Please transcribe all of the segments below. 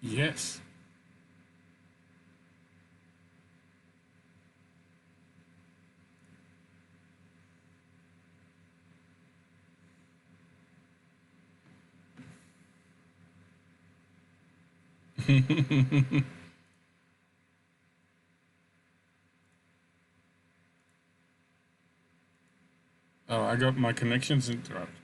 Yes. Oh, I got my connections interrupted.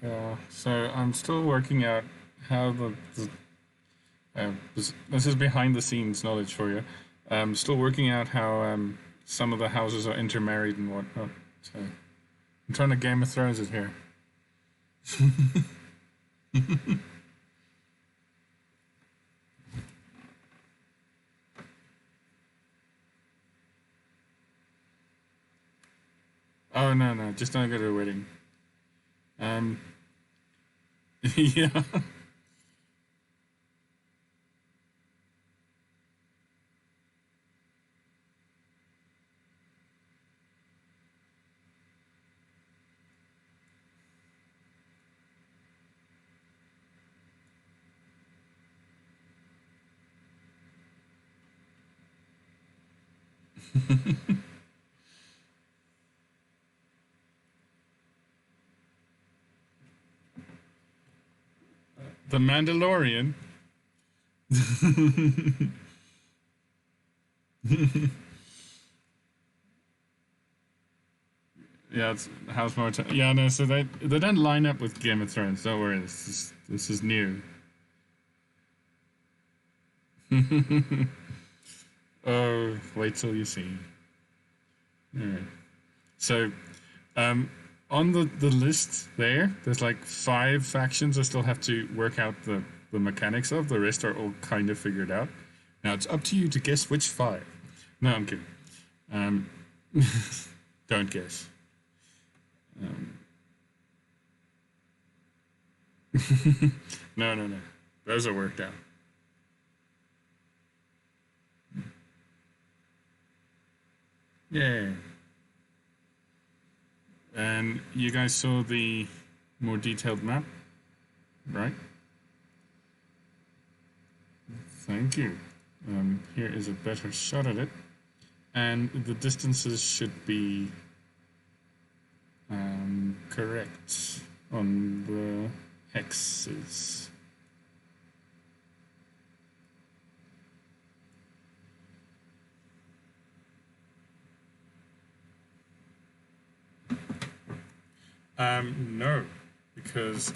Yeah, so I'm still working out how this is behind the scenes knowledge for you. I'm still working out how some of the houses are intermarried and whatnot. So I'm trying to Game of Thrones it here. Oh no, no, just don't go to a wedding. Um, yeah. The Mandalorian. Yeah, it's House More. Yeah, no. So they don't line up with Game of Thrones. Don't worry. This is new. Oh, wait till you see. All right. So, um, on the list there's like five factions I still have to work out the mechanics of. The rest are all kind of figured out. Now it's up to you to guess which five. No, I'm kidding. Um, don't guess. Um, no, no, no. Those are worked out. Yeah. And you guys saw the more detailed map, right? Thank you. Here is a better shot at it. And the distances should be correct on the hexes. No, because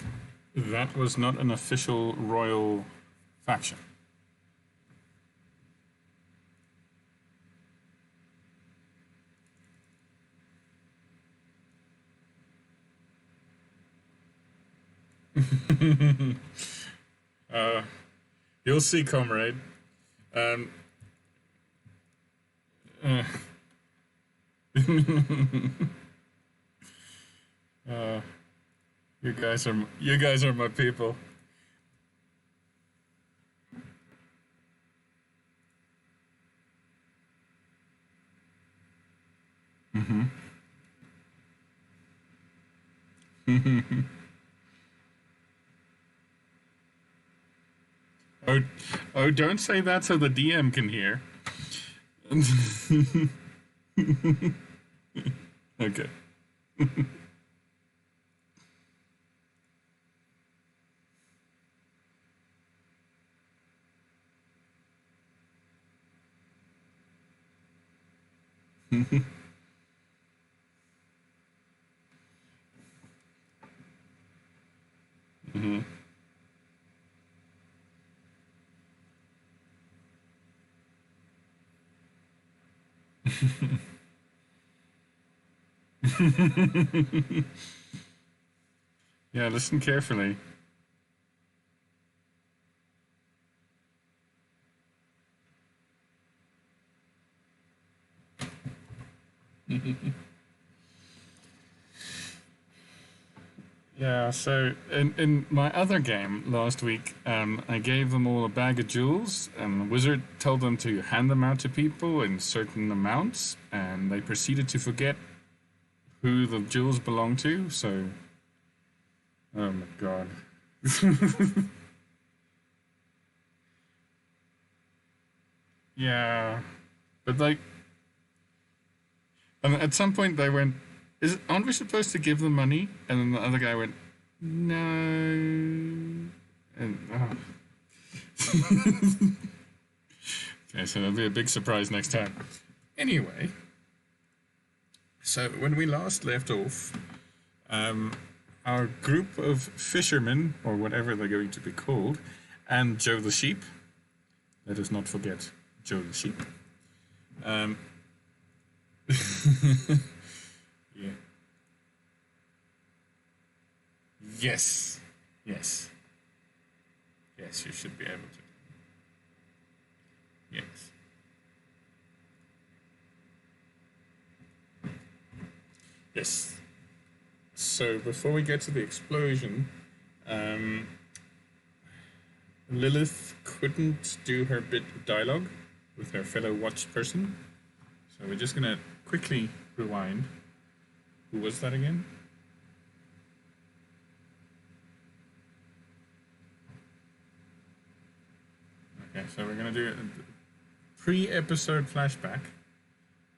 that was not an official royal faction. uh, you'll see, comrade. Um, uh, uh, you guys are my people. Oh, oh! Don't say that so the DM can hear. Okay. Yeah, listen carefully. Yeah, so in my other game last week, I gave them all a bag of jewels, and the wizard told them to hand them out to people in certain amounts, and they proceeded to forget who the jewels belonged to, so. Oh my god. Yeah. But like, and at some point they went, aren't we supposed to give them money? And then the other guy went, no. And, okay, so that'll be a big surprise next time. Anyway, so when we last left off, our group of fishermen, or whatever they're going to be called, and Joe the sheep, let us not forget Joe the sheep. Yeah. Yes. Yes. Yes, you should be able to. Yes. Yes. So before we get to the explosion, Lilith couldn't do her bit of dialogue with her fellow watch person. So we're just gonna quickly rewind. Who was that again? Okay, so we're gonna do a pre-episode flashback.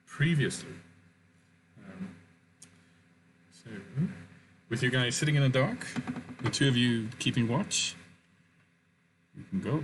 Previously. So, with you guys sitting in the dark, the two of you keeping watch, you can go.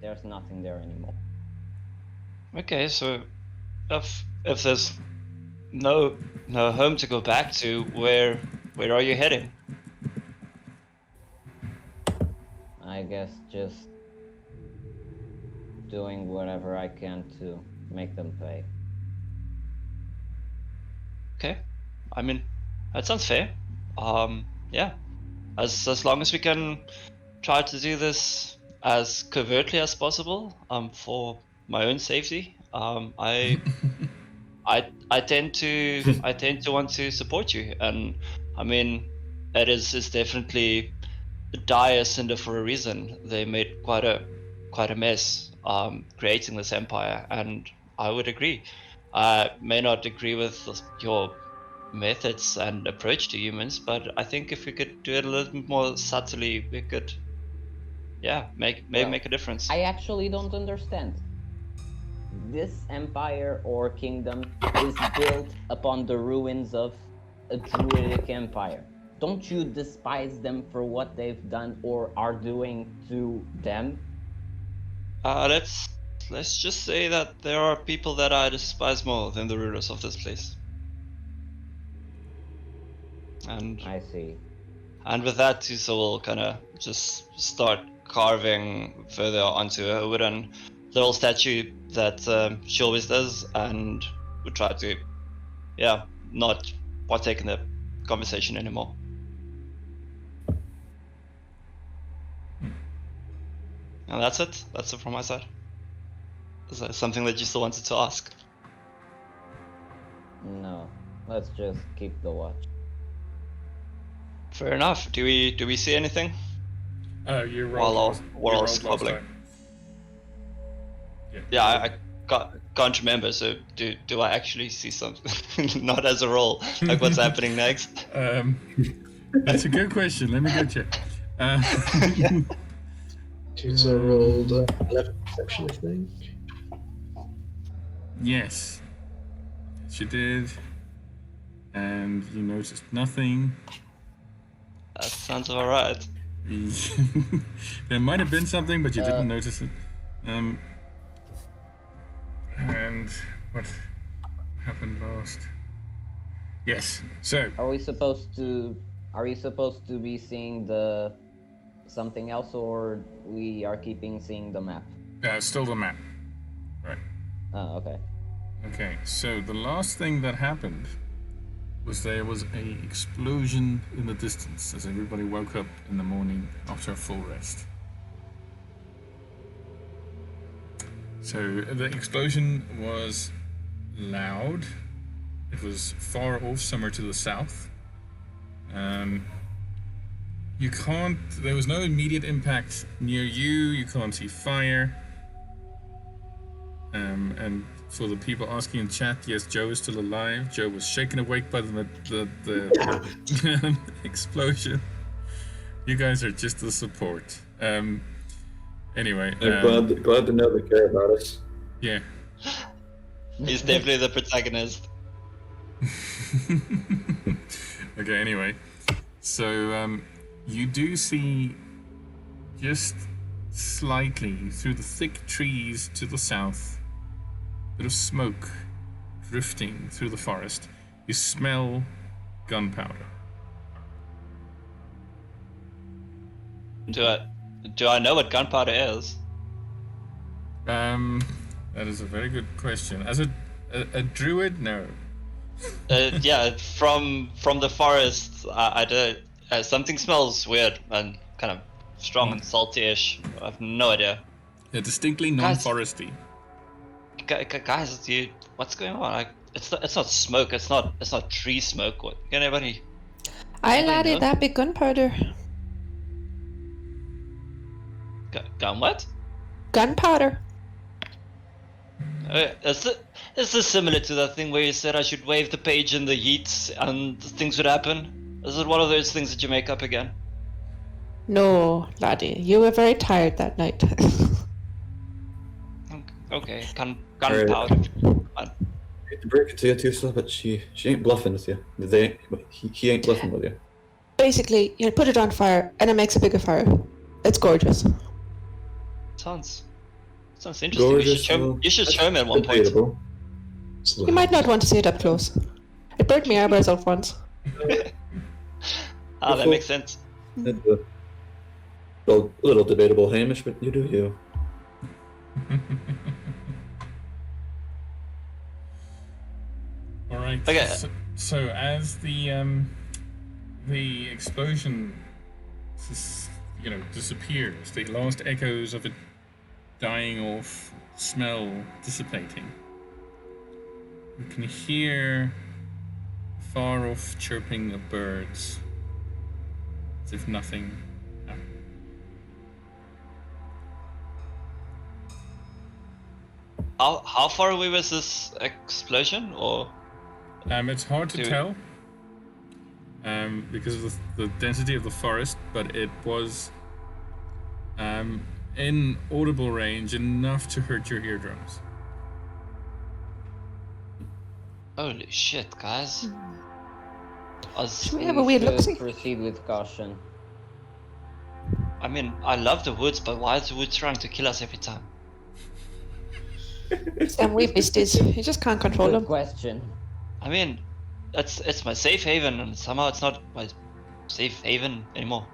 There's nothing there anymore. Okay, so if there's no home to go back to, where are you heading? I guess just doing whatever I can to make them pay. Okay. I mean, that sounds fair. Yeah. As long as we can try to do this as covertly as possible, for my own safety. I tend to want to support you, and I mean, it's definitely Dyrecinder for a reason. They made quite a mess, creating this empire, and I would agree. I may not agree with your methods and approach to humans, but I think if we could do it a little bit more subtly, we could, yeah, make a difference. I actually don't understand. This empire or kingdom is built upon the ruins of a druidic empire. Don't you despise them for what they've done or are doing to them? Let's just say that there are people that I despise more than the rulers of this place. And I see. And with that, Tusa will kind of just start carving further onto a wooden little statue that she always does, and would try to, yeah, not partake in the conversation anymore. And that's it. That's it from my side. Is there something that you still wanted to ask? No, let's just keep the watch. Fair enough. Do we see anything? You While rolled. we're all squabbling. Yeah, I can't remember. So do I actually see something? Not as a roll. Like what's happening next? That's a good question. Let me go check. Tusa rolled 11 perception, I think. Yes, she did, and you noticed nothing. That sounds alright. There might have been something, but you didn't notice it. And what happened last? Yes. So Are we supposed to be seeing the something else, or we are seeing the map? still the map. Right. Oh, okay. Okay. So the last thing that happened was there was a explosion in the distance as everybody woke up in the morning after a full rest. So the explosion was loud. It was far off, somewhere to the south. There was no immediate impact near you. You can't see fire. And for the people asking in chat, yes, Joe is still alive. Joe was shaken awake by the explosion. You guys are just the support. Anyway. I'm glad to know they care about us. Yeah. He's definitely the protagonist. Okay, anyway. So, you do see just slightly through the thick trees to the south, bit of smoke drifting through the forest. You smell gunpowder. Do I know what gunpowder is? That is a very good question. As a druid, no. Yeah, from the forest, I do. Something smells weird and kind of strong and salty-ish. I have no idea. Yeah, distinctly non-foresty. Guys, what's going on? It's not smoke. It's not tree smoke. What? Can anybody? I laddie, that be gunpowder. Gun what? Gunpowder. Is this similar to that thing where you said I should wave the page in the heat and things would happen? Is it one of those things that you make up again? No, laddie, you were very tired that night. Okay, gunpowder. To break it to you, Tusa, but she ain't bluffing with you. He ain't bluffing with you. Basically, you put it on fire and it makes a bigger fire. It's gorgeous. Sounds interesting. Gorgeous, you should show me at one point. You might not want to see it up close. It burnt my eyebrows off once. That makes sense. A little debatable, Hamish, but you do you. Okay. So as the explosion, disappears, the last echoes of it dying off, smell dissipating, you can hear far off chirping of birds, as if nothing happened. How far away was this explosion, or? It's hard to tell because of the density of the forest, but it was in audible range enough to hurt your eardrums. Holy shit, guys! Should we have a weird look-see? Proceed with caution. I mean, I love the woods, but why is the woods trying to kill us every time? Sam, we've missed his. You just can't control Good them. question. I mean, it's my safe haven, and somehow it's not my safe haven anymore.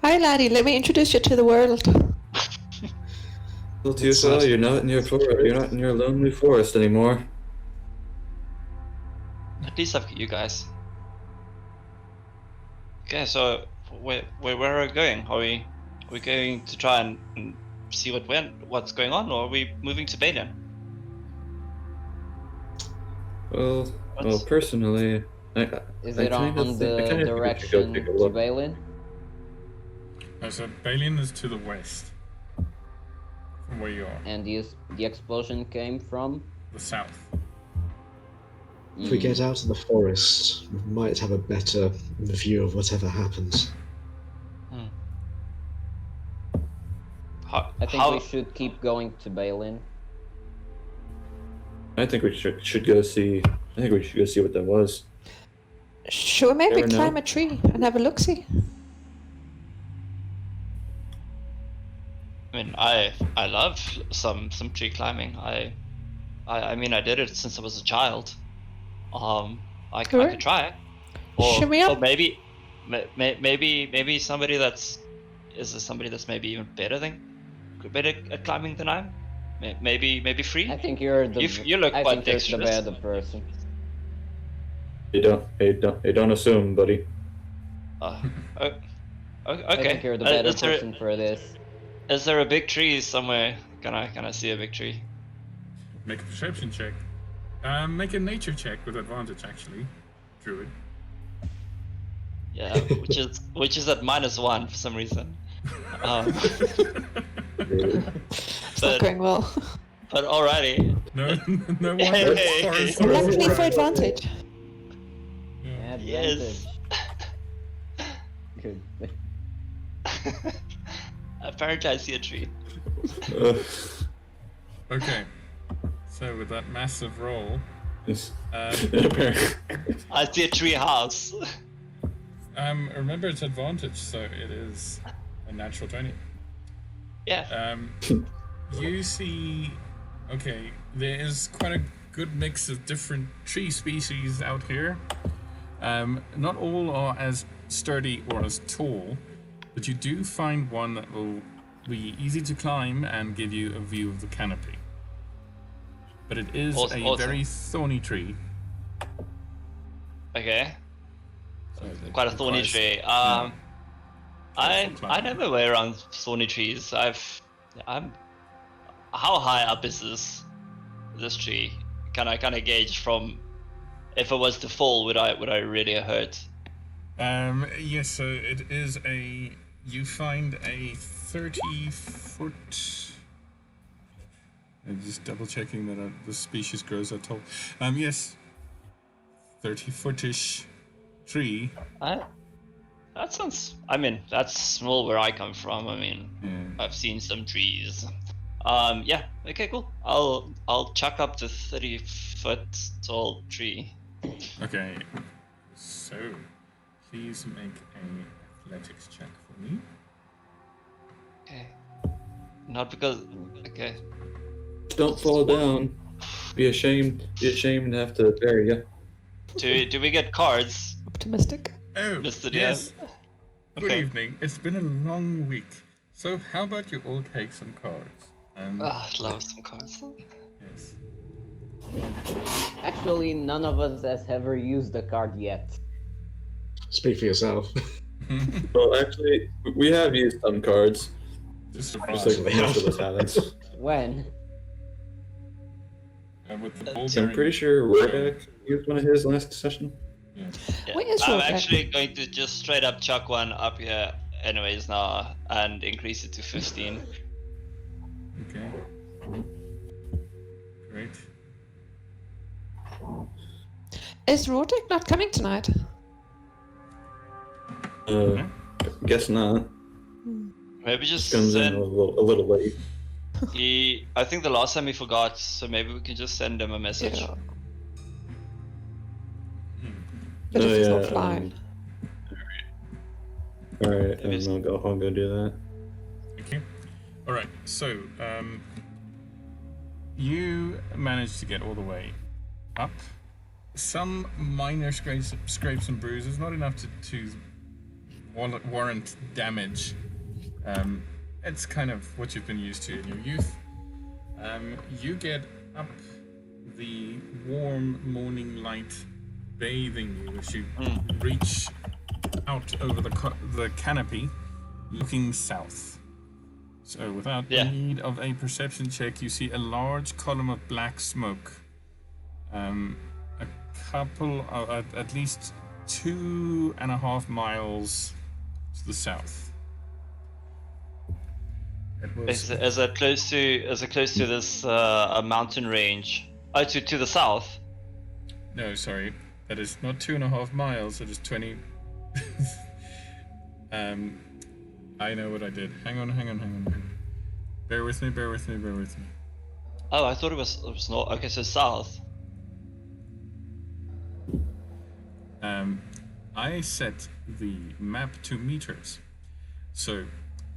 Hi, laddie. Let me introduce you to the world. Well, Tusa, you're not in your You're not in your lonely forest anymore. At least I've got you guys. Okay, so where are we going? Are we going to try and see what's going on, or are we moving to Baylian? Well, personally, Is I it on kinda the think we should go direction take a to look. Baylian? So Baylian is to the west from where you are. And the explosion came from? The south. If we get out of the forest, we might have a better view of whatever happens. I think we should keep going to Baylian. I think we should go see. I think we should go see what that was. Sure, maybe Never know. climb a tree and have a look-see. I mean, I love some tree climbing. I mean, I did it since I was a child. I could try it. Should we or maybe somebody that's maybe even better at climbing than I am. Maybe free. I think you're the. You look I quite think you're the dexterous. better person. You don't assume, buddy. Okay. I think you're the better person for this. Is there a big tree somewhere? Can I see a big tree? Make a perception check. Make a nature check with advantage, actually, Druid. Yeah, which is at -1 for some reason. It's not going well. But alrighty. No wonder. Hey. Luckily for advantage. Yeah. Yes. Good. Apparently, I see a tree. Okay. So with that massive roll, I see a tree house. remember it's advantage, so it is a natural 20. Yeah. You see, okay, there is quite a good mix of different tree species out here. Not all are as sturdy or as tall, but you do find one that will be easy to climb and give you a view of the canopy. But it is a very thorny tree. Okay. So it Quite a thorny requires- tree. yeah. I know my way around thorny trees. How high up is this tree? Can I kind of gauge from if I was to fall, would I really hurt? Yes, so it is you find a 30-foot. I'm just double checking that the species grows that tall. Yes, 30-footish tree. That sounds. I mean, that's small where I come from. I mean, Yeah. I've seen some trees. Yeah. Okay. Cool. I'll chuck up the 30-foot tall tree. Okay, so please make an athletics check for me. Okay. Not because. Okay. Don't fall down. Be ashamed and have to bury you. Do we get cards? Optimistic. Oh, Mr. yes. Good Okay. evening. It's been a long week. So how about you all take some cards? I'd love some cards. Yes. Actually, none of us has ever used the card yet. Speak for yourself. Well, actually, we have used some cards. Just Just like Surprise. most of us haven't. When? with the ball So I'm pretty sure Warbeck used one of his last session. Yeah. Yeah. Where is I'm Rodak? actually going to just straight up chuck one up here anyways now and increase it to 15. Okay. Great. Is Rodak not coming tonight? Guess not. Maybe just Comes in send... a little late. I think the last time he forgot, so maybe we can just send him a message. Yeah. But if he's yeah, offline. Alright, Maybe it's- I'll go do that. Okay. All right. So, you managed to get all the way up. Some minor scrapes and bruises, not enough to warrant damage. It's kind of what you've been used to in your youth. You get up the warm morning light bathing you as you reach out over the canopy, looking south. So without Yeah. need of a perception check, you see a large column of black smoke. A couple of, at least 2.5 miles to the south. It was Is it close to this a mountain range? Oh, to the south. no, sorry, that is not 2.5 miles. It is 20. I know what I did. Hang on. Bear with me. Oh, I thought it was not. Okay, so south. I set the map to meters, so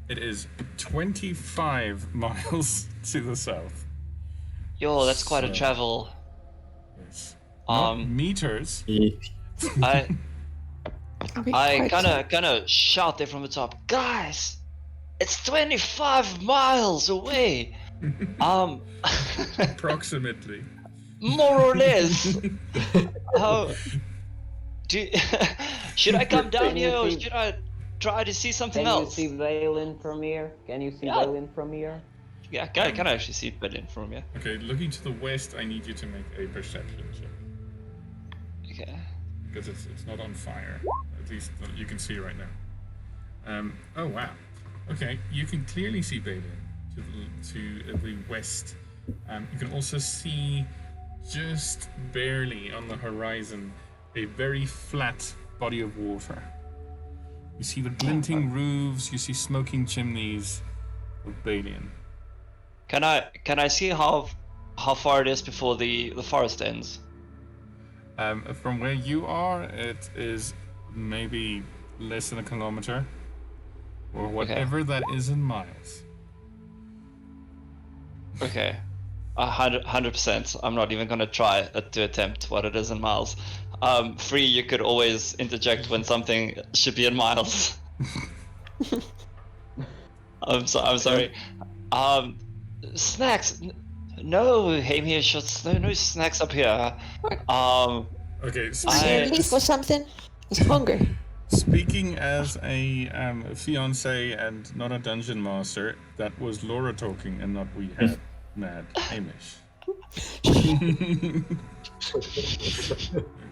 it is 25 miles to the south. Yo, that's quite a So- travel. Yes. Not Um, meters. I We I quite- kind of shout there from the top, guys, it's 25 miles away. Approximately. More or less. How should I come down Can you here or see- should I try to see something Can you else? see Baylian from here? Can you see Yeah. Baylian from here? Yeah, can I actually see Berlin from here? Okay, looking to the west, I need you to make a perception check Okay. because it's not on fire. At least you can see right now. Oh wow. Okay, you can clearly see Baylian to the west. You can also see just barely on the horizon a very flat body of water. You see the glinting roofs. You see smoking chimneys of Baylian. Can I see how far it is before the forest ends? From where you are, it is maybe less than a kilometer, or whatever that is in miles. Okay. 100%. I'm not even gonna try to attempt what it is in miles. Free, you could always interject when something should be in miles. I'm sorry. Snacks. No, Hamir shots. No snacks up here. Okay, Is he leave for something? He's hungry. speaking as a fiance and not a dungeon master, that was Laura talking and not we had mad Hamish.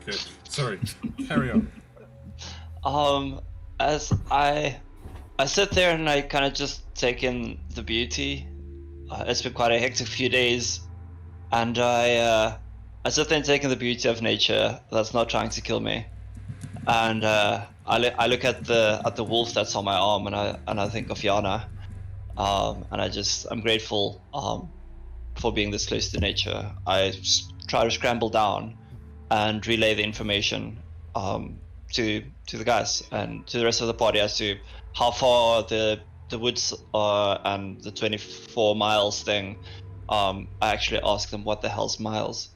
Okay, sorry. Carry on. As I sit there and I kind of just take in the beauty. It's been quite a hectic few days, and I sit there and take in the beauty of nature that's not trying to kill me. And I look at the wolf that's on my arm, and I think of Yana, and I'm grateful for being this close to nature. I try to scramble down and relay the information to the guys and to the rest of the party as to how far the woods are and the 24 miles thing. I actually asked them what the hell's miles.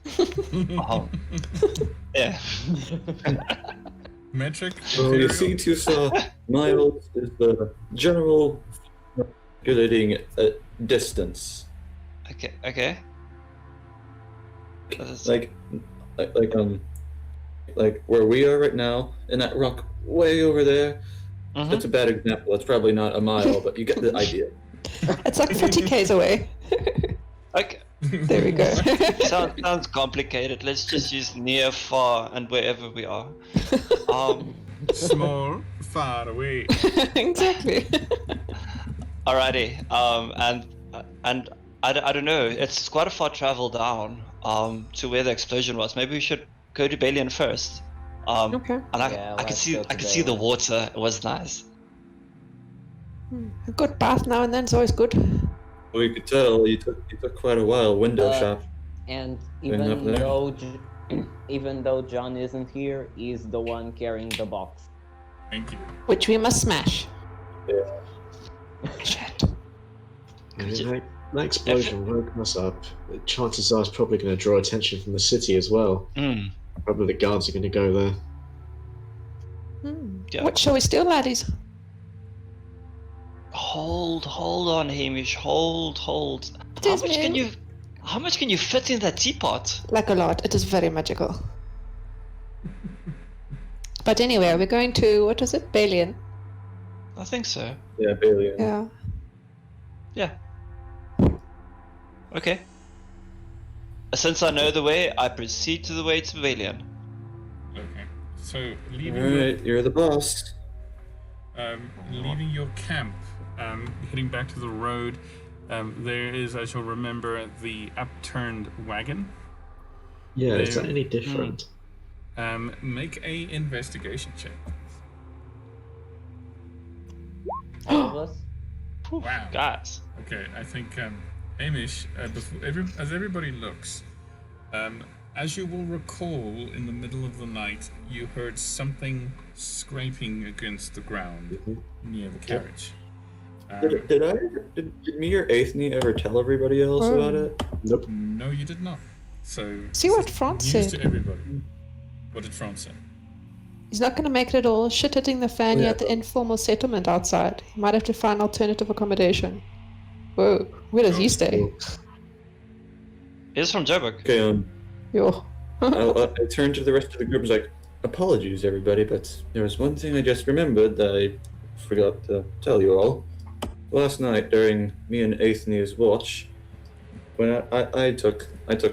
Yeah. Metric. So you see, Tusa, miles is the general calculating distance. Okay. like where we are right now, in that rock way over there. That's a bad example. It's probably not a mile, but you get the idea. It's like 40 k's away. Okay. There we go. Sounds complicated. Let's just use near, far, and wherever we are. Small, far away. Exactly. Alrighty. And I don't know. It's quite a far travel down to where the explosion was. Maybe we should go to Baylian first. Okay. And Yeah, I could let's see go to I could see the Baylian. water. It was nice. A good bath now and then is always good. Well, you could tell you took quite a while window shop. And Going up even there. though even though John isn't here, he's the one carrying the box. Thank you. Which we must smash. Yeah. Shit. That explosion woke us up. Chances are it's probably going to draw attention from the city as well. Probably the guards are going to go there. Yeah. What shall we steal, laddies? Hold on, Hamish. Hold. It is How much can you fit in that teapot? like a lot. It is very magical. But anyway, we're going to, what is it? Baylian. I think so. Yeah, Baylian. Yeah. Yeah. Okay. Since I know the way, I proceed to the way to Baylian. Okay. So leaving Alright, you're the boss. leaving your camp, heading back to the road. There is, as you'll remember, the upturned wagon. Yeah, is There- that any different? Make a investigation check. All of us. Wow. Guys. Okay, I think Hamish, as everybody looks, as you will recall, in the middle of the night, you heard something scraping against the ground near the carriage. Did me or Aethne ever tell everybody else about it? Nope. No, you did not. So See what France news said. to everybody. What did France say? He's not going to make it at all. Shit hitting the fan Yeah. at the informal settlement outside. He might have to find alternative accommodation. Whoa, where does he stay? He's from Joburg. Okay, Yo. I turned to the rest of the group and was like, apologies everybody, but there was one thing I just remembered that I forgot to tell you all. Last night during me and Aethne's watch, when I took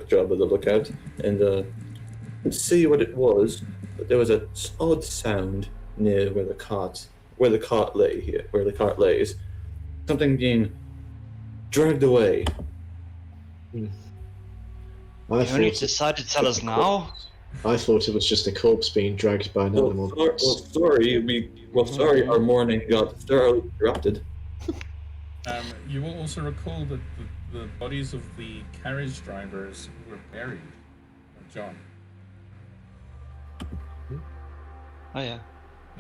job of the lookout and to see what it was, but there was a odd sound near where the cart lays. Something being dragged away. I You only thought, decided to tell us now? I thought it was just a corpse being dragged by an animal. Sorry, our morning got thoroughly interrupted. You will also recall that the bodies of the carriage drivers were buried. John. Oh yeah.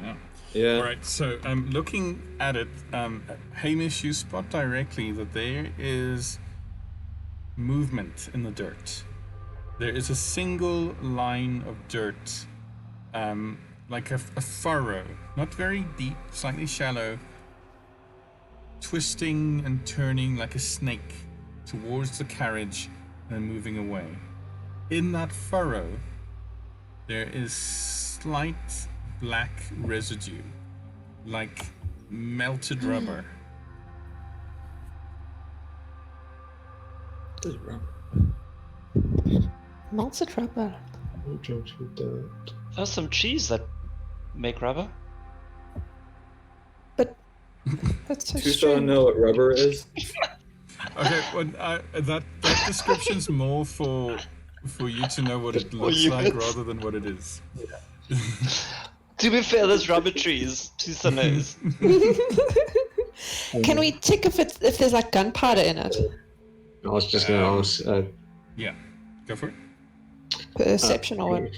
Yeah. Yeah. All right. So, looking at it, Hamish, you spot directly that there is movement in the dirt. There is a single line of dirt, like a furrow, not very deep, slightly shallow, twisting and turning like a snake towards the carriage and moving away. In that furrow, there is slight black residue, like melted rubber. Melted rubber. There's some trees that make rubber. But that's so Tucson strange. know what rubber is? Okay, well, that description's more for you to know what it looks you. like rather than what it is. To be fair, there's rubber trees. Tucson knows. Can we check if there's like gunpowder in it? I was just going to ask. Yeah, go for it. Perception or what?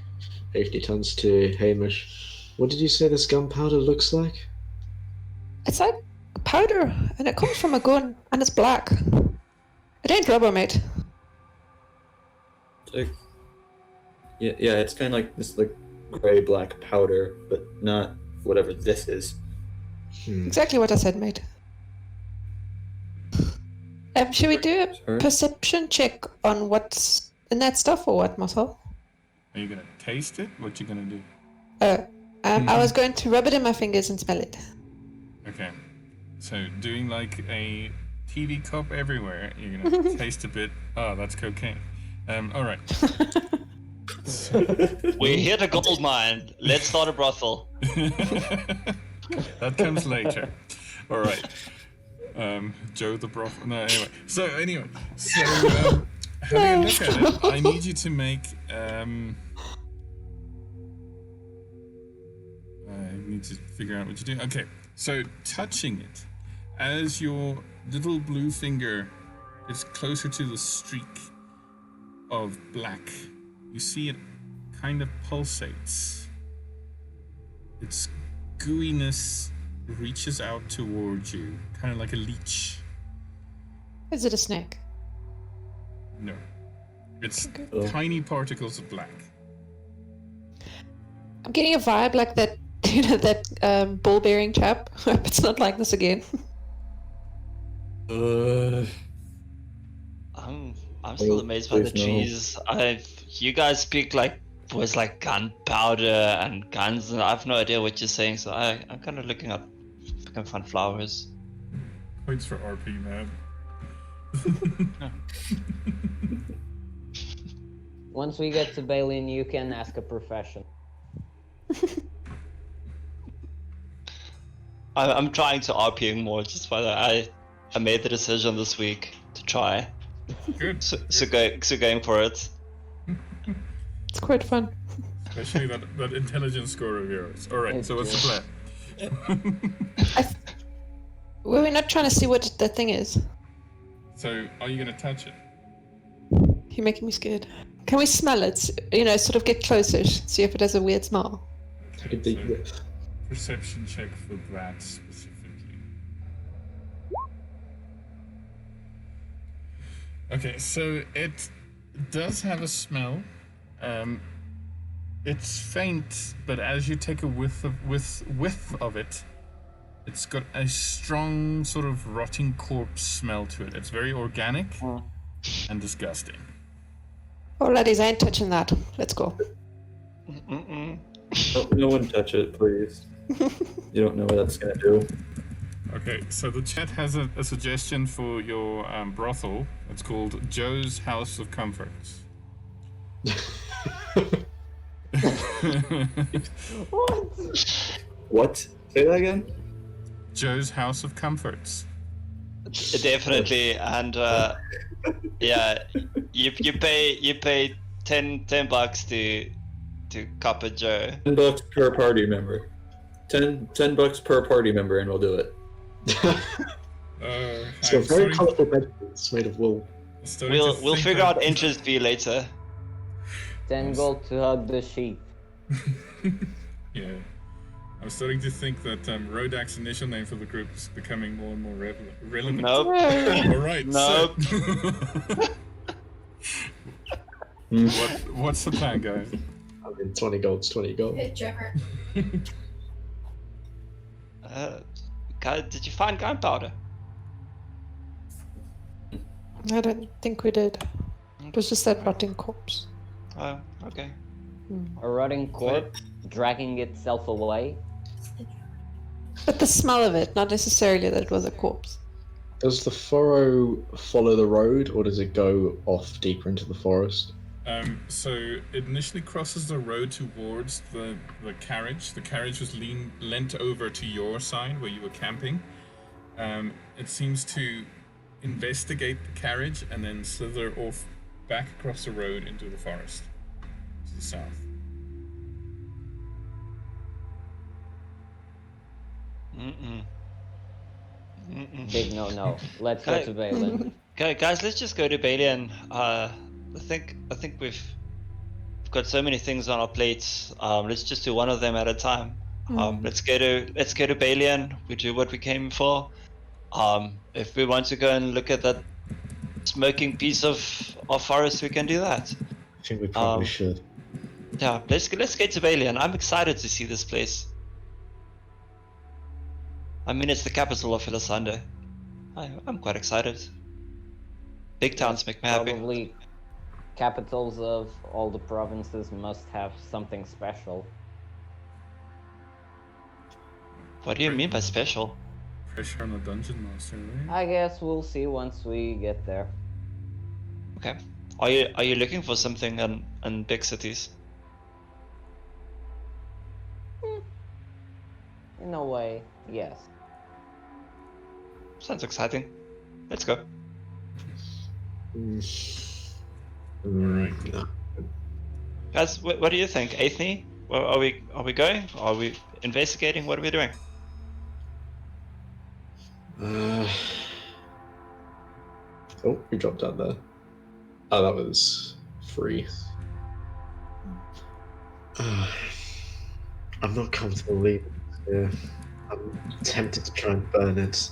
50 tons to Hamish. What did you say this gunpowder looks like? It's like powder, and it comes from a gun, and it's black. It ain't rubber, mate. Like, yeah, it's kind of like this like gray black powder, but not whatever this is. Exactly what I said, mate. Should we do a Sorry? perception check on what's in that stuff or what, Marcel? Are you gonna taste it? What you gonna do? I was going to rub it in my fingers and smell it. Okay. So doing like a TV cop everywhere, you're gonna taste a bit. Oh, that's cocaine. All right. We hit a gold mine. Let's start a brothel. That comes later. All right. Joe the brothel. No, anyway. So having a look at it, I need you to make. I need to figure out what you do. Okay. So touching it, as your little blue finger is closer to the streak of black, you see it kind of pulsates. Its gooiness reaches out towards you, kind of like a leech. Is it a snake? No. It's Okay. tiny particles of black. I'm getting a vibe like that, that ball-bearing chap. Hope it's not like this again. I'm still amazed by the please no. trees. You guys speak like words like gunpowder and guns, and I have no idea what you're saying. So I'm kind of looking up if I can find flowers. Points for RP, man. Once we get to Baylian, you can ask a profession. I'm trying to RPing more, just by that. I made the decision this week to try. Good. So going for it. It's quite fun. Especially that intelligence score of yours. All right. So what's the plan? Were we not trying to see what the thing is? So are you gonna touch it? You're making me scared. Can we smell it? Sort of get closer, see if it has a weird smell. Take a deep whiff. Perception check for that specifically. Okay, so it does have a smell. It's faint, but as you take a whiff of it, it's got a strong sort of rotting corpse smell to it. It's very organic and disgusting. Oh, ladies, I ain't touching that. Let's go. No one touch it, please. You don't know what that's gonna do. Okay, so the chat has a suggestion for your brothel. It's called Joe's House of Comforts. What? Say that again? Joe's House of Comforts. Definitely, and yeah, you pay 10 bucks to cop a Joe. $10 per party member. 10 bucks per party member, and we'll do it. It's got very colourful bedrooms made of wool. We'll figure out interest fee later. 10 gold to hug the sheep. Yeah. I'm starting to think that Rodak's initial name for the group is becoming more and more relevant. Nope. All right. Nope. So, what's the plan, guys? I mean, 20 gold's 20 gold. Did you find gunpowder? I don't think we did. It was just that rotting corpse. Oh, okay. A rotting corpse dragging itself away. But the smell of it, not necessarily that it was a corpse. Does the furrow follow the road, or does it go off deeper into the forest? So it initially crosses the road towards the carriage. The carriage was leant over to your side where you were camping. It seems to investigate the carriage and then slither off back across the road into the forest to the south. Big no. Let's go to Baylian. Okay, guys, let's just go to Baylian. I think we've got so many things on our plates. Let's just do one of them at a time. Let's go to Baylian. We do what we came for. If we want to go and look at that smoking piece of forest, we can do that. I think we probably should. Yeah, let's get to Baylian. I'm excited to see this place. I mean, it's the capital of capitals of all the provinces must have something special. What do you mean by special? Pressure on the dungeon master, right? I guess we'll see once we get there. Okay. Are you looking for something in big cities? In a way, yes. Sounds exciting. Let's go. No. Guys, what do you think? Aethne? Well, are we going? Are we investigating? What are we doing? Oh, we dropped out there. Oh, that was free. I'm not comfortable leaving. Yeah, I'm tempted to try and burn it.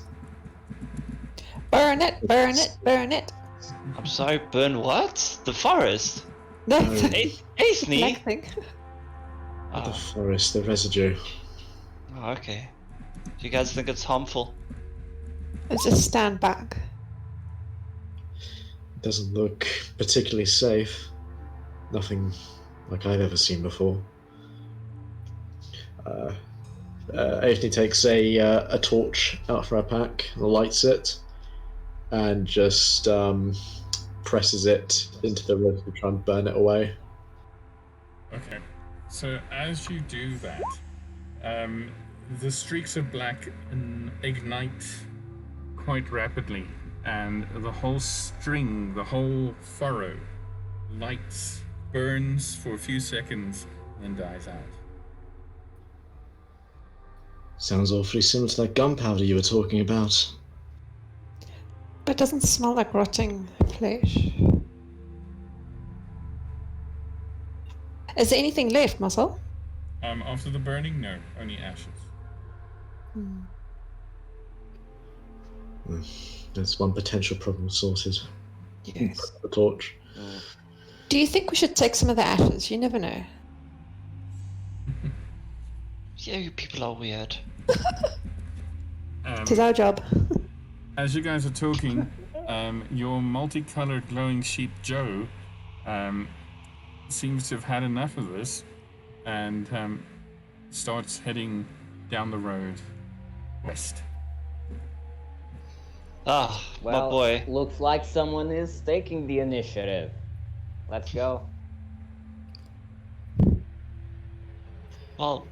Burn it, burn it, burn it. I'm sorry, burn what? The forest? No, Aethne? black thing. The Oh, forest, the residue. okay. Do you guys think it's harmful? Let's just stand back. It doesn't look particularly safe. Nothing like I've ever seen before. Aethne takes a torch out of her pack, lights it, and just presses it into the wood to try and burn it away. Okay. So as you do that, the streaks of black ignite quite rapidly, and the whole string, the whole furrow, lights, burns for a few seconds, and then dies out. Sounds awfully similar to that gunpowder you were talking about. But it doesn't smell like rotting flesh. Is there anything left, Marcel? After the burning, no, only ashes. That's one potential problem sorted. Yes. The torch. Do you think we should take some of the ashes? You never know. Yeah, you people are weird. It's our job. As you guys are talking, your multicolored glowing sheep Joe seems to have had enough of this and starts heading down the road west. Ah, Well, my boy. looks like someone is taking the initiative. Let's go. Well,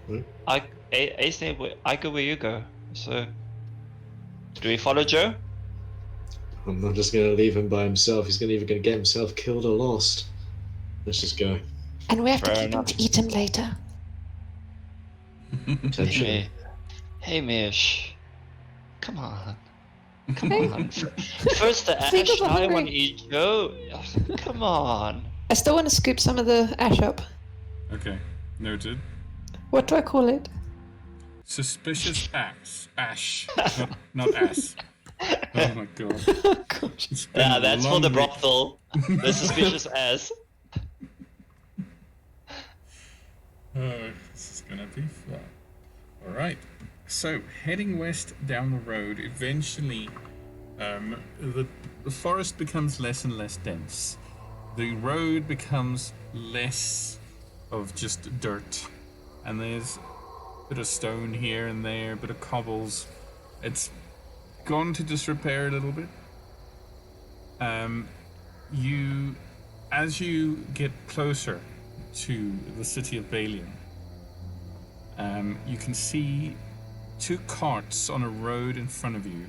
Aethne, I go where you go. So, do we follow Joe? I'm not just going to leave him by himself. He's either going to get himself killed or lost. Let's just go. And we have to Fair keep him enough. to eat him later. Potentially. Hey, Mish. Come on. Come on. First the Think ash, of now I hungry. want to eat Joe. Ugh, come on. I still want to scoop some of the ash up. Okay, noted. What do I call it? Suspicious ash, not ass. Oh my god. Gosh. It's been Yeah, a that's for long the week. brothel. The suspicious ass. Oh, this is gonna be fun. Alright, so heading west down the road, eventually the forest becomes less and less dense. The road becomes less of just dirt, and there's a bit of stone here and there, a bit of cobbles. It's gone to disrepair a little bit. As you get closer to the city of Baylian, you can see two carts on a road in front of you,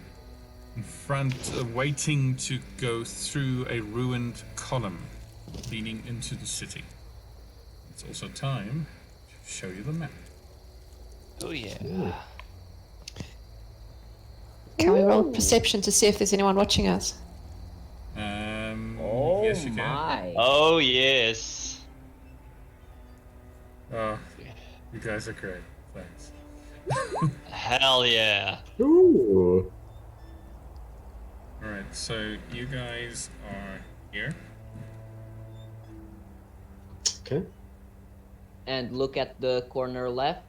waiting to go through a ruined column leading into the city. It's also time to show you the map. Oh yeah. Can we roll perception to see if there's anyone watching us? Oh yes, you can. my. Oh yes. Oh, you guys are great. Thanks. Hell yeah. Ooh. Alright, so you guys are here. Okay. And look at the corner left.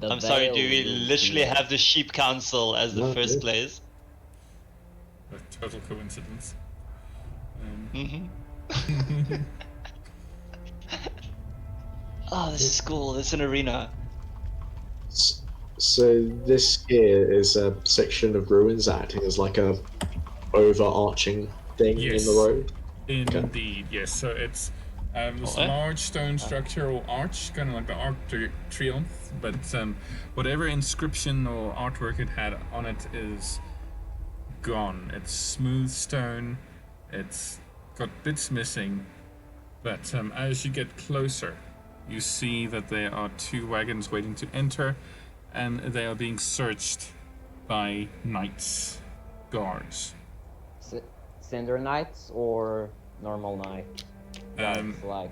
The I'm sorry, do veil we will literally be- have the sheep council as the No, first yeah. place? A total coincidence. Mm-hmm. Oh, this is cool. It's an arena. So this here is a section of ruins acting as like a overarching thing in Yes. the road. Indeed, yes. So it's this Oh, eh? large stone structure or arch, kind of like the Arc de Triomphe, but whatever inscription or artwork it had on it is gone. It's smooth stone. It's got bits missing, but as you get closer, you see that there are 2 wagons waiting to enter, and they are being searched by knights, guards. Cinder Knights or normal Knights? That's like...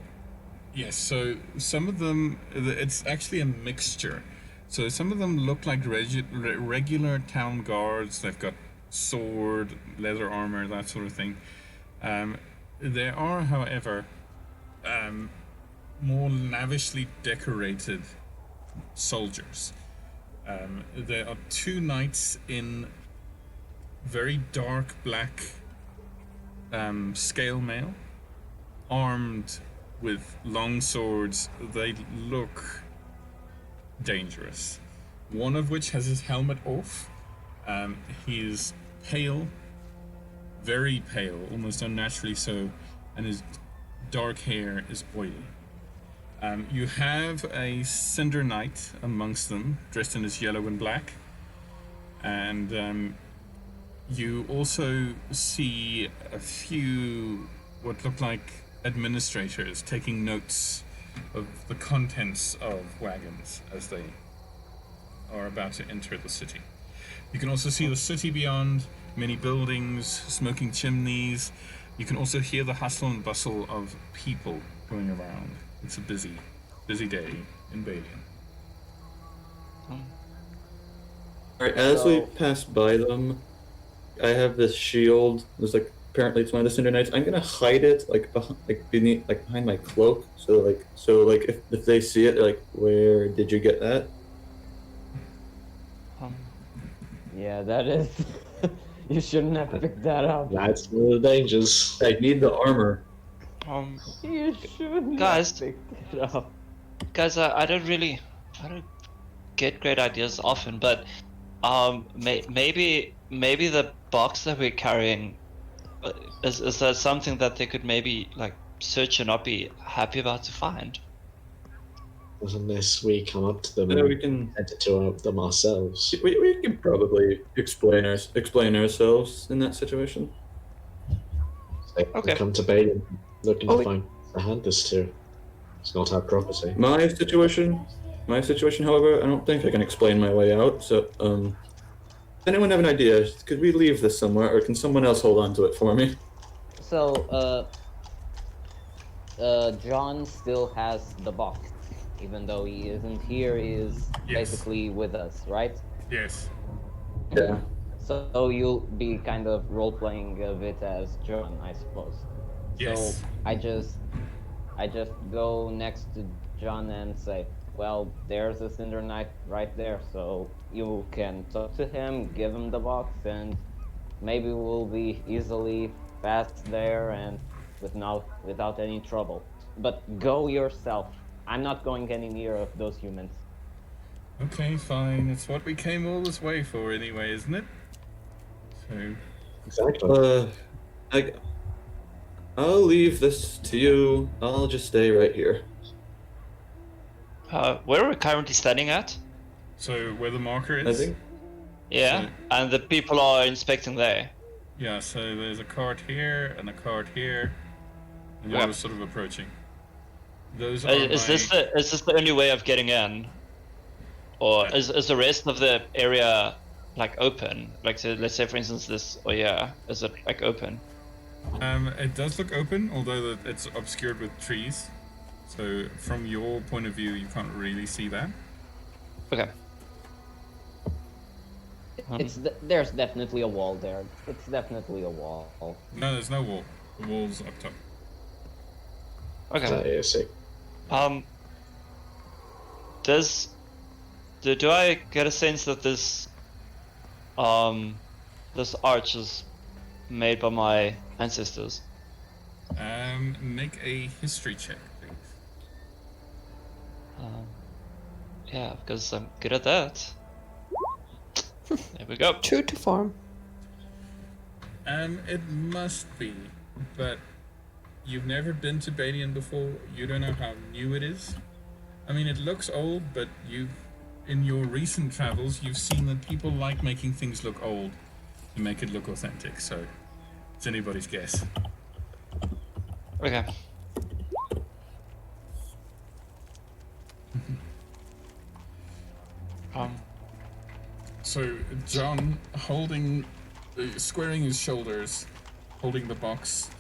Yes, so some of them, it's actually a mixture. So some of them look like regular town guards. They've got sword, leather armor, that sort of thing. There are, however, more lavishly decorated soldiers. There are 2 knights in very dark black scale mail, armed with long swords. They look dangerous. One of which has his helmet off. He is pale, very pale, almost unnaturally so, and his dark hair is oily. You have a Cinder Knight amongst them, dressed in his yellow and black, and you also see a few what look like administrators taking notes of the contents of wagons as they are about to enter the city. You can also see the city beyond, many buildings, smoking chimneys. You can also hear the hustle and bustle of people going around. It's a busy day in Baylian. Alright, as we pass by them, I have this shield. It's like, apparently it's one of the Cinder Knights. I'm gonna hide it behind my cloak, so if they see it, they're like, "Where did you get that?" Yeah, that is... You shouldn't have picked that up. That's one of the dangers. I need the armor. You shouldn't Guys. have picked it up. Guys, I don't get great ideas often, but maybe the box that we're carrying is that something that they could maybe like search and not be happy about to find. Unless we come up to them Yeah, we and can. enter to them ourselves. We can probably explain ourselves in that situation. So Okay. we come to Baylian looking Oh, to find to hand this to. It's not our property. My situation, however, I don't think I can explain my way out. So, does anyone have an idea? Could we leave this somewhere, or can someone else hold on to it for me? So, John still has the box, even though he isn't here. He is Yes. basically with us, right? Yes. Yeah. So you'll be kind of role-playing of it as John, I suppose. Yes. So I just go next to John and say, well, there's a Cinder Knight right there, so you can talk to him, give him the box, and maybe we'll be easily past there and without any trouble. But go yourself. I'm not going any near of those humans. Okay, fine. It's what we came all this way for anyway, isn't it? So, Exactly. I'll leave this to you. I'll just stay right here. Where are we currently standing at? so where the marker is? I think. Yeah, So- and the people are inspecting there. Yeah, so there's a cart here and a cart here, and you're Yeah. sort of approaching. Those are Is this the only way of getting in, or is the rest of the area like open? Like, so let's say for instance this. Oh yeah, is it like open? It does look open, although it's obscured with trees. So from your point of view, you can't really see that. Okay. There's definitely a wall there. It's definitely a wall. No, there's no wall. The wall's up top. Okay. Yeah, sick. Do I get a sense that this arch is made by my ancestors? Make a history check, please. Yeah, because I'm good at that. There we go. True to form. It must be, but you've never been to Baylian before. You don't know how new it is. I mean, it looks old, but in your recent travels, you've seen that people like making things look old to make it look authentic. So it's anybody's guess. Okay. So John, squaring his shoulders, holding the box,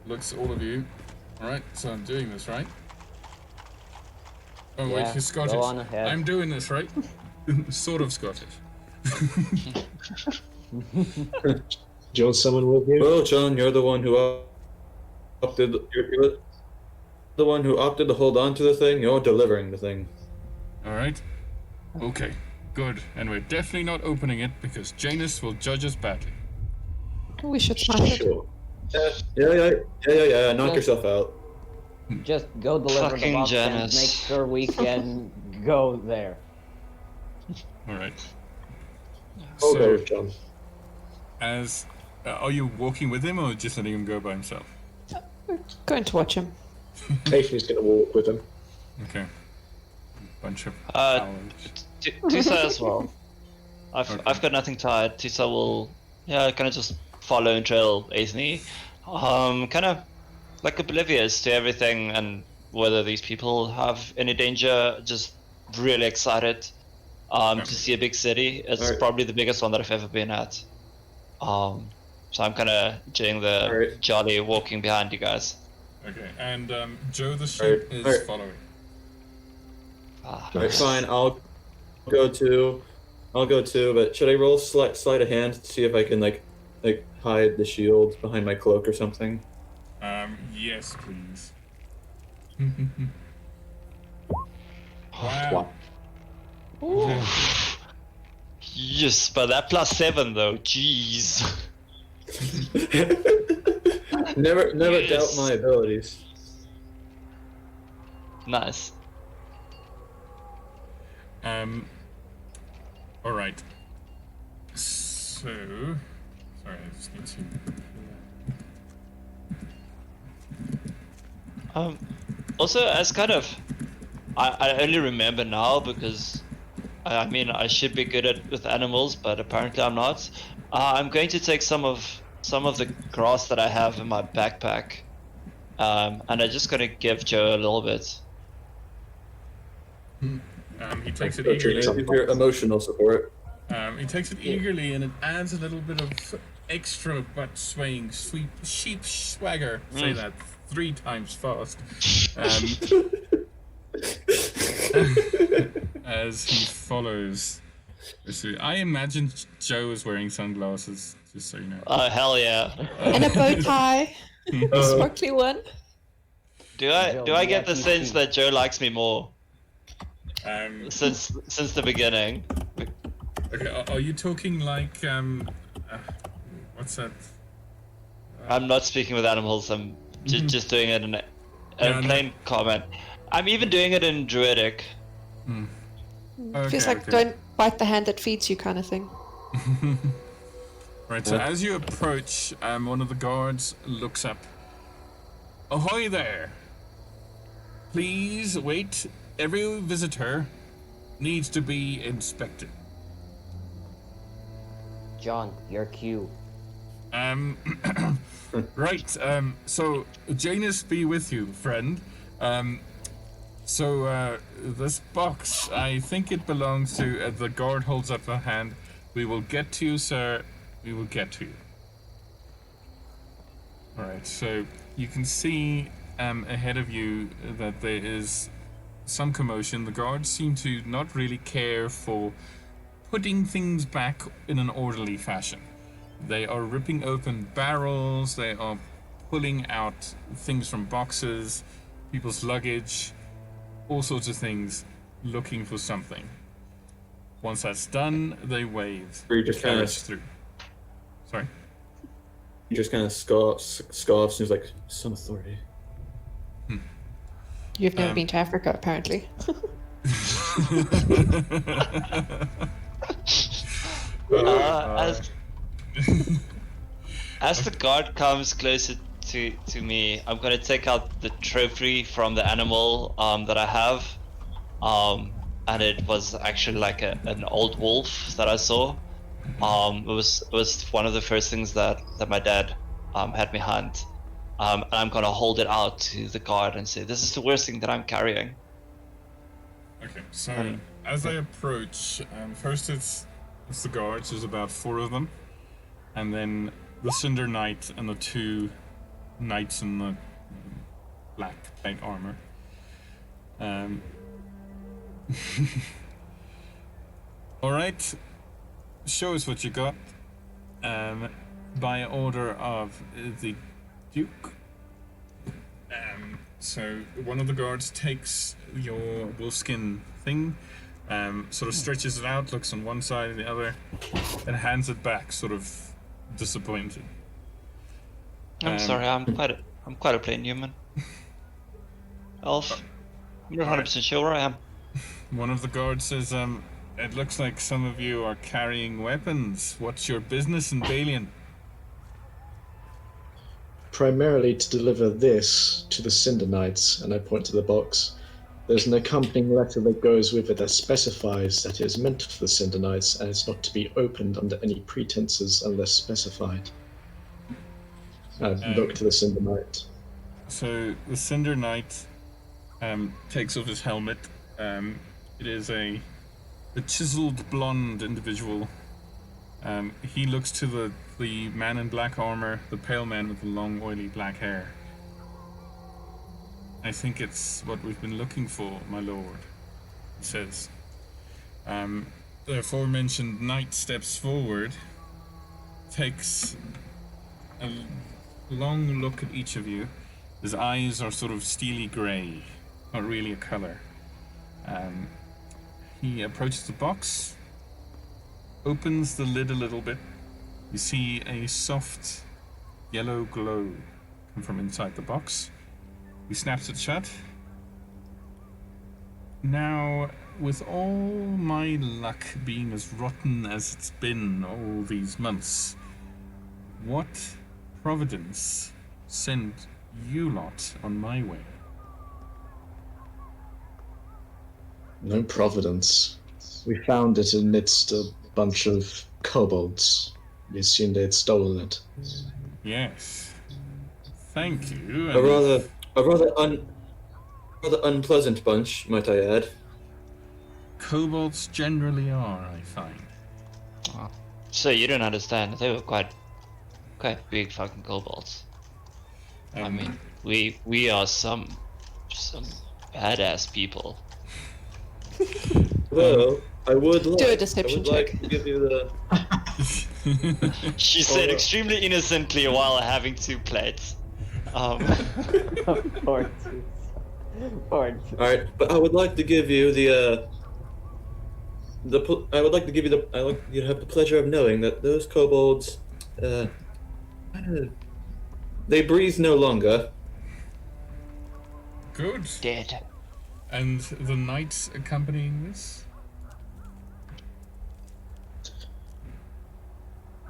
looks at all of you. All right, so I'm doing this, right? Oh wait, Yeah, he's Scottish. go on ahead. I'm doing this, right? Sort of Scottish. John, someone with you? Well, John, you're the one who opted. You're the one who opted to hold on to the thing. You're delivering the thing. All right. Okay. Good. And we're definitely not opening it because Janus will judge us badly. We should smash it. Sure. Yeah. Knock yourself out. Just go deliver the Fucking box and Janus. make sure we can go there. All right. I'll So, go with John. are you walking with him or just letting him go by himself? We're going to watch him. Nathan's going to walk with him. Okay. Bunch of Uh, cowards. Tusa as well. I've got nothing tied. Tusa will, kind of just follow and trail Aethne. Kind of like oblivious to everything and whether these people have any danger. Just really excited to see a big city. It's Alright. probably the biggest one that I've ever been at. So I'm kind of doing the Alright. jolly walking behind you guys. Okay. And Joe the sheep is Alright. following. Alright, fine. I'll go too. But should I roll sleight of hand to see if I can like hide the shield behind my cloak or something? Yes, please. Wow. Yes, but that +7 though, jeez. Never Yes. doubt my abilities. Nice. All right. So, sorry, I just need to. Also, as kind of, I only remember now because, I mean, I should be good with animals, but apparently I'm not. I'm going to take some of the grass that I have in my backpack, and I'm just gonna give Joe a little bit. He takes it Go eagerly. treat Thank you for your emotional support. He takes it eagerly, and it adds a little bit of extra butt swaying, sweet sheep swagger. Say that 3 times fast. As he follows. I imagine Joe is wearing sunglasses, just so you know. Oh hell yeah! And a bow tie. A sparkly one. Do I Joe, get the yeah, sense he- that Joe likes me more So, since the beginning? okay, are you talking like what's that? I'm not speaking with animals. I'm just doing it in a Yeah, plain comment. I'm even doing it in Druidic. Feels like don't bite the hand that feeds you kind of thing. Right, so as you approach, one of the guards looks up. Ahoy there! Please wait. Every visitor needs to be inspected. John, your cue. Right, so Janus be with you, friend. This box, I think it belongs to, the guard holds up a hand. We will get to you, sir. We will get to you. Alright, so you can see ahead of you that there is some commotion. The guards seem to not really care for putting things back in an orderly fashion. They are ripping open barrels, they are pulling out things from boxes, people's luggage, all sorts of things, looking for something. Once that's done, they wave. Or you just kind carriage of through. Sorry. He just kind of scoffs and is like, some authority. You've never been to Africa, apparently. As the guard comes closer to me, I'm gonna take out the trophy from the animal that I have, and it was actually like an old wolf that I saw. It was one of the first things that my dad had me hunt. And I'm gonna hold it out to the guard and say, "This is the worst thing that I'm carrying." Okay, so as I approach, first it's the guards. There's about 4 of them, and then the Cinder Knight and the 2 knights in the black armor. All right, show us what you got. By order of the Duke. So one of the guards takes your wolfskin thing, sort of stretches it out, looks on one side and the other, and hands it back, sort of disappointed. I'm sorry, I'm quite a plain human. Elf, I'm not 100% sure where I am. One of the guards says, it looks like some of you are carrying weapons. What's your business in Baylian? Primarily to deliver this to the Cinder Knights, and I point to the box. There's an accompanying letter that goes with it that specifies that it is meant for the Cinder Knights and it's not to be opened under any pretenses unless specified. I look to the Cinder Knight. So the Cinder Knight takes off his helmet. It is a chiseled blonde individual. He looks to the man in black armor, the pale man with the long, oily black hair. I think it's what we've been looking for, my lord, he says. The aforementioned knight steps forward, takes a long look at each of you. His eyes are sort of steely grey, not really a color. He approaches the box, opens the lid a little bit. You see a soft yellow glow come from inside the box. He snaps it shut. Now, with all my luck being as rotten as it's been all these months, what providence sent you lot on my way? No providence. We found it amidst a bunch of kobolds. We assumed they had stolen it. Yes. Thank you. A rather unpleasant bunch, might I add. Kobolds generally are, I find. So you don't understand. They were quite big fucking kobolds. I mean, we are some badass people. Well, I would like, Do a deception check. to give you the... She said extremely innocently while having 2 plates. Poor Alright, but I would like to give you I would like you to have the pleasure of knowing that those kobolds, they breathe no longer. Good. Dead. And the knights accompanying this?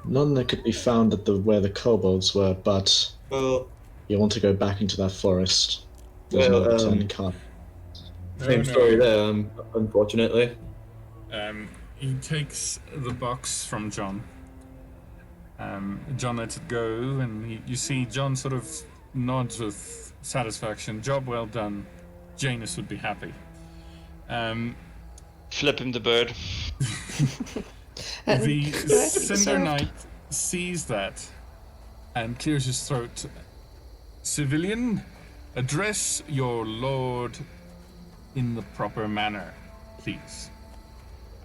None that could be found at where the kobolds were, but Well, you want to go back into that forest. There's no returning car. same story there, unfortunately. He takes the box from John. John lets it go, and you see John sort of nods with satisfaction. Job well done. Janus would be happy. Flip him the bird. The Cinder Knight sees that and clears his throat. Civilian, address your lord in the proper manner, please.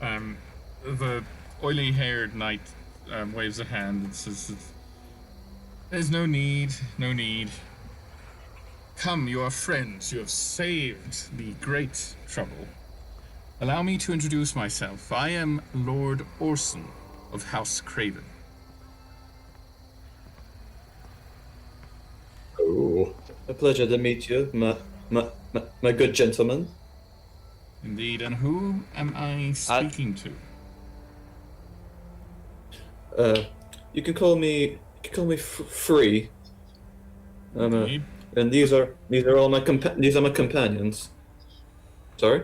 The oily-haired knight waves a hand and says, "There's no need. Come, you are friends. You have saved me great trouble. Allow me to introduce myself. I am Lord Orson of House Craven." Oh, A pleasure to meet you, my good gentleman. Indeed, and who am I speaking to? You can call me Free. Indeed. And these are all my companions. Sorry.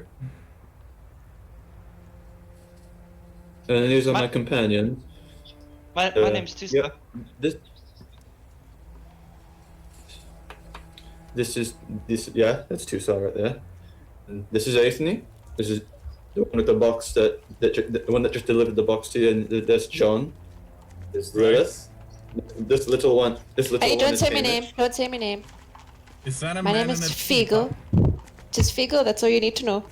And these are my companions. My name's Tuska. Yeah, yeah, that's Tusa right there. And this is Anthony. This is the one with the box the one that just delivered the box to you. And there's John. There's Lilith. This little one. Hey, don't is say my Hamish. name. Don't say my name. Is that a My man name is in a Fiegel. Just Fiegel, that's all you need to know.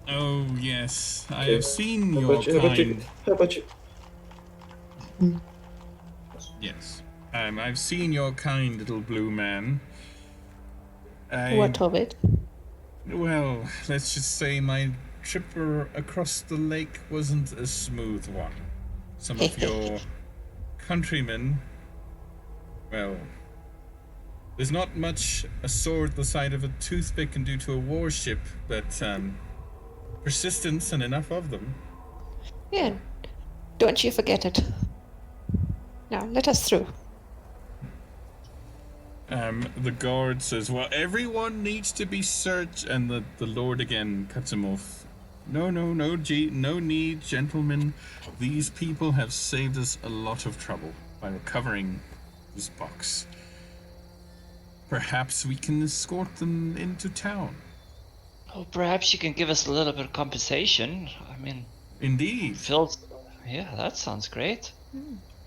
Oh yes, I Okay. have seen How your about you? kind. How about you? Yes, I've seen your kind little blue man. What of it? Well, let's just say my trip across the lake wasn't a smooth one. Some of your countrymen, well, there's not much a sword the size of a toothpick can do to a warship, but persistence and enough of them. Yeah, don't you forget it. Now, let us through. The guard says, well, everyone needs to be searched, and the Lord again cuts him off. No need, gentlemen. These people have saved us a lot of trouble by recovering this box. Perhaps we can escort them into town. Oh, perhaps you can give us a little bit of compensation. I mean, Indeed. yeah, that sounds great.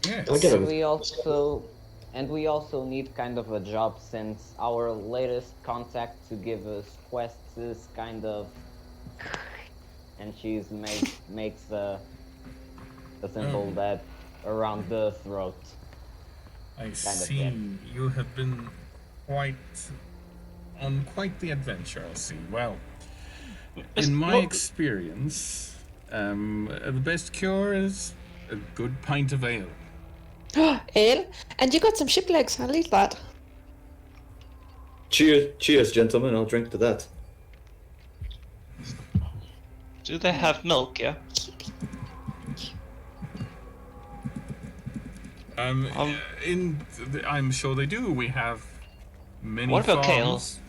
Yes. I'll get And him. we also need kind of a job, since our latest contact to give us quests is kind of, and she's makes a symbol that around the throat. I of see. dead. You have been on quite the adventure, I see. Well, in my experience, the best cure is a good pint of ale. Ale? And you got some ship legs, I'll eat that. Cheers, gentlemen. I'll drink to that. Do they have milk? Yeah. I'm sure they do. We have many What about farms.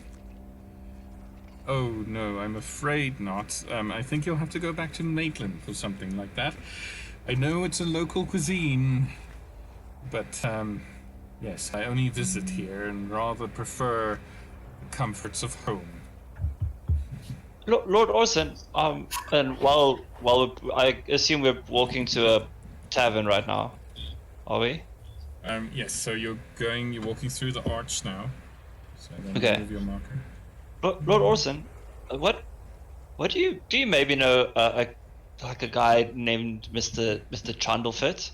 Oh no, I'm afraid not. I think you'll have to go back to Maitland for something like that. I know it's a local cuisine, but yes, I only visit here and rather prefer the comforts of home. Lord Orson, and while I assume we're walking to a tavern right now, are we? Yes. So you're walking through the arch now. So then Okay. move your marker. Lord Orson, what do you maybe know a guy named Mr. Trundlefit?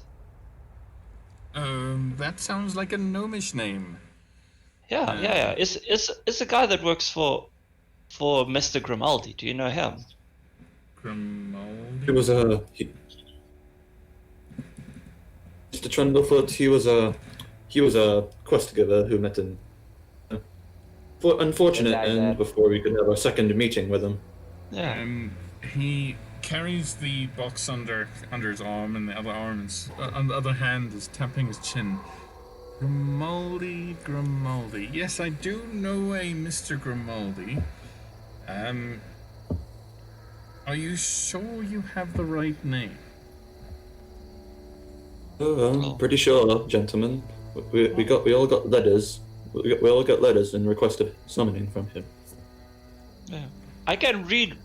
That sounds like a gnomish name. Yeah. It's a guy that works for Mr. Grimaldi. Do you know him? Grimaldi. He was Mr. Trundlefoot. He was a quest giver who met an unfortunate The guy end that- before we could have our second meeting with him. Yeah. He carries the box under his arm, and the other arm is, on the other hand is tapping his chin. Grimaldi. Yes, I do know a Mr. Grimaldi. Are you sure you have the right name? I'm pretty sure, gentlemen. We all got letters. We all got letters and requested summoning from him. Yeah. I can read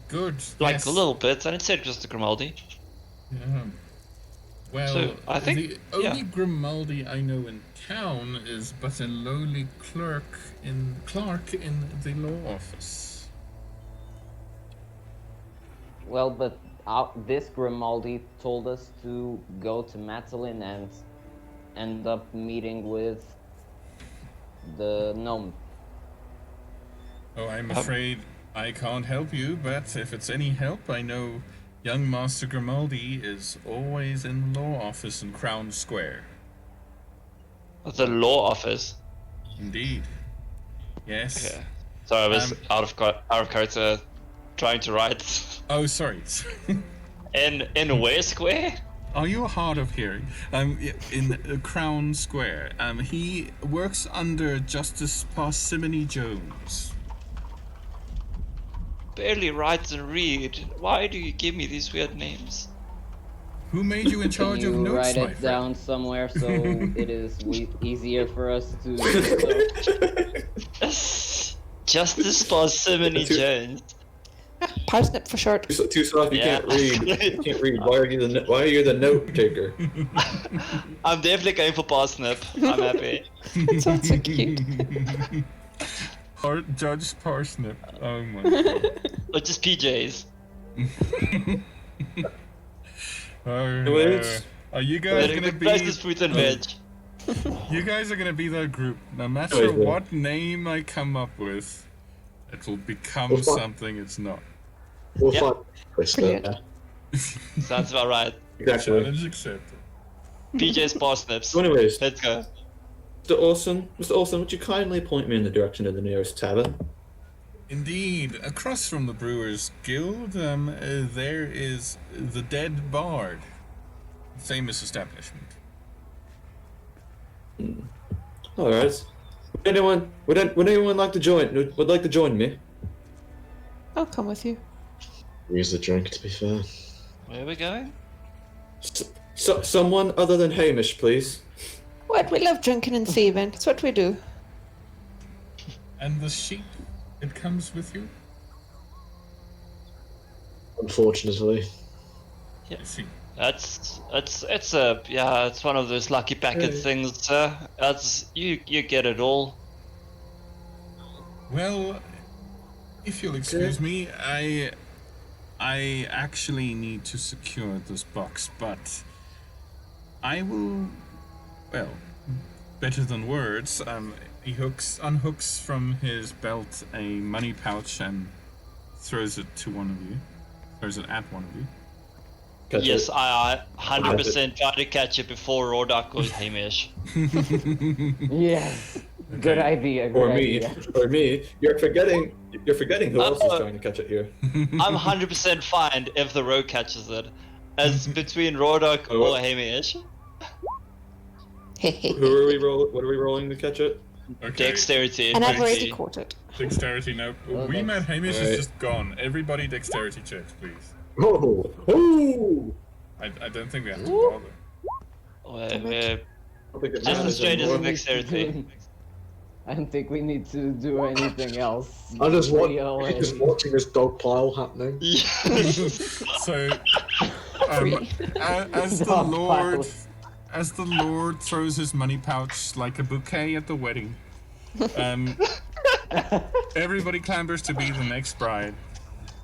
Good. like yes. a little bit, and it said Mr. Grimaldi. Yeah. Well, So, I think- the only yeah. Grimaldi I know in town is but a lowly clerk in the law office. Well, but this Grimaldi told us to go to Matalin and end up meeting with the gnome. Oh, I'm afraid I can't help you, but if it's any help, I know young Master Grimaldi is always in the law office in Crown Square. The law office. Indeed. Yes. Okay. Sorry, I was out of character, trying to write. Oh, sorry. In where square? Are you hard of hearing? In Crown Square. He works under Justice Parsimony Jones. Barely write and read. Why do you give me these weird names? Who made you in charge Can of you notes, write my it friend? down somewhere so it is easier for us to... Justice Parsimony Jones. Parsnip for short. Too soft. You Yeah. can't read. You can't read. Why are you the note taker? I'm definitely going for Parsnip. I'm happy. That sounds so cute. Judge Parsnip. Oh my god. Or just PJs. Oh, Anyways, are you guys The gonna be? closest fruit and veg. You guys are gonna be that group. No matter Anyways, what name I come up with, it will become Well, fuck. something it's not. We'll Yeah. find Twister. Brilliant. Sounds about right. Exactly. Challenge accepted. PJ's Parsnips. So anyways, Let's go. Mr. Olsen, would you kindly point me in the direction of the nearest tavern? Indeed, across from the Brewers Guild, there is the Dead Bard, famous establishment. All right. Would anyone like to join? Would like to join me? I'll come with you. Use the drink, to be fair. Where are we going? Someone other than Hamish, please. What? We love drinking and thieving. It's what we do. And the sheep, it comes with you? Unfortunately. I see. It's one of those lucky packet things, sir. You get it all. Well, if you'll excuse me, I actually need to secure this box, but I will, well, better than words. He unhooks from his belt a money pouch and throws it to one of you. Throws it at one of you. Catch Yes, it. I 100% try to catch it before Rodak or Hamish. Yes. Good idea. Good Or me. idea. Or me. You're forgetting who else is trying to catch it here. I'm 100% fine if the rogue catches it. As between Rodak or Hamish. Who are we What are we rolling to catch it? Okay. Dexterity. And I've already ability. caught it. Dexterity, no. Well, We met Hamish is Alright. just gone. Everybody dexterity checks, please. Oh! Oh! I don't think we have to bother. We're I don't think it just as matters straight as anymore. dexterity. I don't think we need to do anything else. I'm just, We already- just watching this dog pile happening. So, Free. as the Dog Lord, piles. as the Lord throws his money pouch like a bouquet at the wedding, everybody clambers to be the next bride,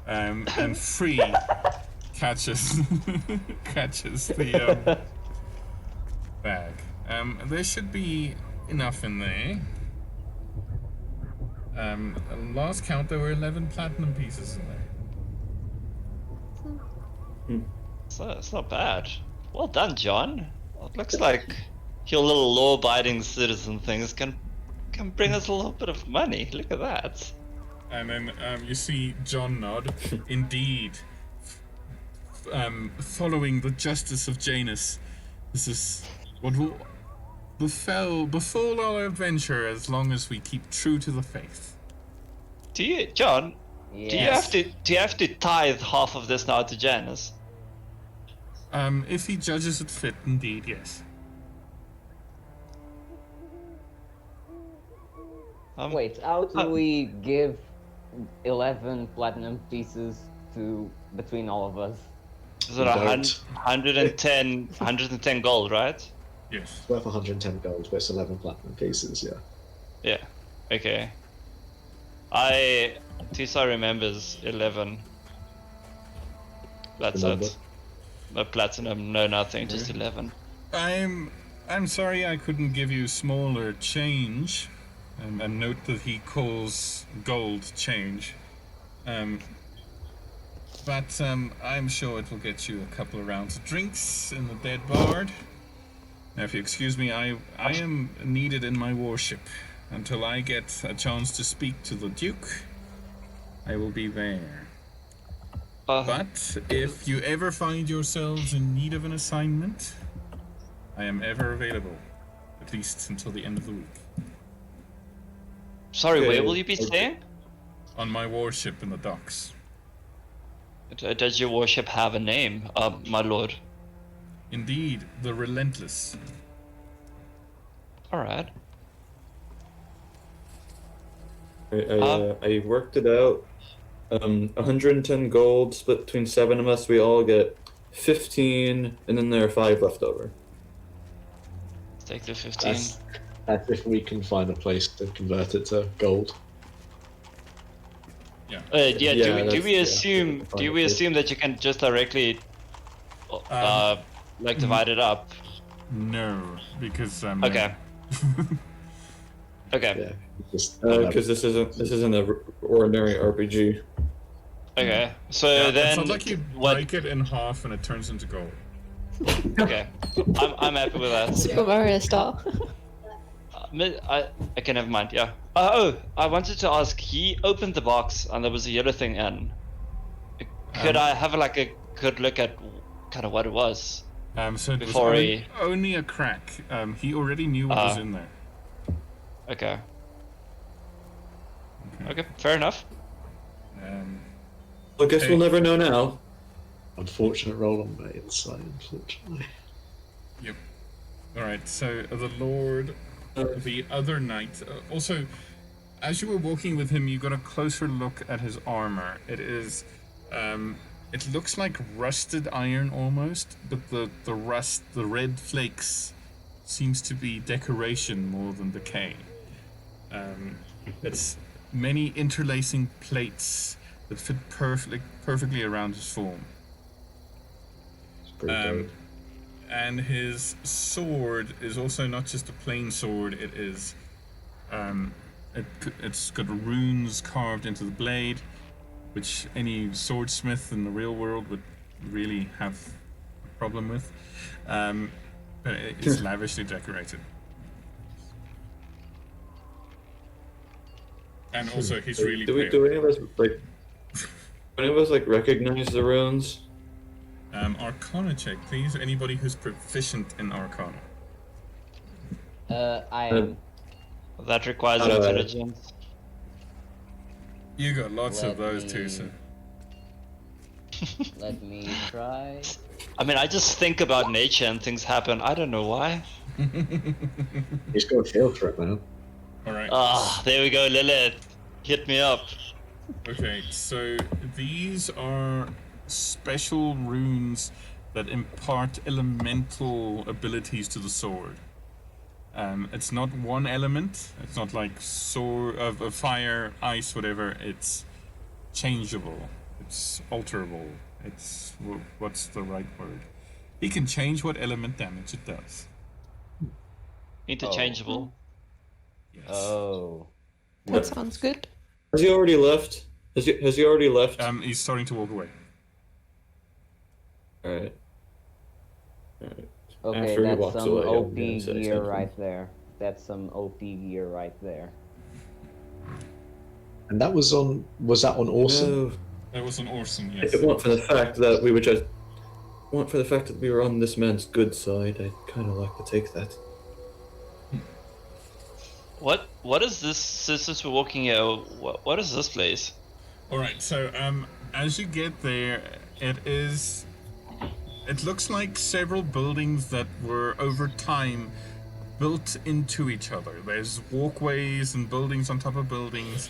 and Free catches the bag. There should be enough in there. Last count, there were 11 platinum pieces in there. So it's not bad. Well done, John. It looks like your little law-abiding citizen things can bring us a little bit of money. Look at that. And then you see John nod. Indeed. Following the justice of Janus, this is what will befall our adventure as long as we keep true to the faith. Do you, John? Yes. Do you have to tithe half of this now to Janus? If he judges it fit, indeed, yes. Wait, how do we give 11 platinum pieces to between all of us? Is it Don't. 110 gold, right? Yes. It's worth 110 gold, but it's 11 platinum pieces, yeah. Yeah. Okay. Tisa remembers 11. That's Remember. it. No platinum, no nothing, just 11. I'm sorry I couldn't give you smaller change. And note that he calls gold change. But I'm sure it will get you a couple of rounds of drinks in the Dead Bard. Now, if you excuse me, I am needed in my warship. Until I get a chance to speak to the Duke, I will be there. But if you ever find yourselves in need of an assignment, I am ever available. At least until the end of the week. Sorry, Okay, where will you be staying? On my warship in the docks. Does your warship have a name, my lord? Indeed, the Relentless. Alright. I worked it out. 110 gold split between 7 of us. We all get 15, and then there are 5 left over. Take the 15. That's if we can find a place to convert it to gold. Yeah. Do we assume fine, do we okay. assume that you can just directly like divide it up? No, because Okay. Okay. Yeah, just Because this isn't a ordinary RPG. Okay. So Yeah, then it's not like you what? break it in half and it turns into gold. Okay. I'm happy with that. Super Mario style. Okay, never mind. Yeah. I wanted to ask. He opened the box and there was a yellow thing in. Could I have like a good look at kind of what it was? So it was Before only a crack. He already knew what was in there. Okay. Okay. Fair enough. I guess we'll never know now. unfortunate roll on my insight, unfortunately. Yep. All right. So the Lord, the other knight. Also, as you were walking with him, you got a closer look at his armor. It is, it looks like rusted iron almost, but the rust, the red flakes, seems to be decoration more than decay. It's many interlacing plates that fit perfectly around his form. It's pretty dope. And his sword is also not just a plain sword. It is, it's got runes carved into the blade, which any swordsmith in the real world would really have a problem with. But it's lavishly decorated. And also, he's really pale. Do any of us recognize the runes? Arcana check, please. Anybody who's proficient in Arcana. I am. That requires How do I- intelligence. You got lots of Let those too, me- sir. Let me try. I mean, I just think about nature and things happen. I don't know why. He's got a feel for it, man. All right. There we go, Lilith. Hit me up. Okay, so these are special runes that impart elemental abilities to the sword. It's not one element. It's not like sword of fire, ice, whatever. It's changeable. It's alterable. It's what's the right word? He can change what element damage it does. Interchangeable. Yes. Oh. That sounds good. Has he already left? Has he already left? He's starting to walk away. Alright. Okay, After he that's walks some away, I'm OP gonna say gear something. right there. That's some OP gear right there. And that was on. Was that on Awesome? No. That was an Orson, yes. It wasn't for the fact that we were just. Want for the fact that we were on this man's good side. I'd kind of like to take that. What is this? Since we're walking here, what is this place? All right, so as you get there, it looks like several buildings that were over time built into each other. There's walkways and buildings on top of buildings.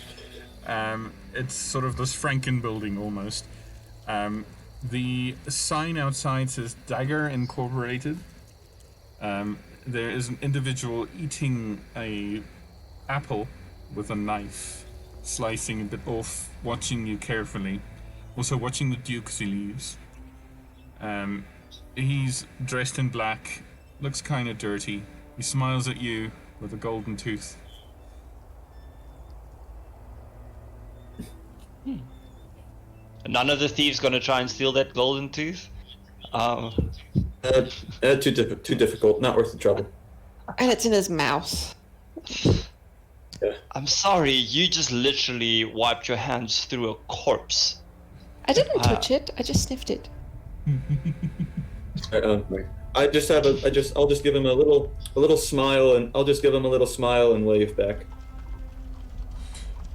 It's sort of this Franken building almost. The sign outside says Dagger Incorporated. There is an individual eating a apple with a knife, slicing a bit off, watching you carefully. Also watching the Duke as he leaves. He's dressed in black, looks kind of dirty. He smiles at you with a golden tooth. None of the thieves gonna try and steal that golden tooth. Too difficult. Not worth the trouble. And it's in his mouth. I'm sorry, you just literally wiped your hands through a corpse. I didn't touch it. I just sniffed it. I'll just give him a little smile, and I'll just give him a little smile and wave back.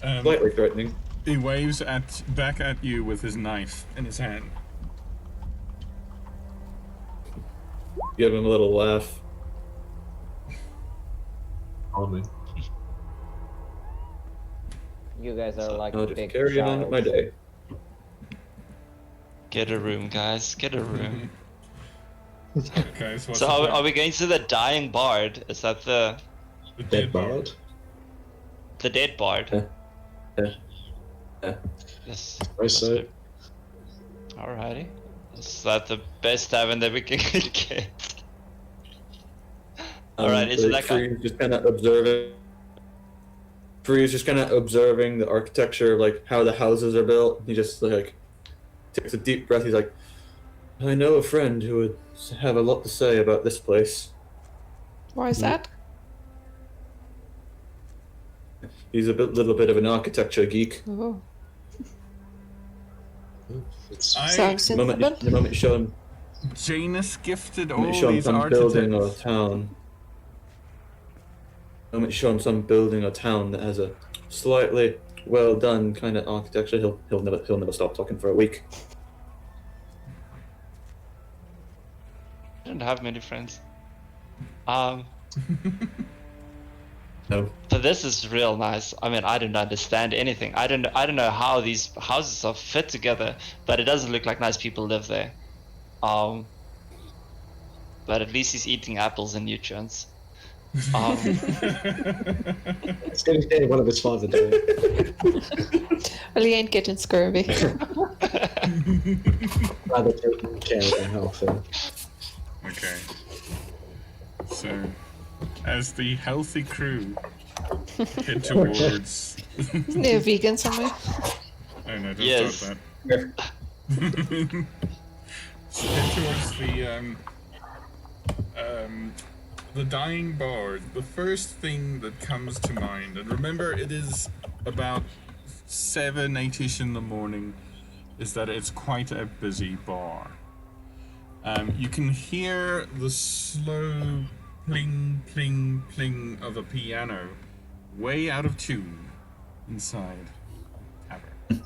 Slightly threatening. He waves back at you with his knife in his hand. Give him a little laugh. Only. You guys are like I'll just big carry on with my day. Get a room, guys. Get a room. Okay, so what's So the plan? are we going to the dying bard? Is that the Dead bard. dead bard? Yeah. Yes. I say. Alrighty. Is that the best tavern that we can get? Alright, is it that guy? Free's just kind of observing. Free's just kind of observing the architecture, like how the houses are built. He just like takes a deep breath. He's like, "I know a friend who would have a lot to say about this place." Why is that? He's a little bit of an architecture geek. Oh. It's Sounds The moment sensible. you show him, Janus gifted the all moment you show him these some building or architects. town. The moment you show him some building or town that has a slightly well done kind of architecture, he'll never stop talking for a week. I don't have many friends. No. So this is real nice. I mean, I don't understand anything. I don't know how these houses are fit together, but it doesn't look like nice people live there. But at least he's eating apples and nutrients. It's getting to one of his father died. Well, he ain't getting scurvy. Rather taking care of their health. Okay. So, as the healthy crew head towards... Isn't he a vegan somewhere? Oh no, don't Yes. start that. So head towards the dying bard. The first thing that comes to mind, and remember it is about 7, 8ish in the morning, is that it's quite a busy bar. You can hear the slow pling, pling, pling of a piano way out of tune inside tavern.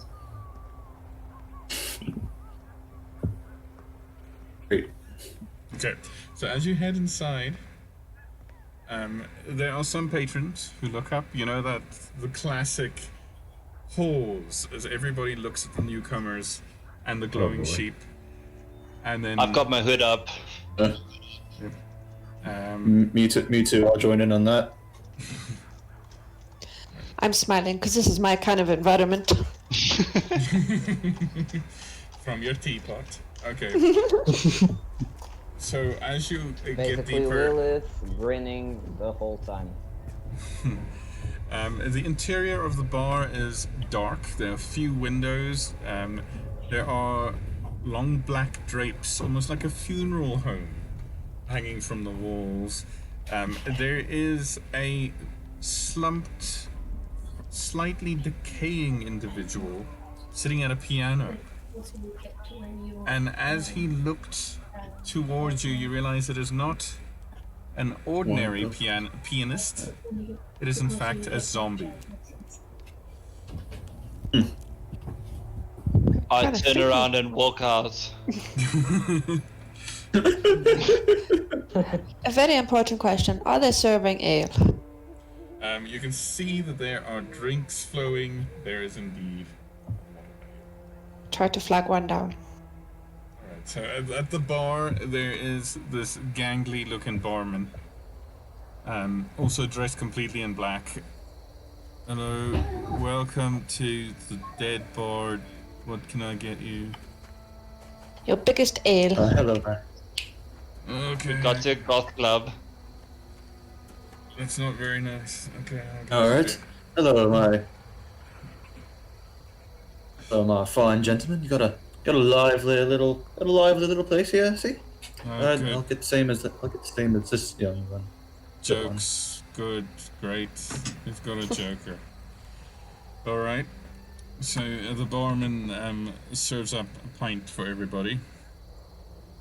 Great. Okay, so as you head inside, there are some patrons who look up. You know that the classic pause as everybody looks at the newcomers and the glowing boy. sheep, and then I've got my hood up. Me too. I'll join in on that. I'm smiling because this is my kind of environment. from your teapot. Okay. So as you get Basically, deeper, Lilith grinning the whole time. the interior of the bar is dark. There are few windows. There are long black drapes, almost like a funeral home, hanging from the walls. There is a slumped, slightly decaying individual sitting at a piano. And as he looked towards you, you realize it is not an ordinary pianist. It is in fact a zombie. I Kinda turn freaky. around and walk out. A very important question. Are they serving ale? You can see that there are drinks flowing. There is indeed. Try to flag one down. Alright, so at the bar, there is this gangly looking barman. Also dressed completely in black. Hello, welcome to the Dead Bard. What can I get you? Your biggest ale. Hello there. Okay. Got to a goth club. That's not very nice. Okay. All right. Hello, my fine gentleman. You got a lively little place here. See? Good. I'll get the same as this young one. Jokes. Good. Great. We've got a joker. All right. So the barman serves up a pint for everybody.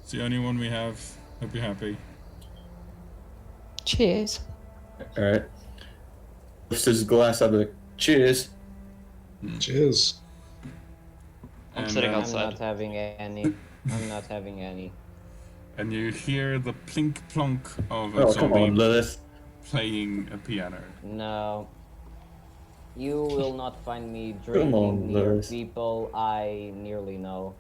It's the only one we have. Hope you're happy. Cheers. All right. Lifts his glass up. Like, cheers. Cheers. I'm And, sitting I'm outside. not having any. I'm not having any. And you hear the plink plonk of a Oh, come zombie on, Lilith. playing a piano. No. You will not find me on, drinking near Lewis. people I nearly know.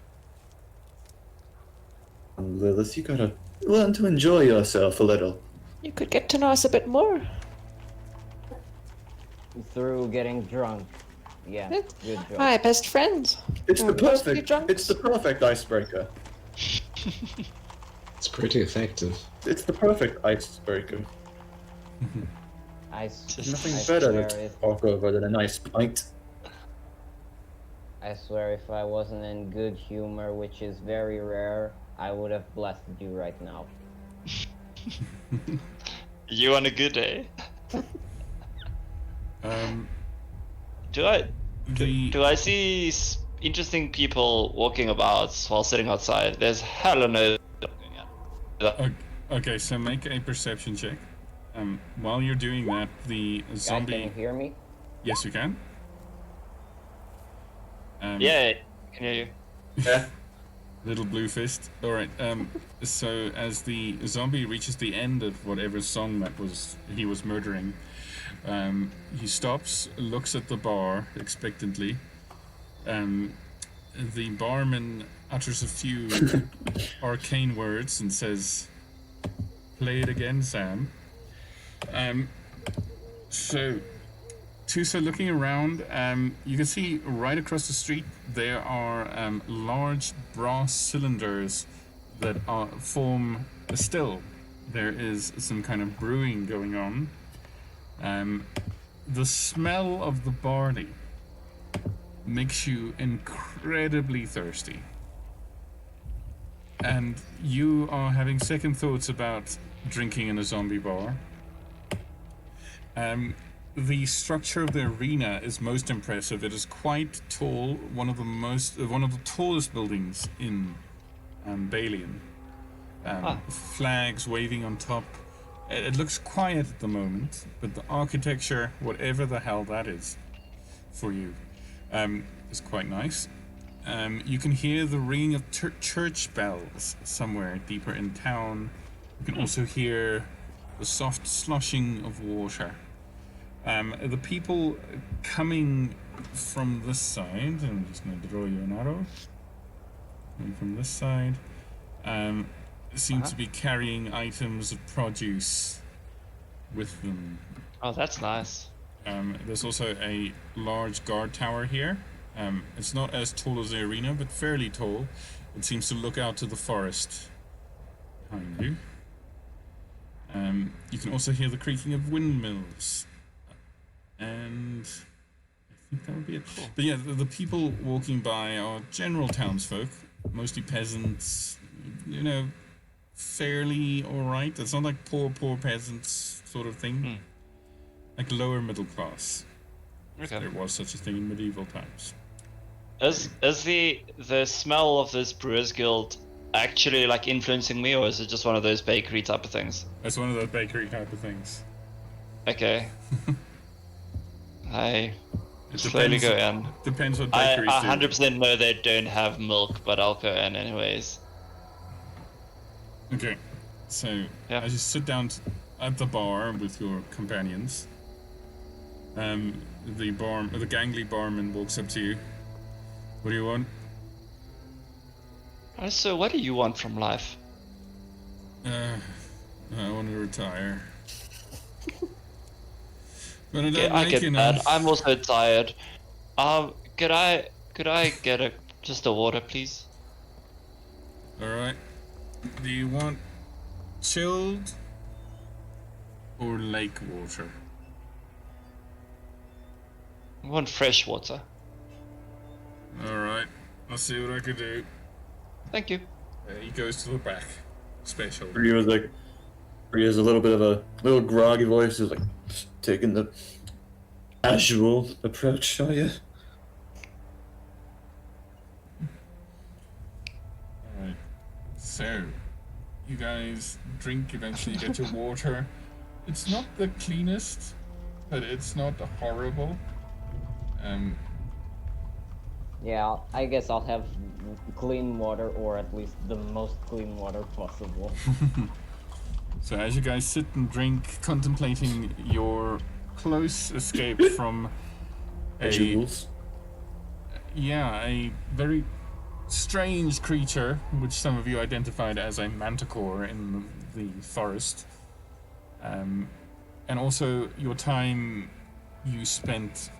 Lilith, you gotta learn to enjoy yourself a little. You could get to know us a bit more. Through getting drunk. Yeah, Yeah. good job. My best friends. It's the Must be perfect. drunk. It's the perfect icebreaker. It's pretty effective. It's the perfect icebreaker. Nothing I better swear to if, talk over than a nice pint. I swear if I wasn't in good humor, which is very rare, I would have blasted you right now. You on a good day? Do I see interesting people walking about while sitting outside? There's hella no. Okay, so make a perception check. While you're doing that, the Guys, zombie. can you hear me? Yes, you can. Yeah, can hear you. Yeah. Little blue fist. All right. So as the zombie reaches the end of whatever song he was murdering, he stops, looks at the bar expectantly. The barman utters a few arcane words and says, "Play it again, Sam." So Tusa, looking around, you can see right across the street there are large brass cylinders that form a still. There is some kind of brewing going on. The smell of the barley makes you incredibly thirsty. And you are having second thoughts about drinking in a zombie bar. The structure of the arena is most impressive. It is quite tall, one of the tallest buildings in Baylian. Flags waving on top. It looks quiet at the moment, but the architecture, whatever the hell that is for you, is quite nice. You can hear the ringing of church bells somewhere deeper in town. You can also hear the soft sloshing of water. The people coming from this side, I'm just going to draw you an arrow. Coming from this side, seem to be carrying items of produce with them. Oh, that's nice. There's also a large guard tower here. It's not as tall as the arena, but fairly tall. It seems to look out to the forest behind you. You can also hear the creaking of windmills. And I think that would be it. Cool. But yeah, the people walking by are general townsfolk, mostly peasants, fairly alright. It's not like poor peasants sort of thing. Like lower middle class. Okay. There was such a thing in medieval times. Is the smell of this Brewers Guild actually like influencing me, or is it just one of those bakery type of things? It's one of those bakery type of things. Okay. I It slowly depends- go in. Depends what I bakeries do. 100% know they don't have milk, but I'll go in anyways. Okay, so Yeah. as you sit down at the bar with your companions, the gangly barman walks up to you. What do you want? So what do you want from life? I want to retire. But I don't Okay, I make get enough. that. I'm also tired. Could I get just a water, please? All right. Do you want chilled or lake water? I want fresh water. All right. I'll see what I can do. Thank you. He goes to the back. special. Bree has a little bit of a little groggy voice, is like taking the casual approach, are you? Alright. So, you guys drink, eventually you get your water. It's not the cleanest, but it's not horrible. Yeah, I guess I'll have clean water, or at least the most clean water possible. So as you guys sit and drink, contemplating your close escape from Jules. a very strange creature, which some of you identified as a manticore in the forest. And also your time you spent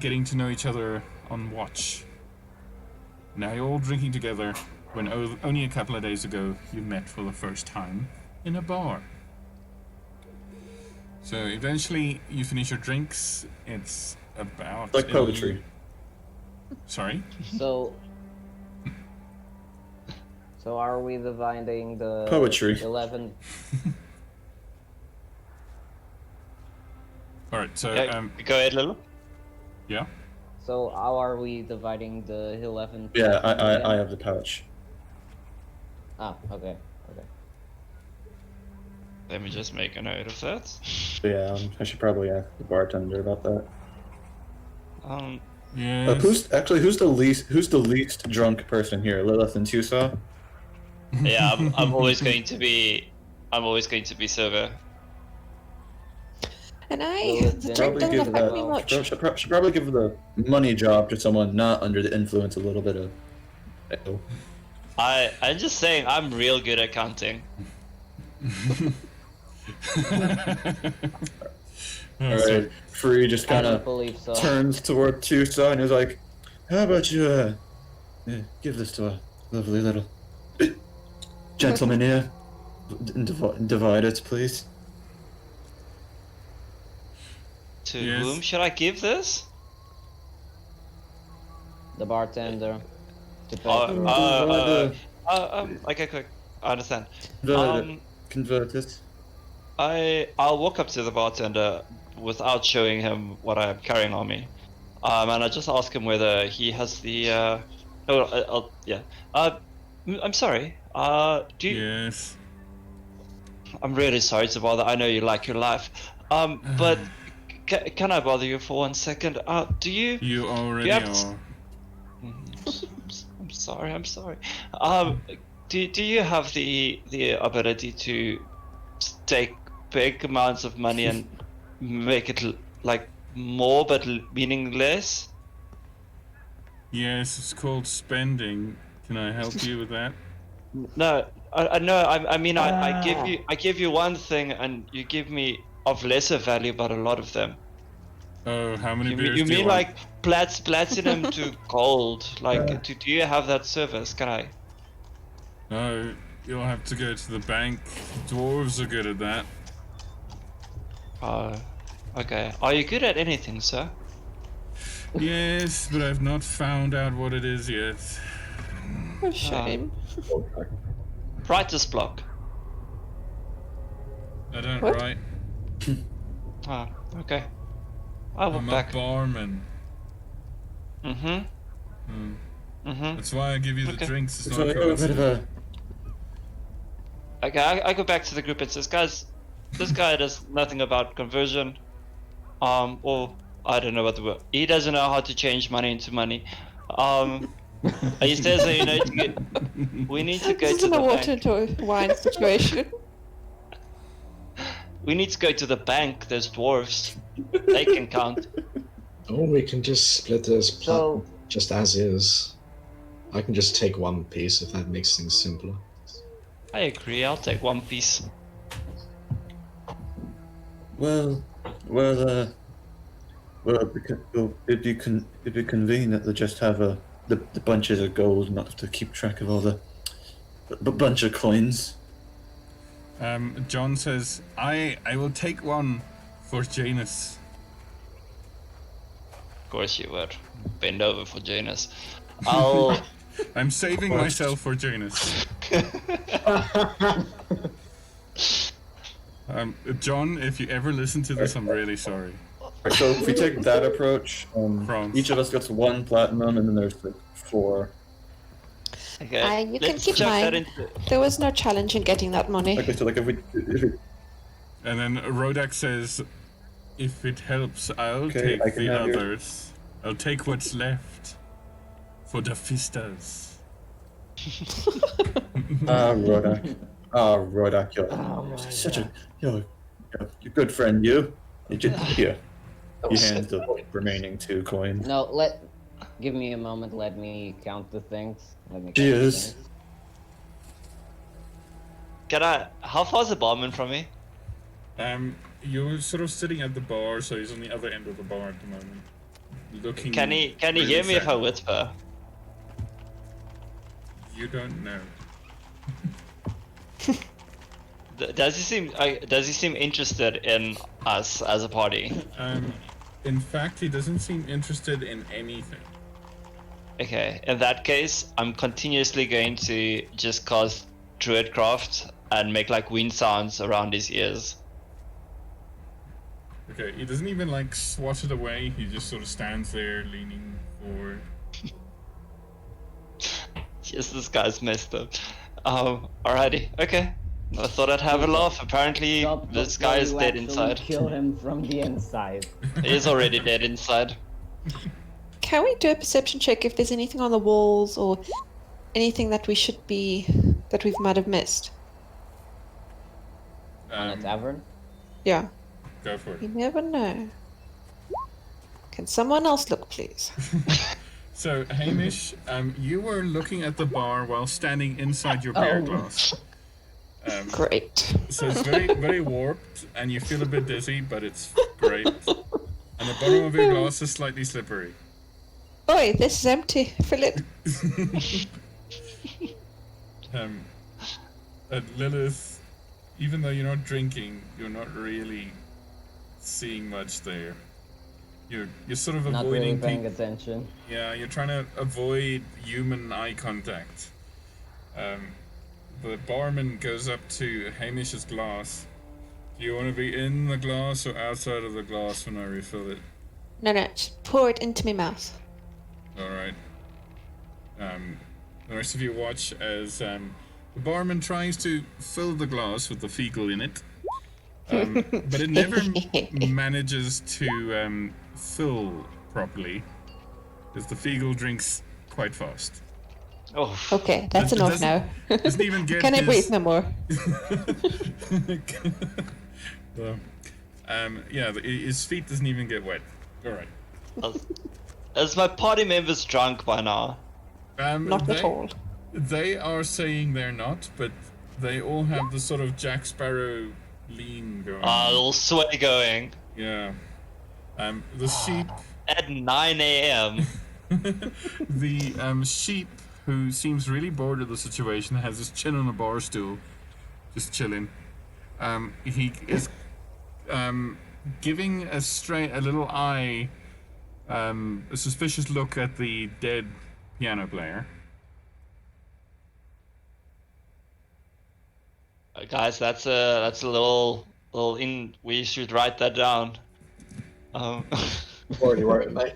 getting to know each other on watch. Now you're all drinking together when only a couple of days ago you met for the first time in a bar. So eventually you finish your drinks. It's about... Like poetry. Sorry? So are we dividing the Poetry. 11? Alright, so... Go ahead, Lilo. yeah? So how are we dividing the 11? Yeah, I have the pouch. Ah, okay. Let me just make a note of that. So yeah, I should probably ask the bartender about that. Yes. Who's the least drunk person here? Lilith and Tusa? Yeah, I'm always going to be sober. And Well, the then- drink doesn't give affect me much. Should probably give the money job to someone not under the influence a little bit of. Uh-oh. I'm just saying I'm real good at counting. Alright, Free just I kind don't of believe so. turns toward Tusa and is like, "How about you give this to a lovely little gentleman here, and divide it, please." To Yes. whom should I give this? The bartender. To pay Okay, quick. I understand. Convert it. I'll walk up to the bartender without showing him what I'm carrying on me, and I just ask him whether he has the. I'm sorry. Do you? Yes. I'm really sorry to bother. I know you like your life. But can I bother you for 1 second? Do you? You already have are. I'm sorry. Do you have the ability to take big amounts of money and make it like more but meaning less? Yes, it's called spending. Can I help you with that? No, I know. I mean, I give you one thing and you give me of lesser value, but a lot of them. Oh, how many You beers mean do you like platinum to gold? Like, do you have that service? Can I? No, you'll have to go to the bank. Dwarves are good at that. Okay. Are you good at anything, sir? Yes, but I've not found out what it is yet. Oh, shame. Writer's block. I don't What? write. Okay. I'll walk I'm a back. barman. Mm-hmm. That's why I give you the Okay. drinks. It's It's not like a bit of a. Okay, I go back to the group and says, guys, this guy does nothing about conversion. Or I don't know what the word. He doesn't know how to change money into money. He says that we need to go This to isn't the a water bank. into a wine situation. We need to go to the bank. There's dwarves. They can count. Or we can just split this So- just as is. I can just take one piece if that makes things simpler. I agree. I'll take one piece. Well, it'd be convenient to just have the bunches of gold, not have to keep track of all the bunch of coins. John says, I will take one for Janus. Of course you would. Bend over for Janus. I'll I'm saving myself for Janus. John, if you ever listen to this, I'm really sorry. So if we take that approach, France. each of us gets 1 platinum, and then there's like 4. Okay. You can let's keep chuck that mine. into. There was no challenge in getting that money. Okay, so like if we And then Rodak says, if it helps, I'll Okay, I take can the have yours. others. I'll take what's left. For the fistas. Rodak. Rodak, you're such a you're a good friend. You just here. You hand the remaining 2 coins. No, give me a moment. Let me count the things. Cheers. How far is the barman from me? You're sort of sitting at the bar, so he's on the other end of the bar at the moment. Looking. Can he really hear me if I sad. whisper? You don't know. Does he seem interested in us as a party? In fact, he doesn't seem interested in anything. Okay, in that case, I'm continuously going to just cast Druidcraft and make like wind sounds around his ears. Okay, he doesn't even like swat it away. He just sort of stands there, leaning forward. Yes, this guy's messed up. Alrighty, okay. I thought I'd have a laugh. Apparently, Stop this before guy is you dead actually inside. Kill him from the inside. He is already dead inside. Can we do a perception check if there's anything on the walls or anything that we might have missed? On a tavern? Yeah. Go for it. You never know. Can someone else look, please? So, Hamish, you were looking at the bar while standing inside your beer Oh. glass. Great. So it's very, very warped, and you feel a bit dizzy, but it's great. And the bottom of your glass is slightly slippery. Oi, this is empty. Fill it. Lilith, even though you're not drinking, you're not really seeing much there. You're sort of Not really avoiding paying attention. Yeah, you're trying to avoid human eye contact. The barman goes up to Hamish's glass. Do you want to be in the glass or outside of the glass when I refill it? No, just pour it into my mouth. Alright. The rest of you watch as the barman tries to fill the glass with the fecal in it. But it never manages to fill properly, because the fecal drinks quite fast. Oh, Okay, that's It enough now. Doesn't even get Can I his... breathe no more? Well, yeah, his feet doesn't even get wet. Alright. is my party members drunk by now? Not at all. They are saying they're not, but they all have the sort of Jack Sparrow lean going. A little sway going. Yeah. The sheep... At 9 a.m. The sheep, who seems really bored of the situation, has his chin on a bar stool, just chilling. He is giving a little eye, a suspicious look at the dead piano player. Guys, that's a little in. We should write that down. Already wrote it, mate.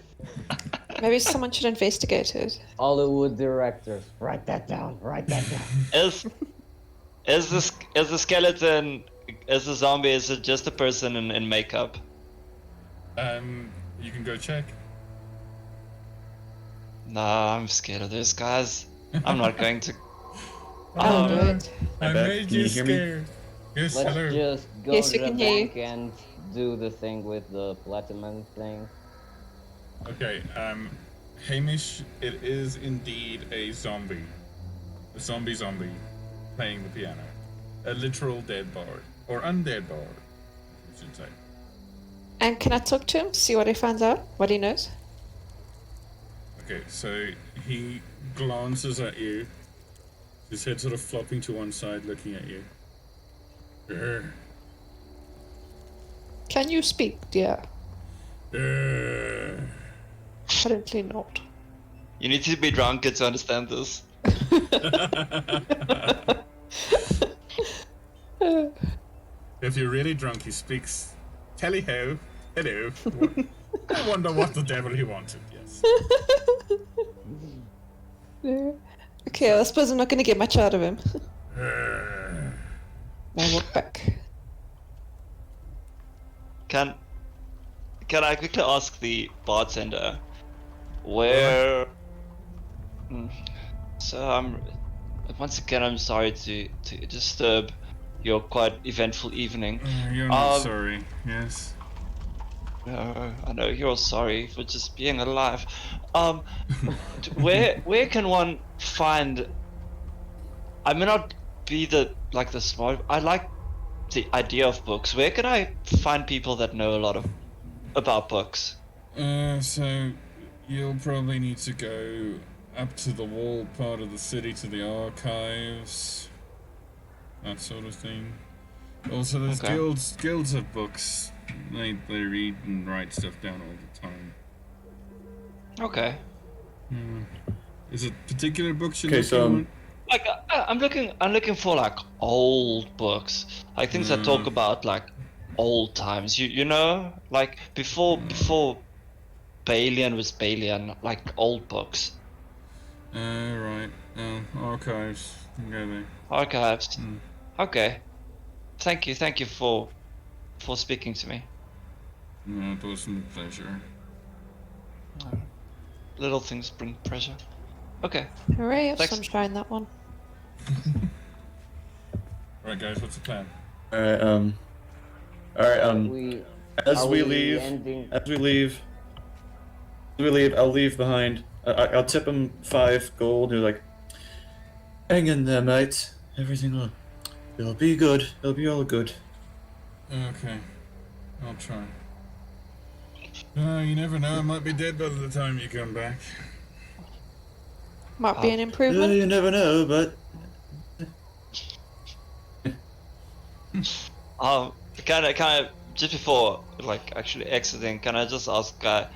Maybe someone should investigate it. Hollywood directors, write that down. Write that down. Is the skeleton, is the zombie, is it just a person in makeup? You can go check. Nah, I'm scared of this, guys. I'm not going to. I'll do it. I bet. made Can you you hear me? scared. Yes, Let's hello. just go Yes, to we the can hear you. bank and do the thing with the platinum thing. Okay, Hamish, it is indeed a zombie. A zombie playing the piano. A literal dead bard. Or undead bard, I should say. And can I talk to him, see what he finds out, what he knows? Okay, so he glances at you. His head sort of flopping to one side, looking at you. Grr. Can you speak, dear? Grr. Apparently not. You need to be drunk to understand this. If you're really drunk, he speaks tally-ho, hello. I wonder what the devil he wanted, yes. Okay, I suppose I'm not going to get much out of him. I walk back. Can I quickly ask the bartender where? So once again I'm sorry to disturb your quite eventful evening. You're not sorry, yes. I know you're sorry for just being alive. Where can one find? I may not be the smart. I like the idea of books. Where can I find people that know a lot about books? So you'll probably need to go up to the wall part of the city to the archives, that sort of thing. Also, there's guilds of books. They read and write stuff down all the time. Okay. Is it particular books you're Okay, looking so Like I'm looking for like old books, like things that talk about like old times. You know, like before Baylian was Baylian, like old books. Right. Archives. Go there. Archives. Okay. Thank you for speaking to me. No, it was my pleasure. Little things bring pressure. Okay. Hooray, of Thanks. sunshine, that one. Right, guys, what's the plan? Alright, as we leave, I'll leave behind. I'll tip him 5 gold. He's like, hang in there, mate. Everything it'll be good. It'll be all good. Okay. I'll try. You never know, I might be dead by the time you come back. Might be an improvement. You never know, but Can I just before like actually exiting, can I just ask, like,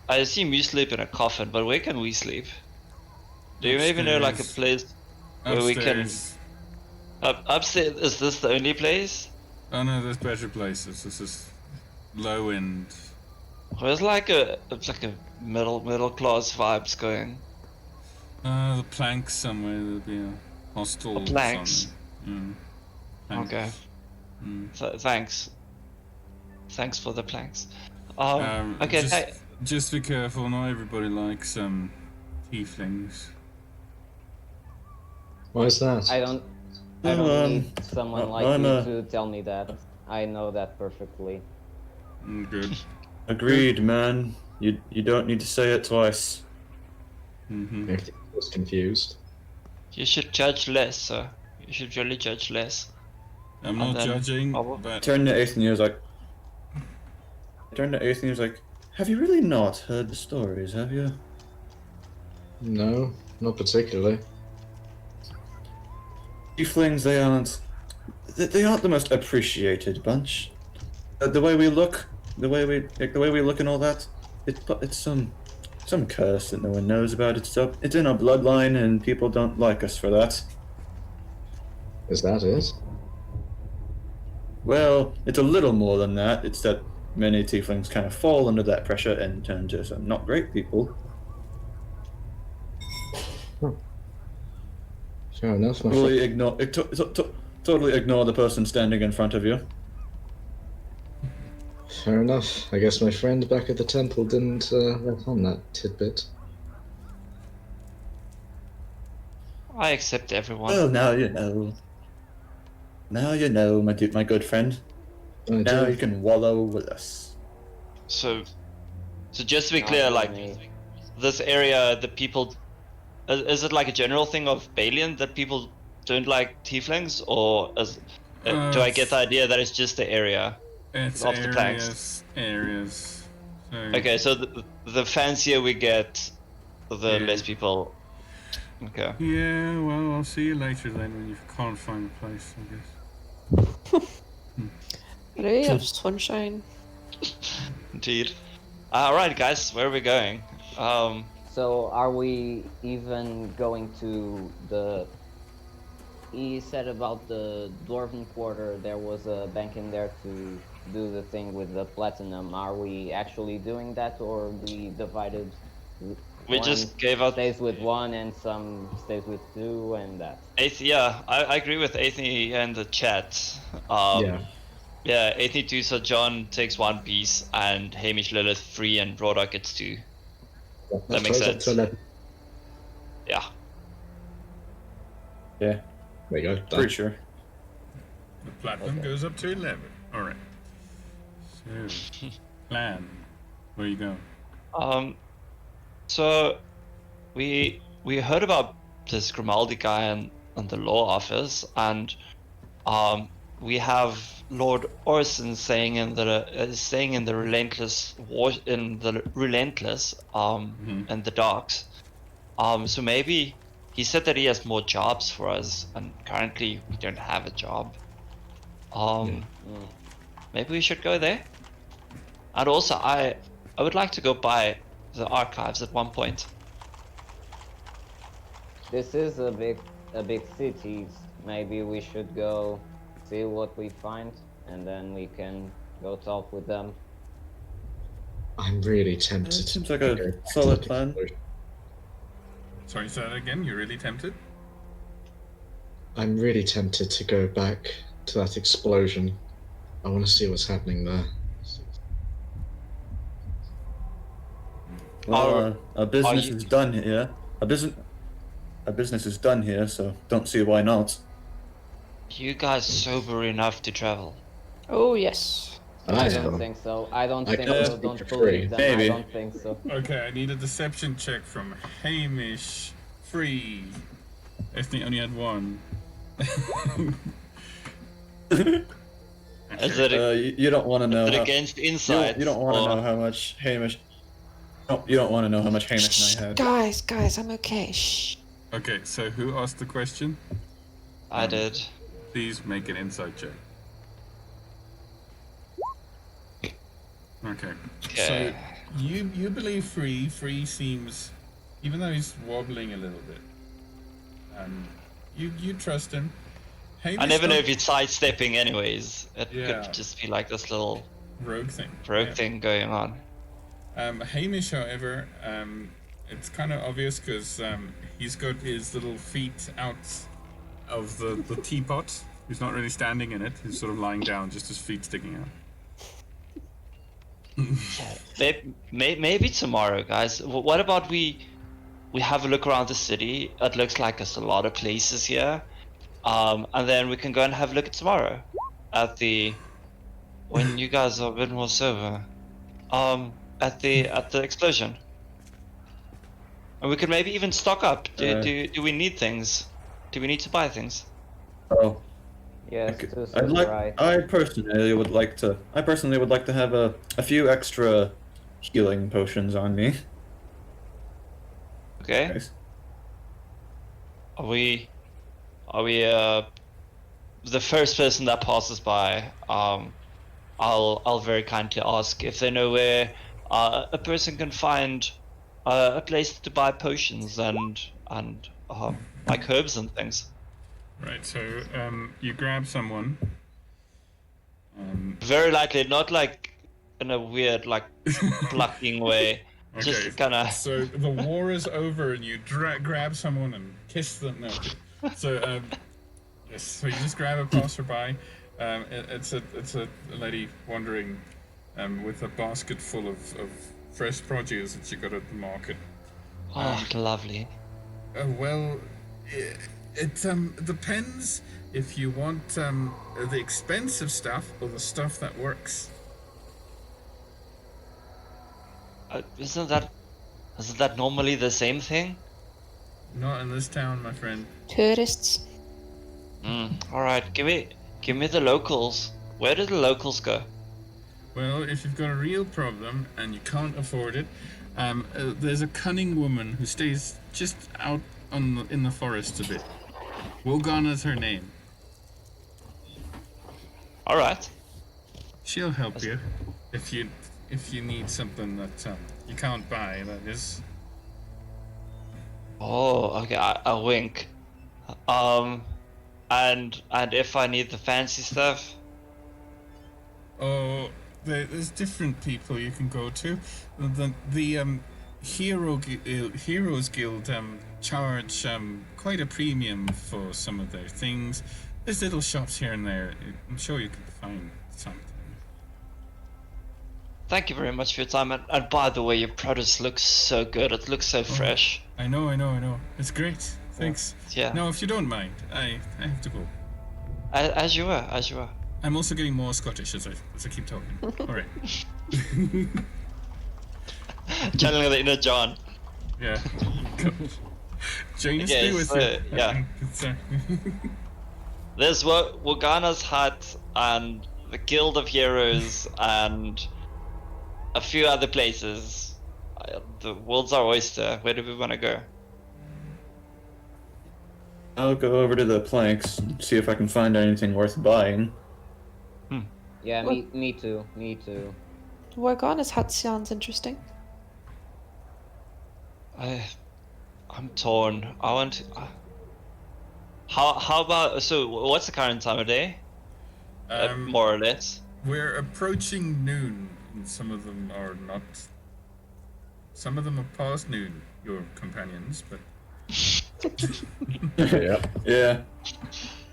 I assume you sleep in a coffin, but where can we sleep? Do you maybe know like a place where we can? Upstairs. Is this the only place? Oh no, there's better places. This is low end. There's like a middle class vibes going. The planks somewhere. There'll be a hostel. The planks. Planks. Okay. Thanks. Thanks for the planks. Okay. Just be careful. Not everybody likes tieflings. Why is that? I don't need someone like you to tell me that. I know that perfectly. Good. Agreed, man. You don't need to say it twice. I was confused. You should judge less, sir. You should really judge less. I'm not judging, but... Turn to Ethan, he was like... have you really not heard the stories, have you? No, not particularly. Tieflings, they aren't the most appreciated bunch. The way we look, the way we look and all that, it's some curse that no one knows about. It's in our bloodline, and people don't like us for that. Is that it? Well, it's a little more than that. It's that many tieflings kind of fall under that pressure and turn to some not great people. Fair enough. Totally ignore the person standing in front of you. Fair enough. I guess my friend back at the temple didn't let on that tidbit. I accept everyone. Well, now you know. Now you know, my good friend. Now you can wallow with us. So just to be clear, like this area, the people, is it like a general thing of Baylian that people don't like tieflings, or do I get the idea that it's just the area of the planks? Areas. So... Okay, so the fancier we get, the less people. Okay. Yeah, well, I'll see you later then when you can't find a place, I guess. Ray of sunshine. Indeed. Alright guys, where are we going? So are we even going to the... He said about the Dwarven Quarter, there was a bank in there to do the thing with the platinum. Are we actually doing that, or we divided? We One just gave out. stays with one and some stays with two, and that. Yeah, I agree with Atheny and the chat. Yeah. Yeah, Atheny 2, so John takes one piece, and Hamish, Lilith 3, and Brodok gets 2. That makes goes up to sense. 11. Yeah. Yeah, There you go. Done. pretty sure. The platinum goes up to 11. All right. So, plan. Where you go? So we heard about this Grimaldi guy in the law office, and we have Lord Orson saying in the relentless war in the relentless in the docks. So maybe he said that he has more jobs for us, and currently we don't have a job. Maybe we should go there. And also, I would like to go by the archives at one point. This is a big city. Maybe we should go see what we find, and then we can go talk with them. I'm really tempted. It seems like to a go back solid to plan. explosion. Sorry, say that again. You're really tempted? I'm really tempted to go back to that explosion. I want to see what's happening there. Well, a business you- is done here. A business is done here, so don't see why not. You guys sober enough to travel? Oh, yes. I so. don't think so. I don't I think can't so. speak Don't for believe free. them. Maybe. I don't think so. Okay, I need a deception check from Hamish. Free. Ethne only had one. Is it, You don't want to know. is it How, against you insight? don't want to know how much Hamish. You don't want to know how much Hamish Shh, and I had. guys, I'm okay. Shh. Okay, so who asked the question? I did. Please make an insight check. Okay. Okay. So you believe Free. Free seems, even though he's wobbling a little bit, you trust him. Hamish I never know don't- if it's sidestepping anyways. It Yeah. could just be like this little rogue thing. rogue Yeah. thing going on. Hamish, however, it's kind of obvious because he's got his little feet out of the teapot. He's not really standing in it. He's sort of lying down, just his feet sticking out. Maybe tomorrow, guys. What about we have a look around the city? It looks like there's a lot of places here, and then we can go and have a look at tomorrow, at the when you guys are a bit more sober, at the explosion. And we could maybe even stock up. Do we need things? Do we need to buy things? Oh, Yes, to I'd like. right. I personally would like to have a few extra healing potions on me. Okay. Guys. Are we the first person that passes by? I'll very kindly ask if they know where a person can find a place to buy potions and like herbs and things. Right. So you grab someone. Very likely, not like in a weird like plucking way. Okay. Just kind of. So the war is over, and you grab someone and kiss them. No. So yes. So you just grab a passerby. It's a lady wandering with a basket full of fresh produce that she got at the market. Oh, lovely. Well, it depends if you want the expensive stuff or the stuff that works. Isn't that normally the same thing? Not in this town, my friend. Tourists. All right, give me the locals. Where do the locals go? Well, if you've got a real problem and you can't afford it, there's a cunning woman who stays just out in the forest a bit. Wogana's her name. All right. She'll help you if you need something that you can't buy. That is. Oh, okay. I wink. And if I need the fancy stuff, Oh, there's different people you can go to. The Heroes Guild charge quite a premium for some of their things. There's little shops here and there. I'm sure you can find something. thank you very much for your time. And by the way, your produce looks so good. It looks so fresh. I know. It's great. Thanks. Yeah. Now, if you don't mind, I have to go. As you were. I'm also getting more Scottish as I keep talking. All right. Channeling the inner John. Yeah. Jane, Okay, stay with so, you. yeah. There's Wagana's hut and the Guild of Heroes and a few other places. The world's our oyster. Where do we want to go? I'll go over to the planks and see if I can find anything worth buying. Yeah, me too. Wagana's hut sounds interesting. I'm torn. I want. How about? So, what's the current time of day? More or less. We're approaching noon, and some of them are not. Some of them are past noon, your companions, but. Yeah.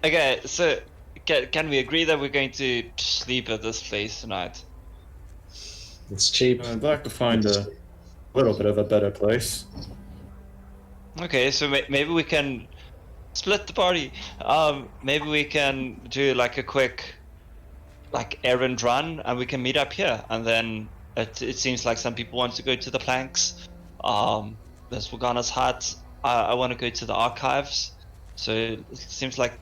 Okay, so can we agree that we're going to sleep at this place tonight? It's cheap. I'd like to find a little bit of a better place. Okay, so maybe we can split the party. Maybe we can do like a quick, errand run, and we can meet up here. And then it seems like some people want to go to the planks. There's Wagana's hut. I want to go to the archives. So it seems like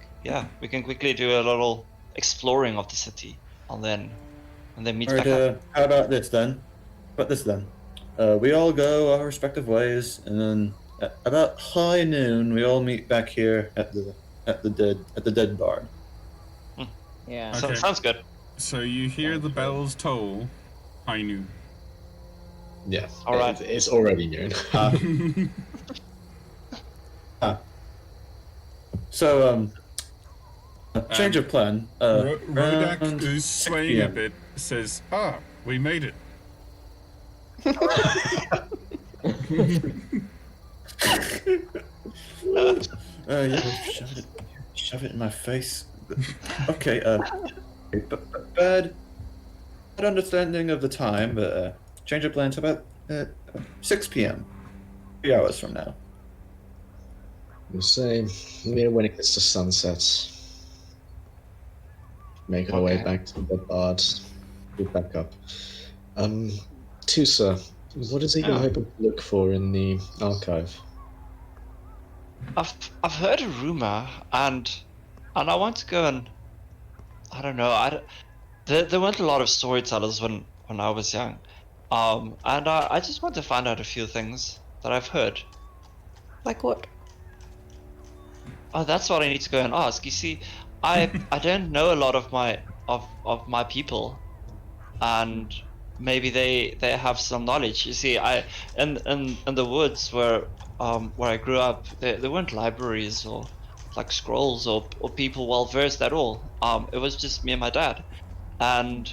we can quickly do a little exploring of the city, and then meet back up. How about this then? We all go our respective ways, and then at about high noon, we all meet back here at the dead barn. Yeah. Okay. Sounds good. So you hear the bells toll. High noon. Yeah. All right. It's already noon. So, change of plan. Rodak, around who's 6 swaying a PM. bit, says, we made it. Shove it in my face. Okay, bad understanding of the time, but change of plans about 6 p.m. 3 hours from now. The same. Near when it gets to sunset. Make our way Okay. back to the bard. Get back up. Tusa, what is it you're hoping to look for in the archive? I've heard a rumor, and I want to go and I don't know. There weren't a lot of storytellers when I was young, and I just want to find out a few things that I've heard. Like what? Oh, that's what I need to go and ask. You see, I don't know a lot of my people, and maybe they have some knowledge. You see, in the woods where I grew up, there weren't libraries or like scrolls or people well versed at all. It was just me and my dad, and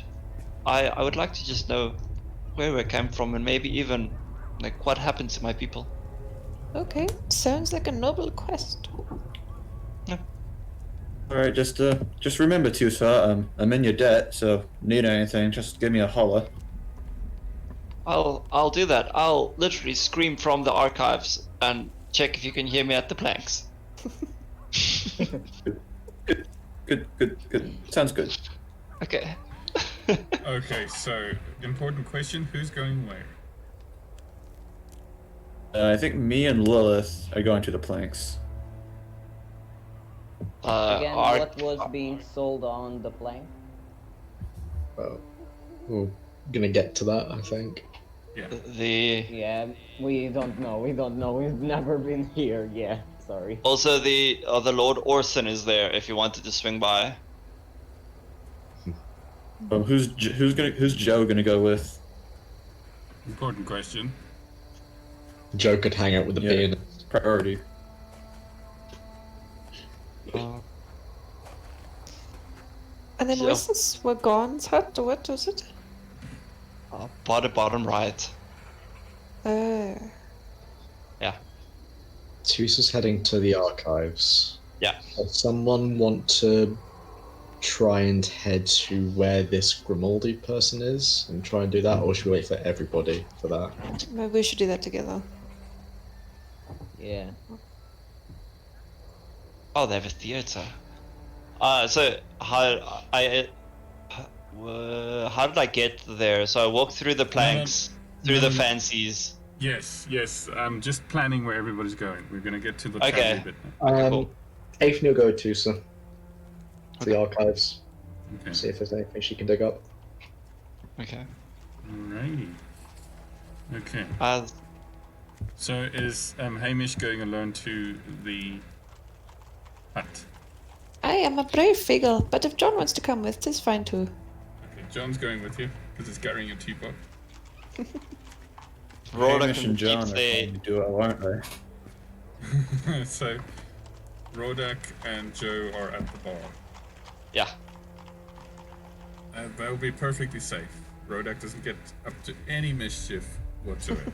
I would like to just know where we came from and maybe even like what happened to my people. Okay, sounds like a noble quest. All right, just remember, Tusa, I'm in your debt, so need anything, just give me a holler. I'll do that. I'll literally scream from the archives and check if you can hear me at the planks. Good. Sounds good. Okay. Okay, so important question: who's going where? I think me and Lilith are going to the planks. Again, Our- what was being sold on the plane? Well, we're gonna get to that, I think. Yeah. the Yeah, we don't know. We've never been here. Yeah, sorry. also the Lord Orson is there if you wanted to swing by. Who's Joe gonna go with? Important question. Joe could hang out with the Yeah. pianist. priority. And then So- where's this Wagon's hut, or what was it? Bottom right. Oh. Yeah. Teresa's heading to the archives. Yeah. Does someone want to try and head to where this Grimaldi person is and try and do that, or should we wait for everybody for that? Maybe we should do that together. Yeah. Oh, they have a theater. So how did I get there? So I walked through the planks, through the fancies. Yes, yes. I'm just planning where everybody's going. We're gonna get to the Okay. travel bit now. Cool. Aiden will go to Tusa, to the archives, Okay. see if there's anything she can dig up. Okay. Alrighty. Okay. So is Hamish going alone to the hut? I am a brave figure, but if John wants to come with, 'tis fine too. Okay, John's going with you because it's carrying a teapot. Rhoda Hamish can and keep John are the. trying to do it, aren't they? So, Rodak and Joe are at the bar. Yeah. That will be perfectly safe. Rodak doesn't get up to any mischief whatsoever.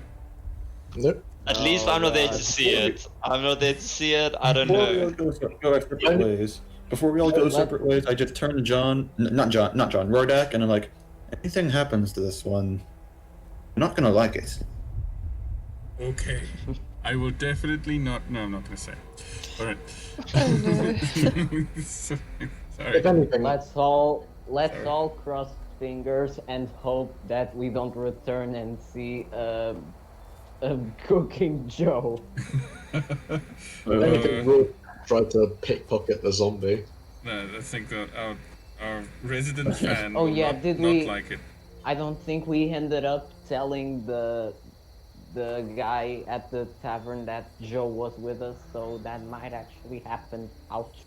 Nope. At least I'm not there to see it. I'm not there to see it. I don't know. Go our separate ways. Before we all go separate ways, I just turn to John, not John, Rodak, and I'm like, anything happens to this one, I'm not gonna like it. Okay. I will definitely not. No, I'm not going to say. Alright. Oh no. Sorry. If anything, Let's all Sorry. cross fingers and hope that we don't return and see a cooking Joe. if anything, we'll try to pickpocket the zombie. No, I think that our resident fan Oh will yeah, not, did not we? like it. I don't think we ended up telling the guy at the tavern that Joe was with us, so that might actually happen. Ouch.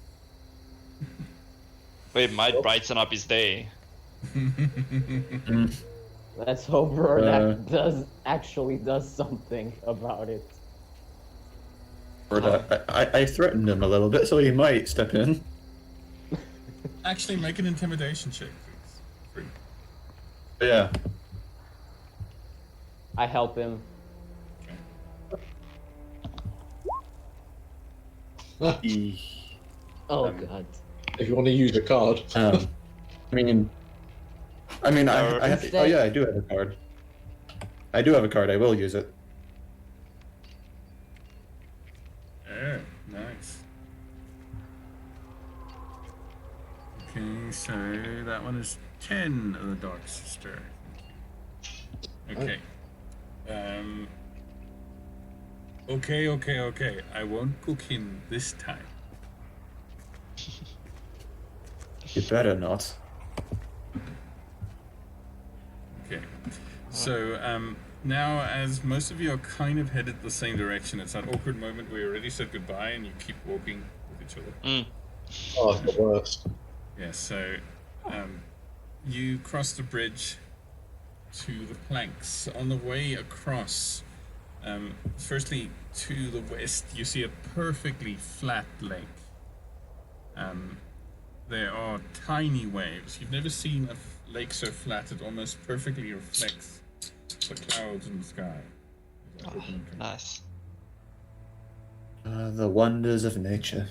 But it might brighten up his day. Let's hope Rodak does something about it. Rodak, I threatened him a little bit, so he might step in. Actually, make an intimidation check, please. Free. Yeah. I help him. Oh god. If you want to use a card. I mean, oh Instead- yeah, I do have a card. I do have a card. I will use it. Oh, nice. Okay, so that one is 10 of the Dark Sister. Okay. Okay. I won't cook him this time. You better not. Okay. So, now as most of you are kind of headed the same direction, it's that awkward moment where you already said goodbye and you keep walking with each other. Oh, it's the worst. Yeah, so you cross the bridge to the planks. On the way across, firstly to the west, you see a perfectly flat lake. There are tiny waves. You've never seen a lake so flat it almost perfectly reflects the clouds in the sky. Nice. The wonders of nature.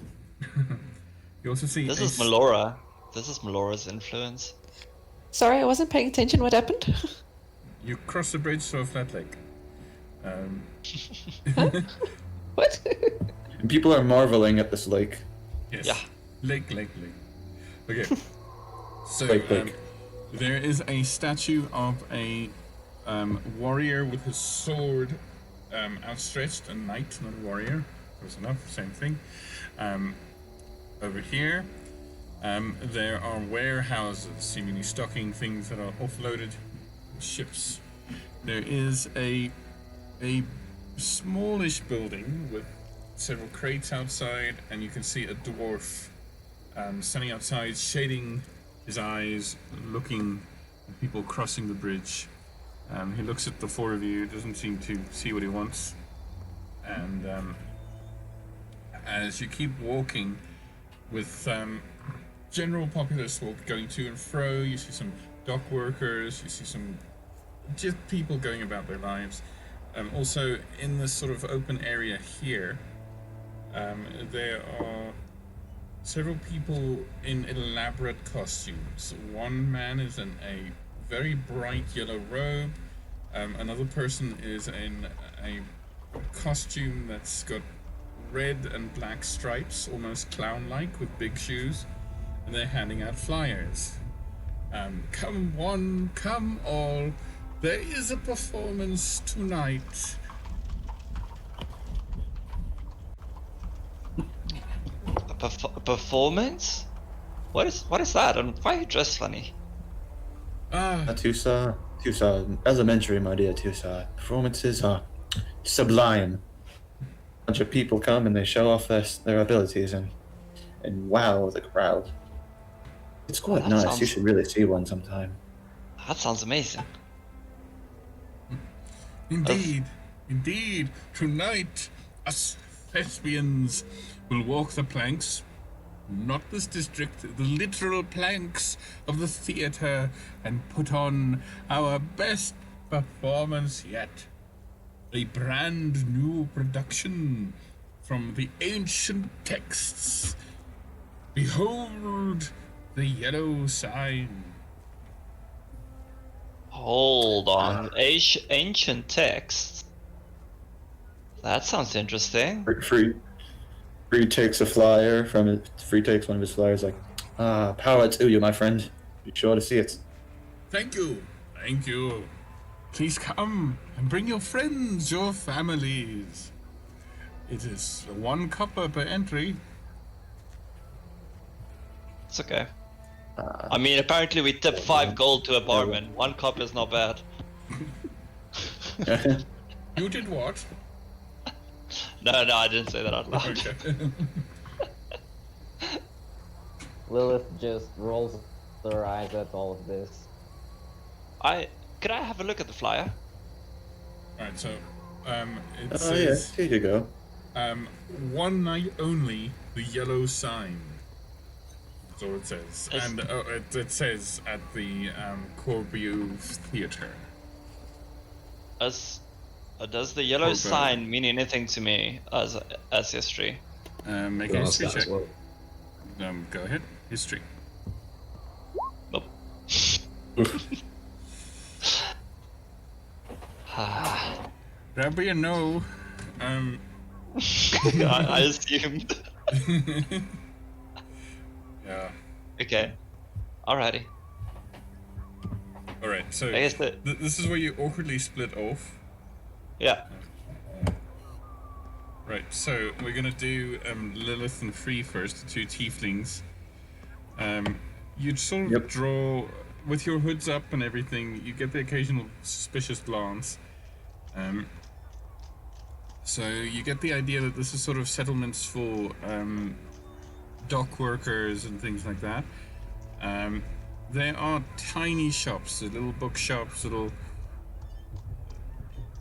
You also see This a is Melora. This is Melora's influence. Sorry, I wasn't paying attention. What happened? You cross the bridge to a flat lake. What? And people are marveling at this lake. Yes. Yeah. Lake. Okay. So Lake. there is a statue of a warrior with his sword outstretched, a knight, not a warrior. Close enough, same thing. Over here, there are warehouses, seemingly stocking things that are offloaded ships. There is a smallish building with several crates outside, and you can see a dwarf standing outside, shading his eyes, looking at people crossing the bridge. He looks at the four of you, doesn't seem to see what he wants, and as you keep walking with general populace going to and fro. You see some dock workers, you see some just people going about their lives. Also, in this sort of open area here, there are several people in elaborate costumes. One man is in a very bright yellow robe. Another person is in a costume that's got red and black stripes, almost clown-like, with big shoes. And they're handing out flyers. Come one, come all. There is a performance tonight. A performance? What is that? And why are you dressed funny? Tusa, elementary, my dear Tusa. Performances are sublime. A bunch of people come and they show off their abilities and wow the crowd. It's quite nice. You should really see one sometime. That sounds amazing. Indeed. Tonight, us thespians will walk the planks, not this district, the literal planks of the theater, and put on our best performance yet. A brand new production from the ancient texts. Behold the yellow sign. Hold on. Ancient texts? That sounds interesting. Free takes a flyer from it. Free takes one of his flyers, like, power to you, my friend. Be sure to see it. Thank you. Please come and bring your friends, your families. It is 1 copper per entry. It's okay. I mean, apparently we tip 5 gold to a barman. 1 cup is not bad. You did what? No, I didn't say that out loud. Okay. Lilith just rolls her eyes at all of this. Could I have a look at the flyer? Alright, so it Oh yeah, here you go. one night only, the yellow sign. That's all it says. And it says at the Corbeau Theater. Does the yellow sign mean anything to me as history? Make a history check. Well. Go ahead. History. Nope. That'd be a no. I assumed. Yeah. Okay. Alrighty. Alright, so I guess this is where you awkwardly split off. Yeah. Right, so we're gonna do Lilith and Free first, the 2 tieflings. You'd sort of draw, with your hoods up and everything, you get the occasional suspicious glance. So you get the idea that this is sort of settlements for dock workers and things like that. There are tiny shops, little bookshops,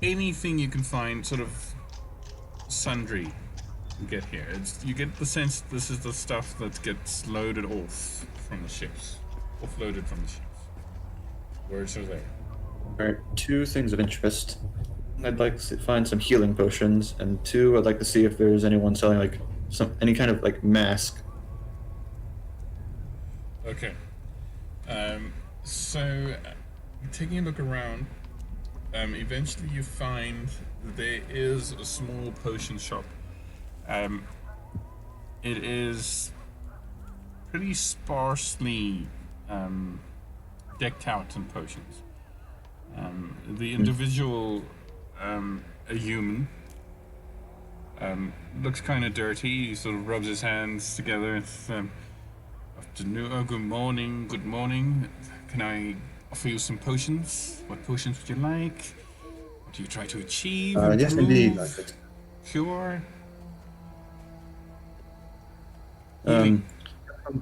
anything you can find, sort of sundry you get here. You get the sense that this is the stuff that gets loaded off from the ships. Offloaded from the ships. Words are there. Alright, 2 things of interest. I'd like to find some healing potions, and 2, I'd like to see if there's anyone selling like any kind of like mask. Okay. So taking a look around, eventually you find that there is a small potion shop. It is pretty sparsely decked out in potions. The individual, a human, looks kind of dirty. He sort of rubs his hands together. Afternoon, good morning. Can I offer you some potions? What potions would you like? What do you try to achieve? Yes, indeed. Like it. Cure?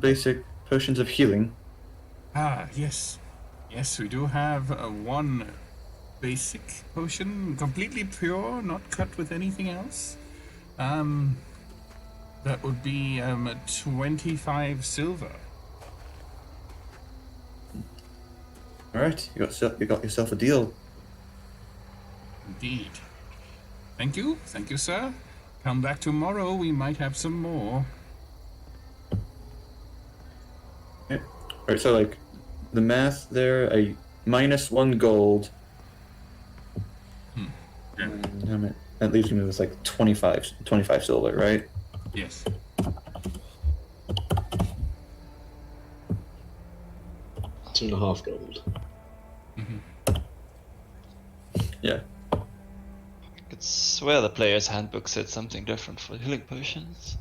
Basic potions of healing. Yes. Yes, we do have one basic potion, completely pure, not cut with anything else. That would be 25 silver. All right, you got yourself a deal. Indeed. Thank you, sir. Come back tomorrow, we might have some more. Yeah. All right, so like the math there, a -1 gold. Yeah. That leaves me with like 25 silver, right? Yes. Two and a half gold. Yeah. I could swear the player's handbook said something different for healing potions.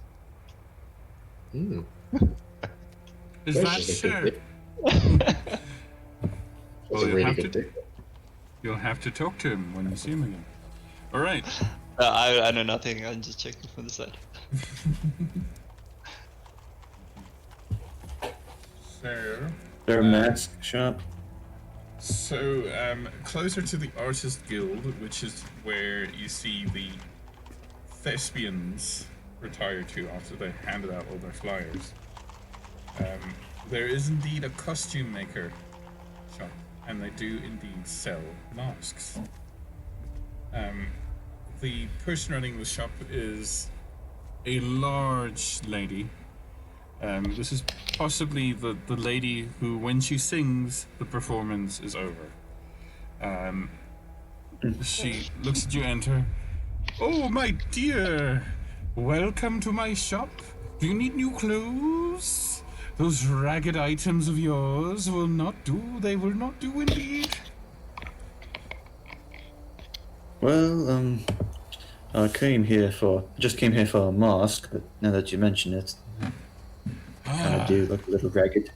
Hmm. Is Potions that are sure? good. That's Well, a you'll really have good to- dick. You'll have to talk to him when you see him again. All right. I know nothing, I'm just checking from the side. So, Their mask shop. Closer to the Artist Guild, which is where you see the thespians retire to after they handed out all their flyers. There is indeed a costume maker shop, and they do indeed sell masks. The person running the shop is a large lady. This is possibly the lady who, when she sings, the performance is over. She looks at you enter. Oh, my dear! Welcome to my shop. Do you need new clothes? Those ragged items of yours will not do. They will not do indeed. Well, I just came here for a mask, but now that you mention it, kind of do look a little ragged.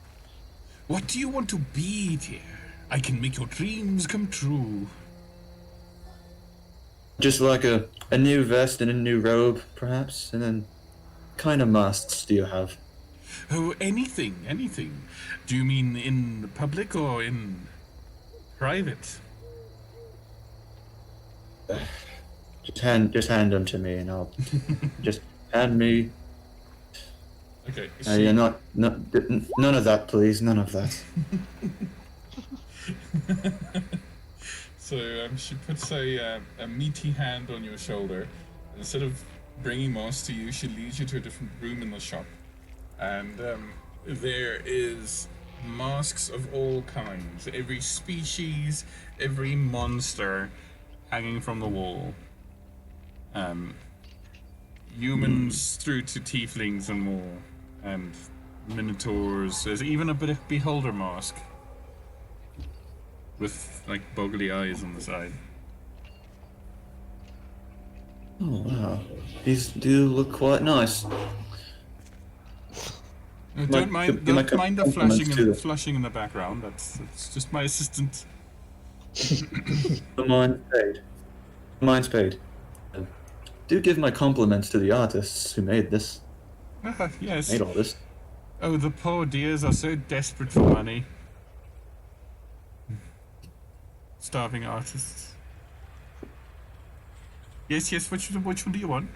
What do you want to be, dear? I can make your dreams come true. Just like a new vest and a new robe, perhaps, and then kind of masks do you have? Oh, anything. Do you mean in the public or in private? Just hand them to me, and I'll just hand me. Okay. Yeah, none of that, please. None of that. So she puts a meaty hand on your shoulder. Instead of bringing moss to you, she leads you to a different room in the shop. And there is masks of all kinds, every species, every monster hanging from the wall. Humans through to tieflings and more, and minotaurs. There's even a bit of beholder mask with like boggly eyes on the side. Oh wow, these do look quite nice. Don't mind the compliments to them. flushing in the background. That's just my assistant. The mine's paid. Do give my compliments to the artists who made this. Yes. Made all this. Oh, the poor dears are so desperate for money. Starving artists. Yes. Which one do you want?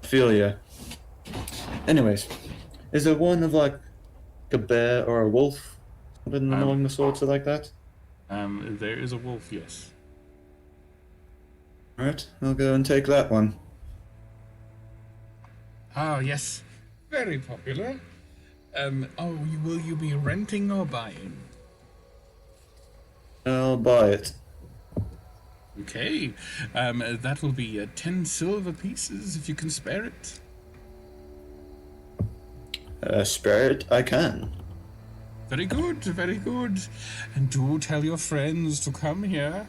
Feel ya. Anyways, is there one of like a bear or a wolf? Something along the sorts of like that? There is a wolf. Yes. Alright, I'll go and take that one. Ah, yes. Very popular. Will you be renting or buying? I'll buy it. Okay. That will be 10 silver pieces if you can spare it. Spare it, I can. Very good. And do tell your friends to come here.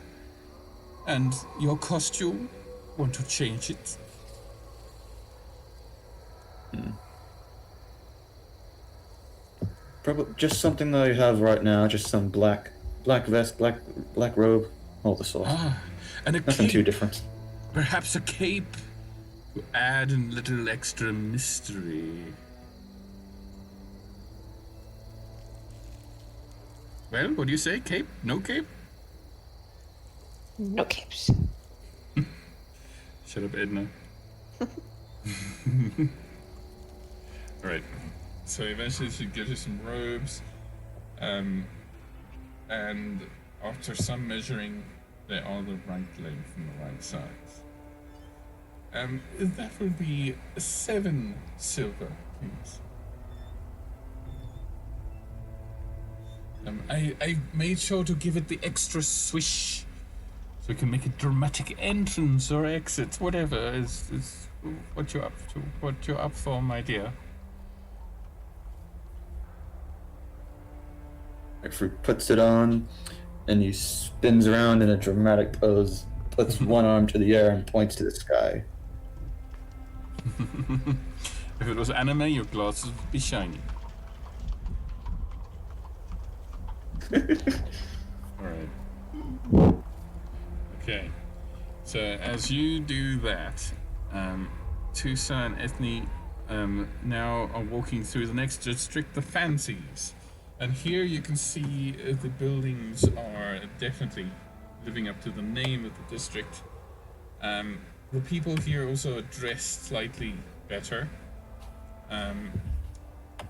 And your costume, want to change it? Probably just something that I have right now, just some black vest, black robe, all the sort. And a Nothing cape. too different. Perhaps a cape to add a little extra mystery. Well, what do you say? Cape? No cape? No capes. Shut up, Edna. Right. So eventually she gives you some robes, and after some measuring, they are the right length and the right size. That would be 7 silver, please. I made sure to give it the extra swish, so we can make a dramatic entrance or exit, whatever is what you're up to, what you're up for, my dear. Fruit puts it on, and he spins around in a dramatic pose, puts one arm to the air, and points to the sky. If it was anime, your glasses would be shiny. Alright. Okay. So as you do that, Tusa and Ethne now are walking through the next district, the Fancies. And here you can see the buildings are definitely living up to the name of the district. The people here also are dressed slightly better.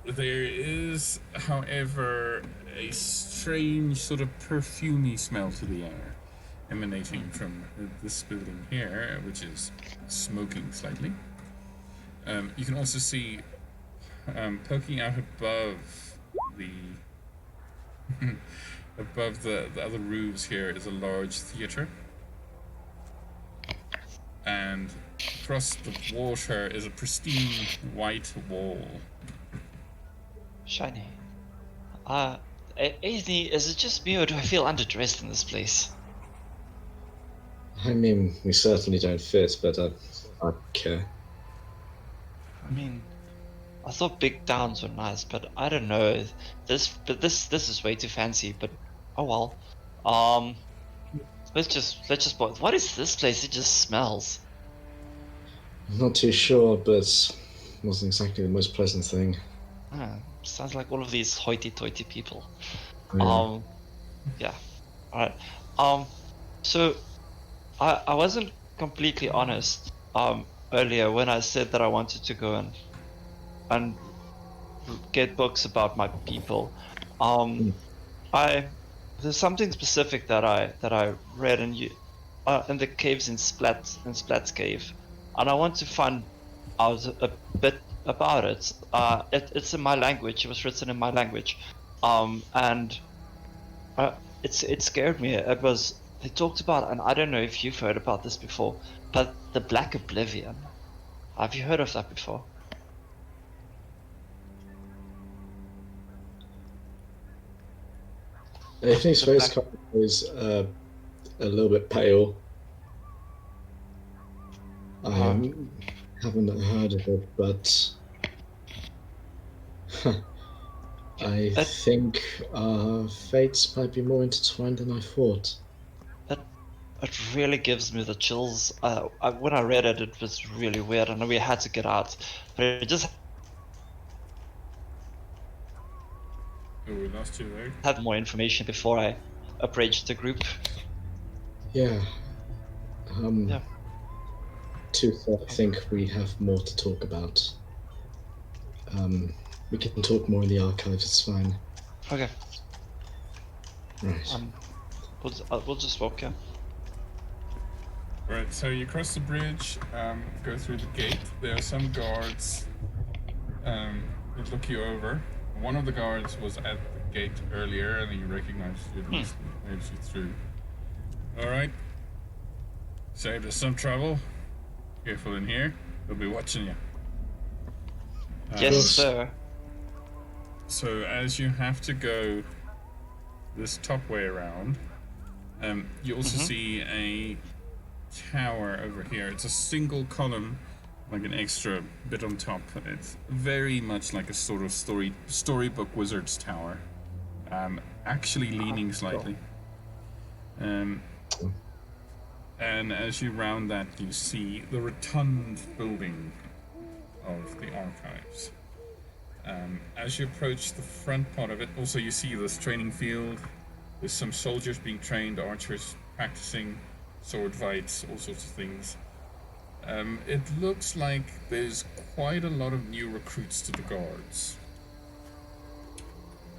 There is, however, a strange sort of perfumey smell to the air emanating from this building here, which is smoking slightly. You can also see poking out above the other roofs here is a large theater, and across the water is a pristine white wall. Shiny. Aethne, is it just me or do I feel underdressed in this place? I mean, we certainly don't fit, but I don't care. I mean, I thought big towns were nice, but I don't know. This is way too fancy. But oh well. Let's just. What is this place? It just smells. I'm not too sure, but it wasn't exactly the most pleasant thing. Sounds like all of these hoity-toity people. Yeah. Yeah. All right. So I wasn't completely honest earlier when I said that I wanted to go and get books about my people. There's something specific that I read in the caves in Splat's cave, and I want to find out a bit about it. It's in my language. It was written in my language, and it scared me. They talked about, and I don't know if you've heard about this before, but the Black Oblivion. Have you heard of that before? Anthony's face color is a little bit pale. I haven't heard of it, but I think our fates might be more intertwined than I thought. It really gives me the chills. When I read it, it was really weird, and we had to get out. But it just we lost you there. had more information before I approached the group. Yeah. Yeah. Tooth, I think we have more to talk about. We can talk more in the archives, it's fine. Okay. Right. We'll just walk, yeah. Right, so you cross the bridge, go through the gate. There are some guards that look you over. One of the guards was at the gate earlier, and he recognized you and waves you through. Alright. Saved us some trouble. Careful in here. They'll be watching you. Yes, sir. So as you have to go this top way around, you also see a tower over here. It's a single column, like an extra bit on top. It's very much like a sort of storybook wizard's tower, actually leaning slightly. And as you round that, you see the rotund building of the archives. As you approach the front part of it, also you see this training field with some soldiers being trained, archers practicing sword fights, all sorts of things. It looks like there's quite a lot of new recruits to the guards,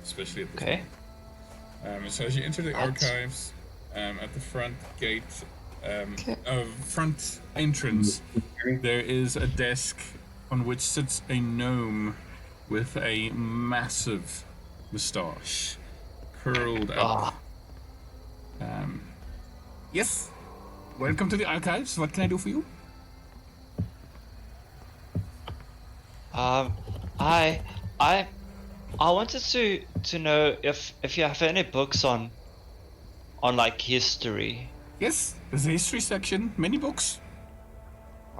especially at the Okay. So as you enter the archives, at the front gate, front entrance, there is a desk on which sits a gnome with a massive moustache, curled up. Yes. Welcome to the archives. What can I do for you? I wanted to know if you have any books on like history. Yes, there's a history section. Many books.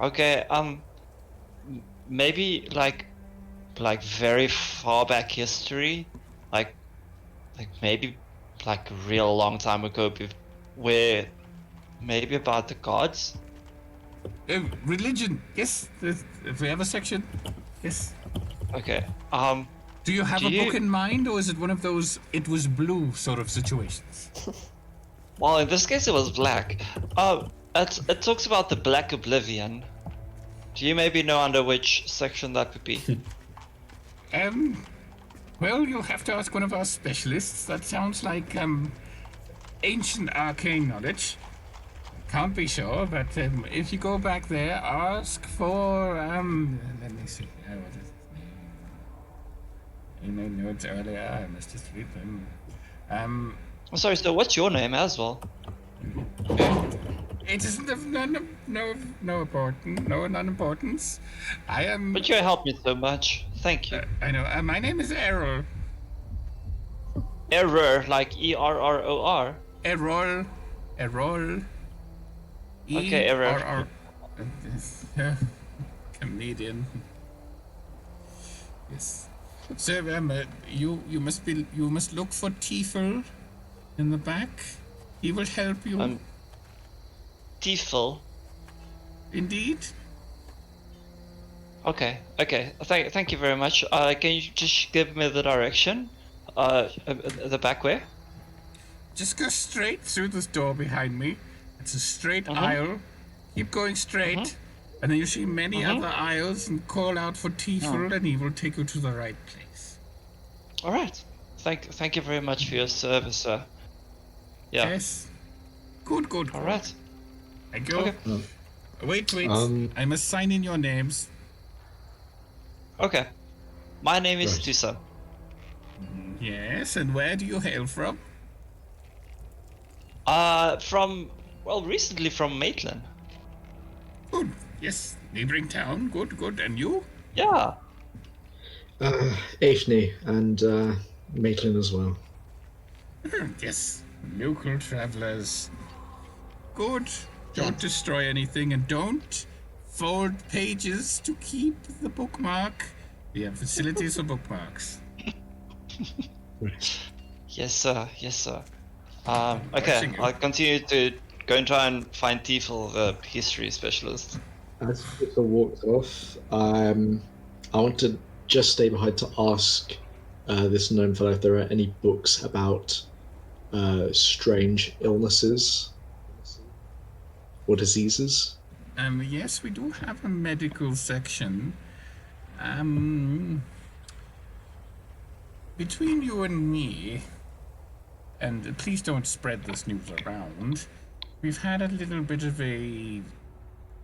Okay, maybe like very far back history, like maybe like a real long time ago, where maybe about the gods. Religion. Yes, if we have a section. Yes. Okay. Do you have Do a you- book in mind, or is it one of those "it was blue" sort of situations? Well, in this case, it was black. It talks about the Black Oblivion. Do you maybe know under which section that would be? Well, you'll have to ask one of our specialists. That sounds like ancient arcane knowledge. Can't be sure, but if you go back there, ask for let me see. What is his name? I made notes earlier. I must just read them. I'm sorry, so what's your name as well? It isn't of no non-importance. I am. But you helped me so much. Thank you. I know. My name is Errol. Error, like ERROR. Errol. Okay, Errol. Comedian. Yes. So you must look for Tiefel in the back. He will help you. Tiefel. Indeed. Okay. Thank you very much. Can you just give me the direction? The back way? Just go straight through this door behind me. It's a straight aisle. Keep going straight, and then you see many other aisles, and call out for Tiefel, and he will take you to the right place. All right. Thank you very much for your service, sir. Yeah. Yes. Good. All right. Thank you. Okay. Wait. I must sign in your names. Okay. My name is Right. Tusa. Yes, and where do you hail from? Recently from Maitland. Good. Yes, neighboring town. Good. And you? Yeah. Aithne and Maitland as well. Yes, local travelers. Good. Don't destroy anything, and don't fold pages to keep the bookmark. We have facilities for bookmarks. Right. Yes, sir. Okay, Watching you. I'll continue to go and try and find Tiefel, the history specialist. As Victor walks off, I want to just stay behind to ask this gnome fellow if there are any books about strange illnesses or diseases. Yes, we do have a medical section. Between you and me, and please don't spread this news around, we've had a little bit of a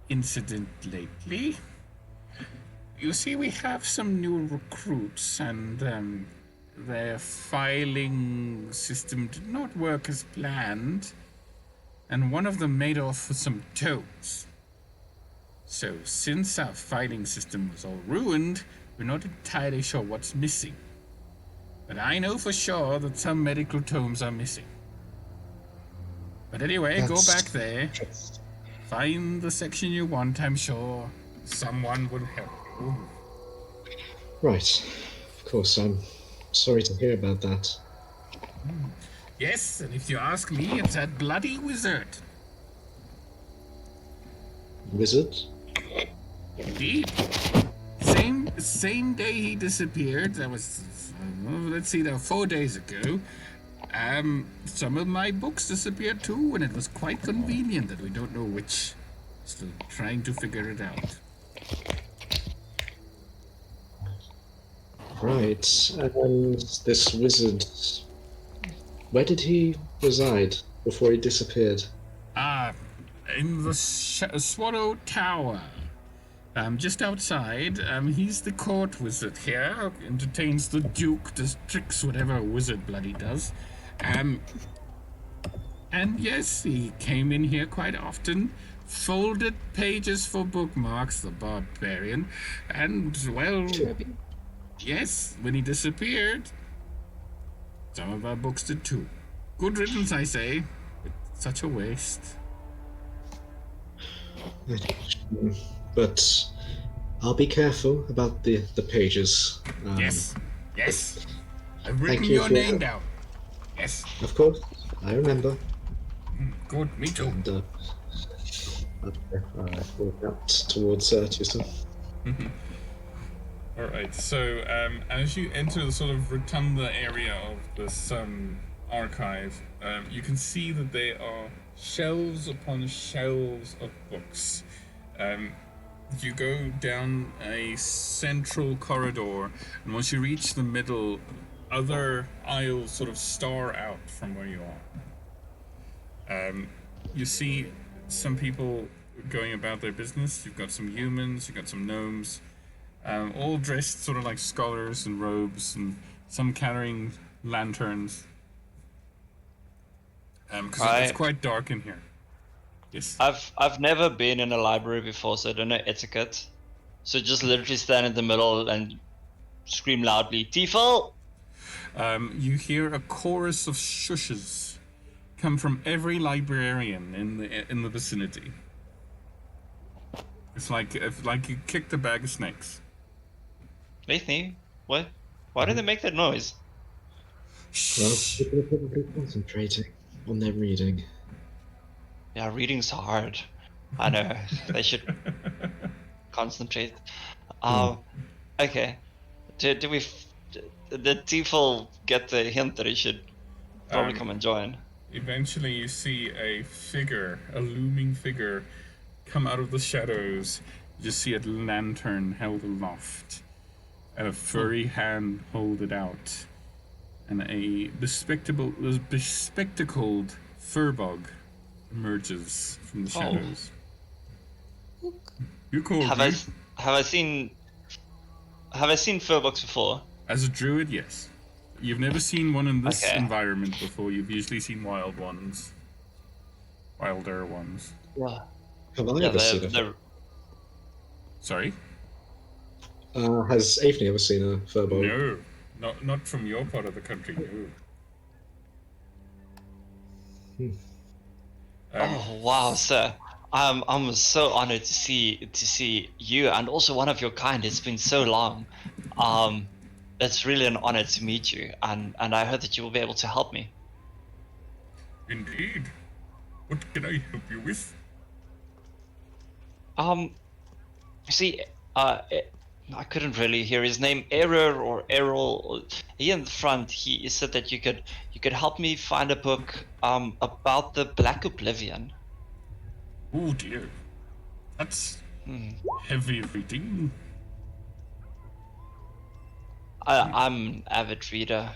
incident lately. You see, we have some new recruits, and their filing system did not work as planned, and one of them made off with some toads. So, since our filing system was all ruined, we're not entirely sure what's missing. But I know for sure that some medical tomes are missing. But anyway, go back there, find the section you want. I'm sure someone will help you. Right. Of course, I'm sorry to hear about that. Yes, and if you ask me, it's that bloody wizard. Wizard? Indeed. Same day he disappeared, that was, let's see, 4 days ago. Some of my books disappeared too, and it was quite convenient that we don't know which Still trying to figure it out. Right, and this wizard, where did he reside before he disappeared? In the Swallow Tower. Just outside. He's the court wizard here. Entertains the Duke, does tricks, whatever a wizard bloody does. And yes, he came in here quite often. Folded pages for bookmarks, the barbarian. And, well, yes, when he disappeared, some of our books did too. Good riddance, I say. It's such a waste. But I'll be careful about the pages. Yes. I've written you your for- name down. Yes. Of course, I remember. Good, me too. And walk out towards Tucson. All right. So, as you enter the sort of rotunda area of this archive, you can see that there are shelves upon shelves of books. You go down a central corridor, and once you reach the middle, other aisles sort of star out from where you are. You see some people going about their business. You've got some humans, you've got some gnomes, all dressed sort of like scholars in robes, and some carrying lanterns. Because it's quite dark in here. Yes. I've never been in a library before, so I don't know etiquette. So just literally stand in the middle and scream loudly, Tiefel! You hear a chorus of shushes come from every librarian in the vicinity. It's like you kicked a bag of snakes. Nathan, what? Why do they make that noise? Well, people are probably concentrating on their reading. Yeah, reading's hard. I know. They should concentrate. Okay. Did Tiefel get the hint that he should probably come and join? Eventually you see a looming figure, come out of the shadows. You just see a lantern held aloft, and a furry hand hold it out, and a bespectacled furbug emerges from the shadows. You called Have me. I seen furbugs before? As a druid, yes. You've never seen one in this Okay. environment before. You've usually seen wilder ones. Yeah. Have I Yeah, ever seen they're Sorry? Has Avni ever seen a furbug? No, not from your part of the country. No. Oh wow, sir! I'm so honored to see you and also one of your kind. It's been so long. It's really an honor to meet you, and I hope that you will be able to help me. Indeed. What can I help you with? See, I couldn't really hear his name. Error or Errol. He in the front. He said that you could help me find a book about the Black Oblivion. Oh dear. That's heavy reading. I'm an avid reader.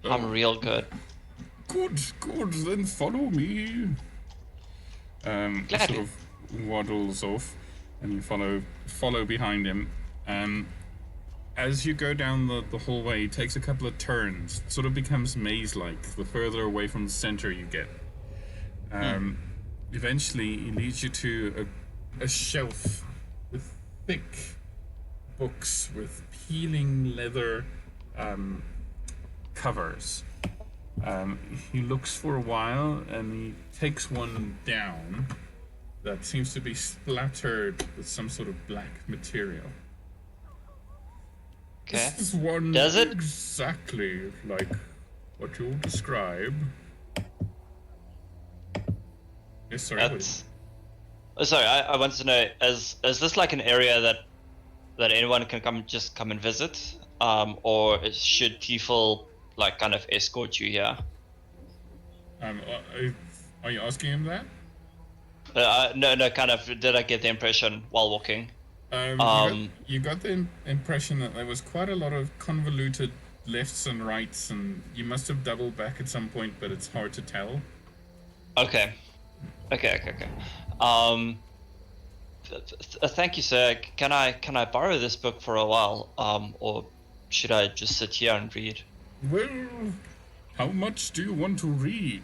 I'm real good. Good, then follow me. Gladly. Sort of waddles off, and you follow behind him. As you go down the hallway, it takes a couple of turns. It sort of becomes maze-like the further away from the center you get. Eventually, he leads you to a shelf with thick books with peeling leather covers. He looks for a while, and he takes one down that seems to be splattered with some sort of black material. Okay. This is one Does it? exactly like what you'll describe. Yes, sorry. That's. Oh, sorry, I want to know: is this like an area that anyone can come and visit, or should Tiefel like kind of escort you here? Are you asking him that? No, kind of. Did I get the impression while walking? You got the impression that there was quite a lot of convoluted lefts and rights, and you must have doubled back at some point, but it's hard to tell. Okay. Thank you, sir. Can I borrow this book for a while? Or should I just sit here and read? Well, how much do you want to read?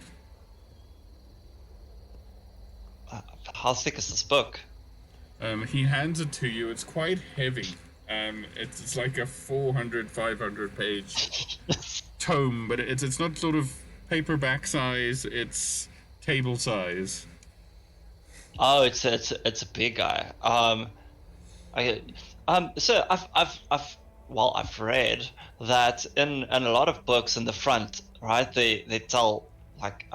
How thick is this book? He hands it to you. It's quite heavy. It's like a 400, 500 page tome, but it's not sort of paperback size. It's table size. Oh, it's a big guy. So I've read that in a lot of books in the front, right? They tell like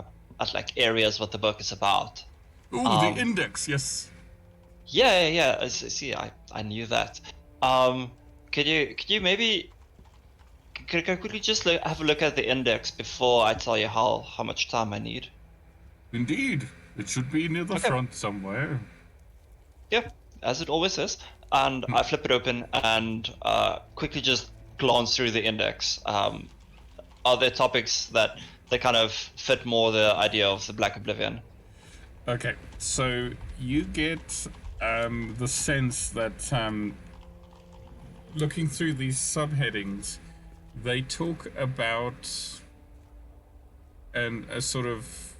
areas what the book is about. Ooh, the index, yes. Yeah. See, I knew that. Could you maybe could you just have a look at the index before I tell you how much time I need? Indeed, it should be near the front somewhere. Yeah, as it always is. And I flip it open and quickly just glance through the index. Are there topics that they kind of fit more the idea of the Black Oblivion? Okay, so you get the sense that looking through these subheadings, they talk about a sort of...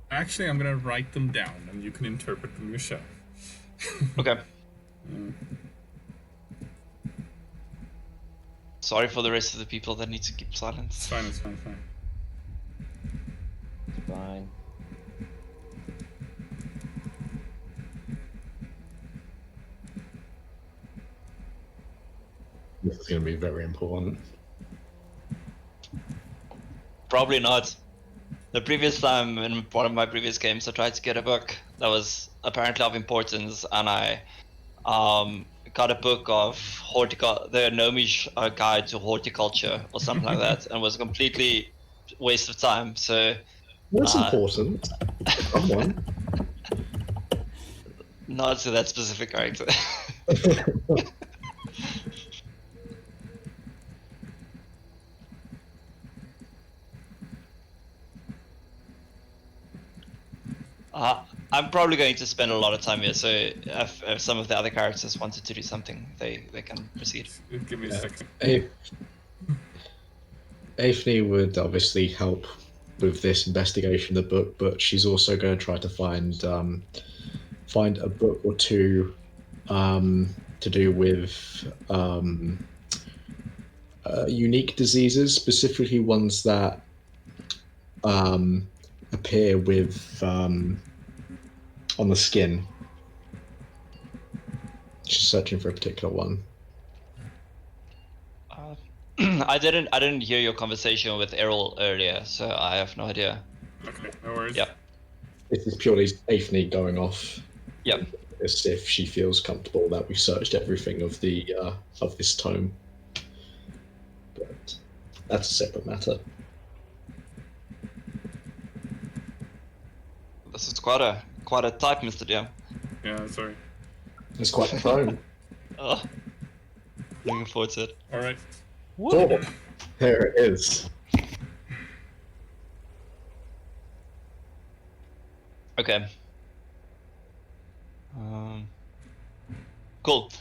Actually, I'm going to write them down, and you can interpret them yourself. Okay. Sorry for the rest of the people that need to keep silence. It's fine. It's fine. This is going to be very important. Probably not. The previous time in one of my previous games, I tried to get a book that was apparently of importance, and I got a book of the Gnomish Guide to Horticulture or something like that, and was a completely waste of time. So what's important? Come on. Not to that specific character. I'm probably going to spend a lot of time here, so if some of the other characters wanted to do something, they can proceed. Give me a second. Aphne would obviously help with this investigation of the book, but she's also going to try to find a book or two to do with unique diseases, specifically ones that appear with on the skin. She's searching for a particular one. I didn't hear your conversation with Errol earlier, so I have no idea. Okay, no worries. Yep. This is purely Aphne going off. Yep. As if she feels comfortable that we've searched everything of the of this tome. But that's a separate matter. This is quite a type, Mr. DM. Yeah, sorry. It's quite a tome. Oh, looking forward to it. All right. Oh, there it is. Okay. Cool.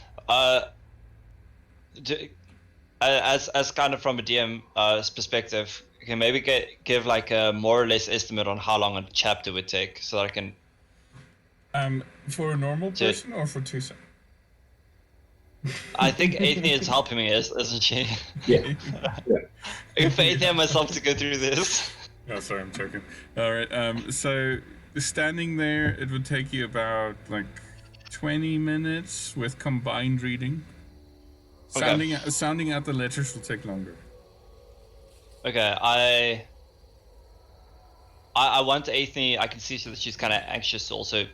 As kind of from a DM's perspective, can maybe give like a more or less estimate on how long a chapter would take, so that I can. For a normal person or for Tucson? I think Athena is helping me, isn't she? Yeah. If Athena and myself to go through this. Oh, sorry, I'm joking. All right. So standing there, it would take you about like 20 minutes with combined reading. Okay. Sounding out the letters will take longer. Okay, I want Athena. I can see that she's kind of anxious to also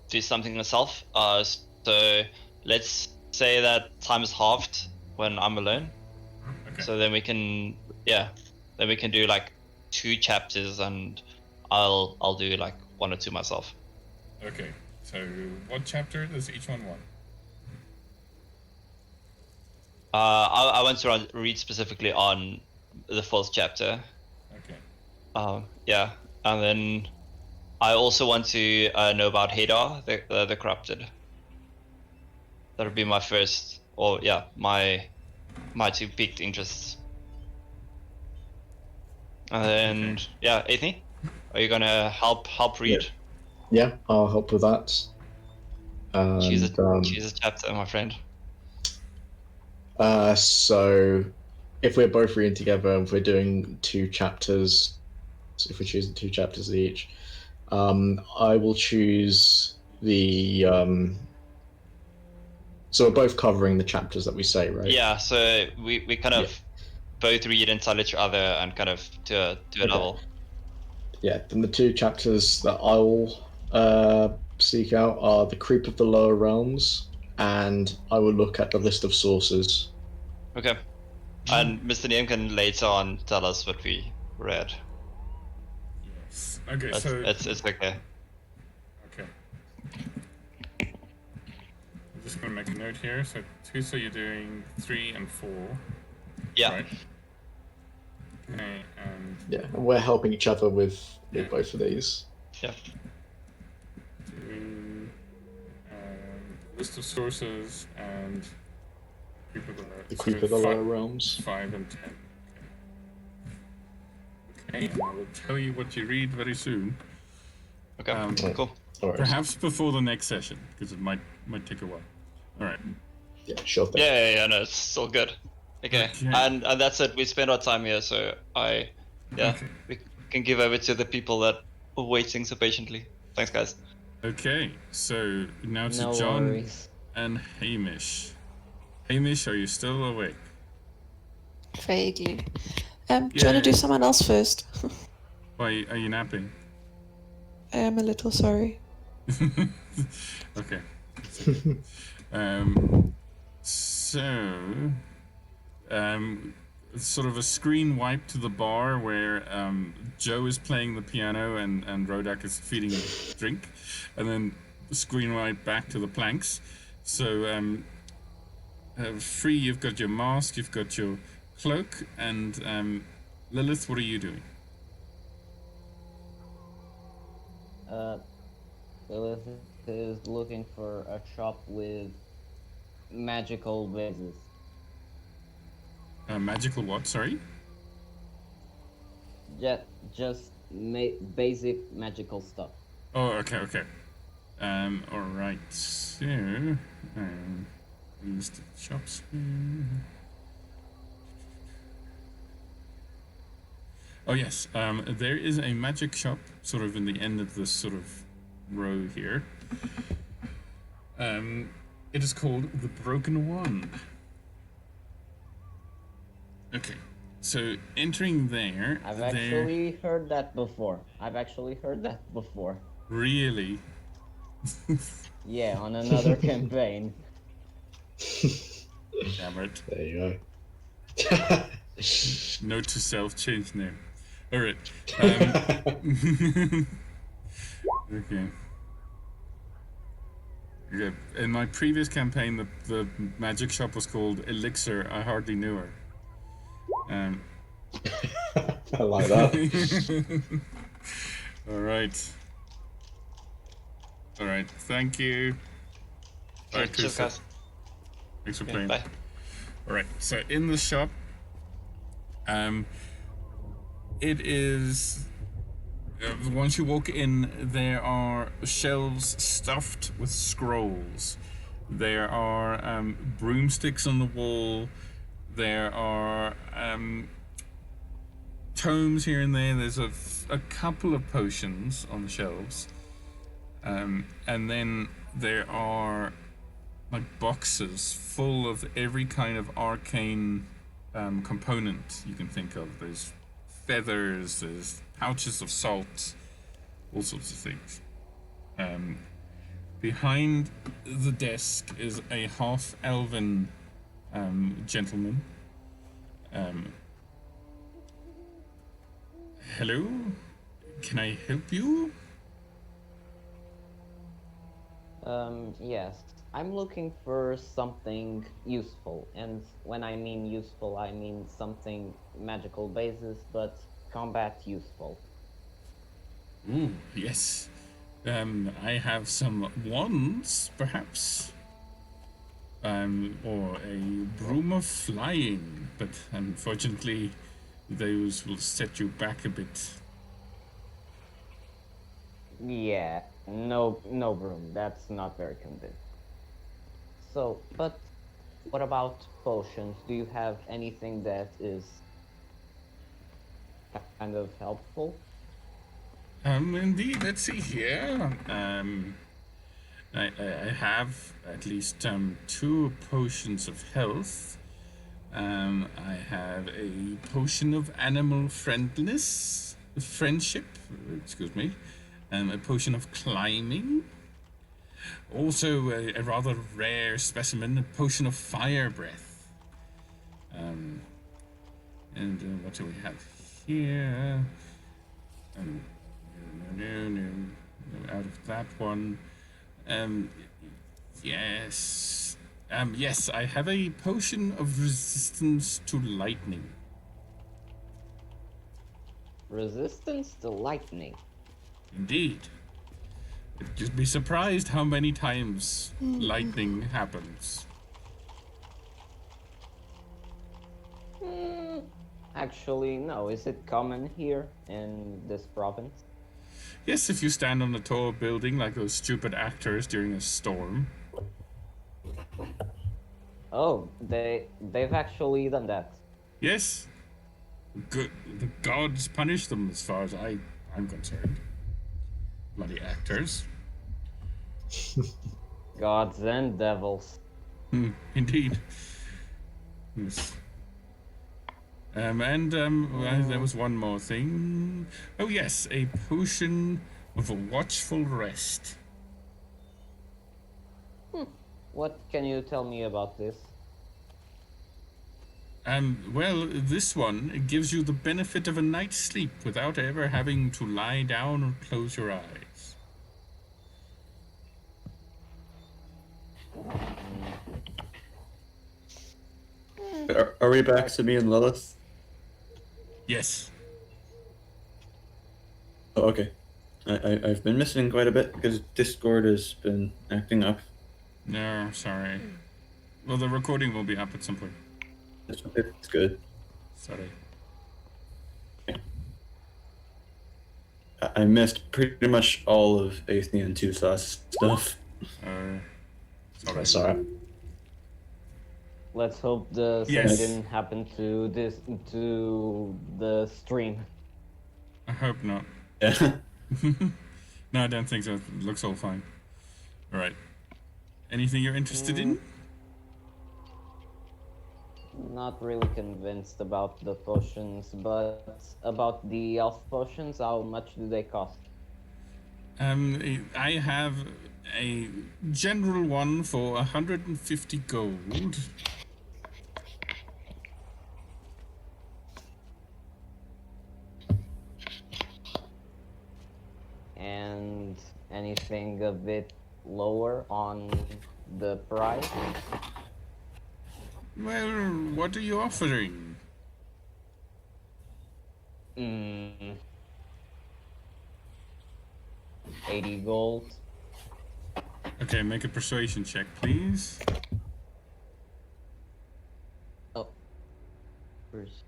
do something herself. So let's say that time is halved when I'm alone. Okay. So then we can, then we can do like 2 chapters, and I'll do like one or two myself. Okay, so what chapter does each one want? I want to read specifically on the 4th chapter. Okay. Yeah, and then I also want to know about Hadar, the corrupted. That would be my first, or yeah, my two piqued interests. And then Okay. yeah, Athene, are you gonna help read? Yeah, I'll help with that. And, Choose a chapter, my friend. So, if we're both reading together, if we're doing 2 chapters, if we're choosing 2 chapters each, I will choose the. So we're both covering the chapters that we say, right? Yeah, so we kind of both read and tell each other and kind of to a level. Yeah, then the 2 chapters that I'll seek out are The Creep of the Lower Realms, and I will look at the list of sources. Okay. And Mr. Neum can later on tell us what we read. Yes. Okay, It's okay. Okay. I'm just gonna make a note here. So you're doing 3 and 4. Yeah. Right. Okay, and Yeah, and we're helping each other with both of these. Yeah. doing list of sources and The Creep of the Lower Realms. 5 and 10. Okay, and I will tell you what you read very soon. Okay. Cool. All right. Perhaps before the next session, because it might take a while. All right. Yeah, sure thing. Yeah. No, it's still good. Okay. And that's it. We spend our time here, so we can give over to the people that are waiting so patiently. Thanks, guys. Okay, so now to No John worries. and Hamish. Hamish, are you still awake? Vaguely. Do you want to do someone else first? Why are you napping? I am a little sorry. Okay. Sort of a screen wipe to the bar where Joe is playing the piano and Rodak is feeding him drink, and then the screen wipe back to the planks. So Free, you've got your mask, you've got your cloak, and Lilith, what are you doing? Lilith is looking for a shop with magical vases. Magical what? Sorry. Just basic magical stuff. Oh, okay. All right. So, list of shops. Oh yes. There is a magic shop, sort of in the end of this sort of row here. It is called the Broken One. Okay. So entering there. I've actually heard that before. Really? Yeah, on another campaign. Damn it. There you go. Note to self, change name. Alright. Okay. In my previous campaign, the magic shop was called Elixir. I hardly knew her. I like that. Alright, thank you. Bye, Cheers, guys. Thanks for playing. Bye. Alright, so in the shop, it is... once you walk in, there are shelves stuffed with scrolls. There are broomsticks on the wall. There are tomes here and there. There's a couple of potions on the shelves. And then there are like boxes full of every kind of arcane component you can think of. There's feathers, there's pouches of salt, all sorts of things. Behind the desk is a half-elven gentleman. Hello? Can I help you? Yes. I'm looking for something useful, and when I mean useful, I mean something magical basis, but combat useful. Ooh, yes. I have some wands, perhaps. Or a broom of flying, but unfortunately, those will set you back a bit. Yeah, no broom. That's not very convincing. So, but what about potions? Do you have anything that is kind of helpful? Indeed, let's see here. I have at least 2 potions of health. I have a potion of animal friendship, excuse me, a potion of climbing. Also, a rather rare specimen, a potion of fire breath. And what do we have here? No, out of that one. Um, yes. Yes, I have a potion of resistance to lightning. Resistance to lightning. Indeed. You'd just be surprised how many times lightning happens. Actually, no. Is it common here in this province? Yes, if you stand on a tall building like those stupid actors during a storm. Oh, they've actually done that. Yes. Good. The gods punish them as far as I'm concerned. Bloody actors. Gods and devils. Indeed. Yes. Well, there was one more thing. Oh yes, a potion of a watchful rest. What can you tell me about this? Well, this one gives you the benefit of a night's sleep without ever having to lie down or close your eyes. Are we back to me and Lilith? Yes. Oh, okay. I've been missing quite a bit because Discord has been acting up. No, sorry. Well, the recording will be up at some point. It's good. Sorry. I missed pretty much all of Athenian 2 sauce stuff. Sorry. That's alright. Let's hope the same Yes. didn't happen to the stream. I hope not. Yeah. No, I don't think so. It looks all fine. All right. Anything you're interested in? Not really convinced about the potions, but about the elf potions, how much do they cost? I have a general one for 150 gold. And anything a bit lower on the price? Well, what are you offering? 80 gold. Okay, make a persuasion check, please. Oh. Where's...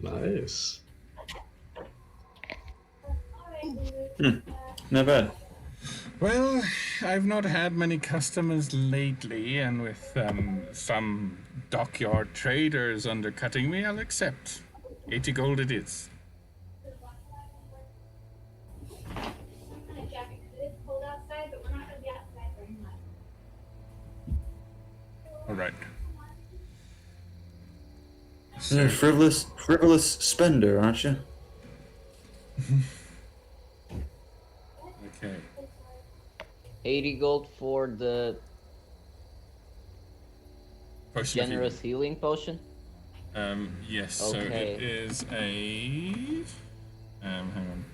Nice. Not bad. Well, I've not had many customers lately, and with some dockyard traders undercutting me, I'll accept. 80 gold it is. All right. You're a frivolous spender, aren't you? Okay. 80 gold for the Potion of generous healing potion? Yes, Okay. so it is a Hang on.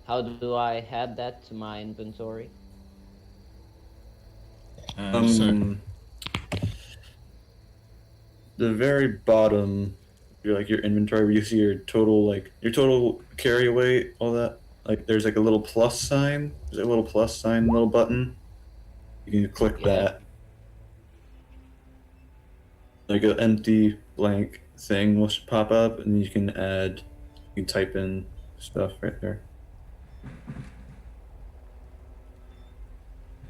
How do I add that to my inventory? So The very bottom, your inventory, where you see your total carry weight, all that. Like there's like a little plus sign. There's a little plus sign, little button. You can click Yeah. that. Like an empty blank thing will pop up, and you can type in stuff right there.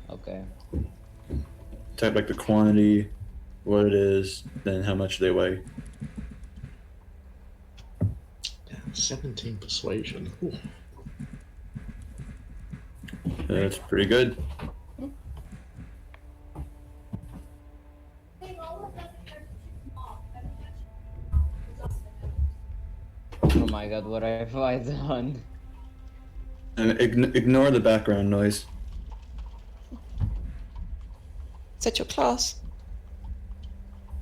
Okay. Type like the quantity, what it is, then how much they weigh. 17 persuasion. Ooh. That's pretty good. Oh my god, what have I done? And ignore the background noise. Is that your class?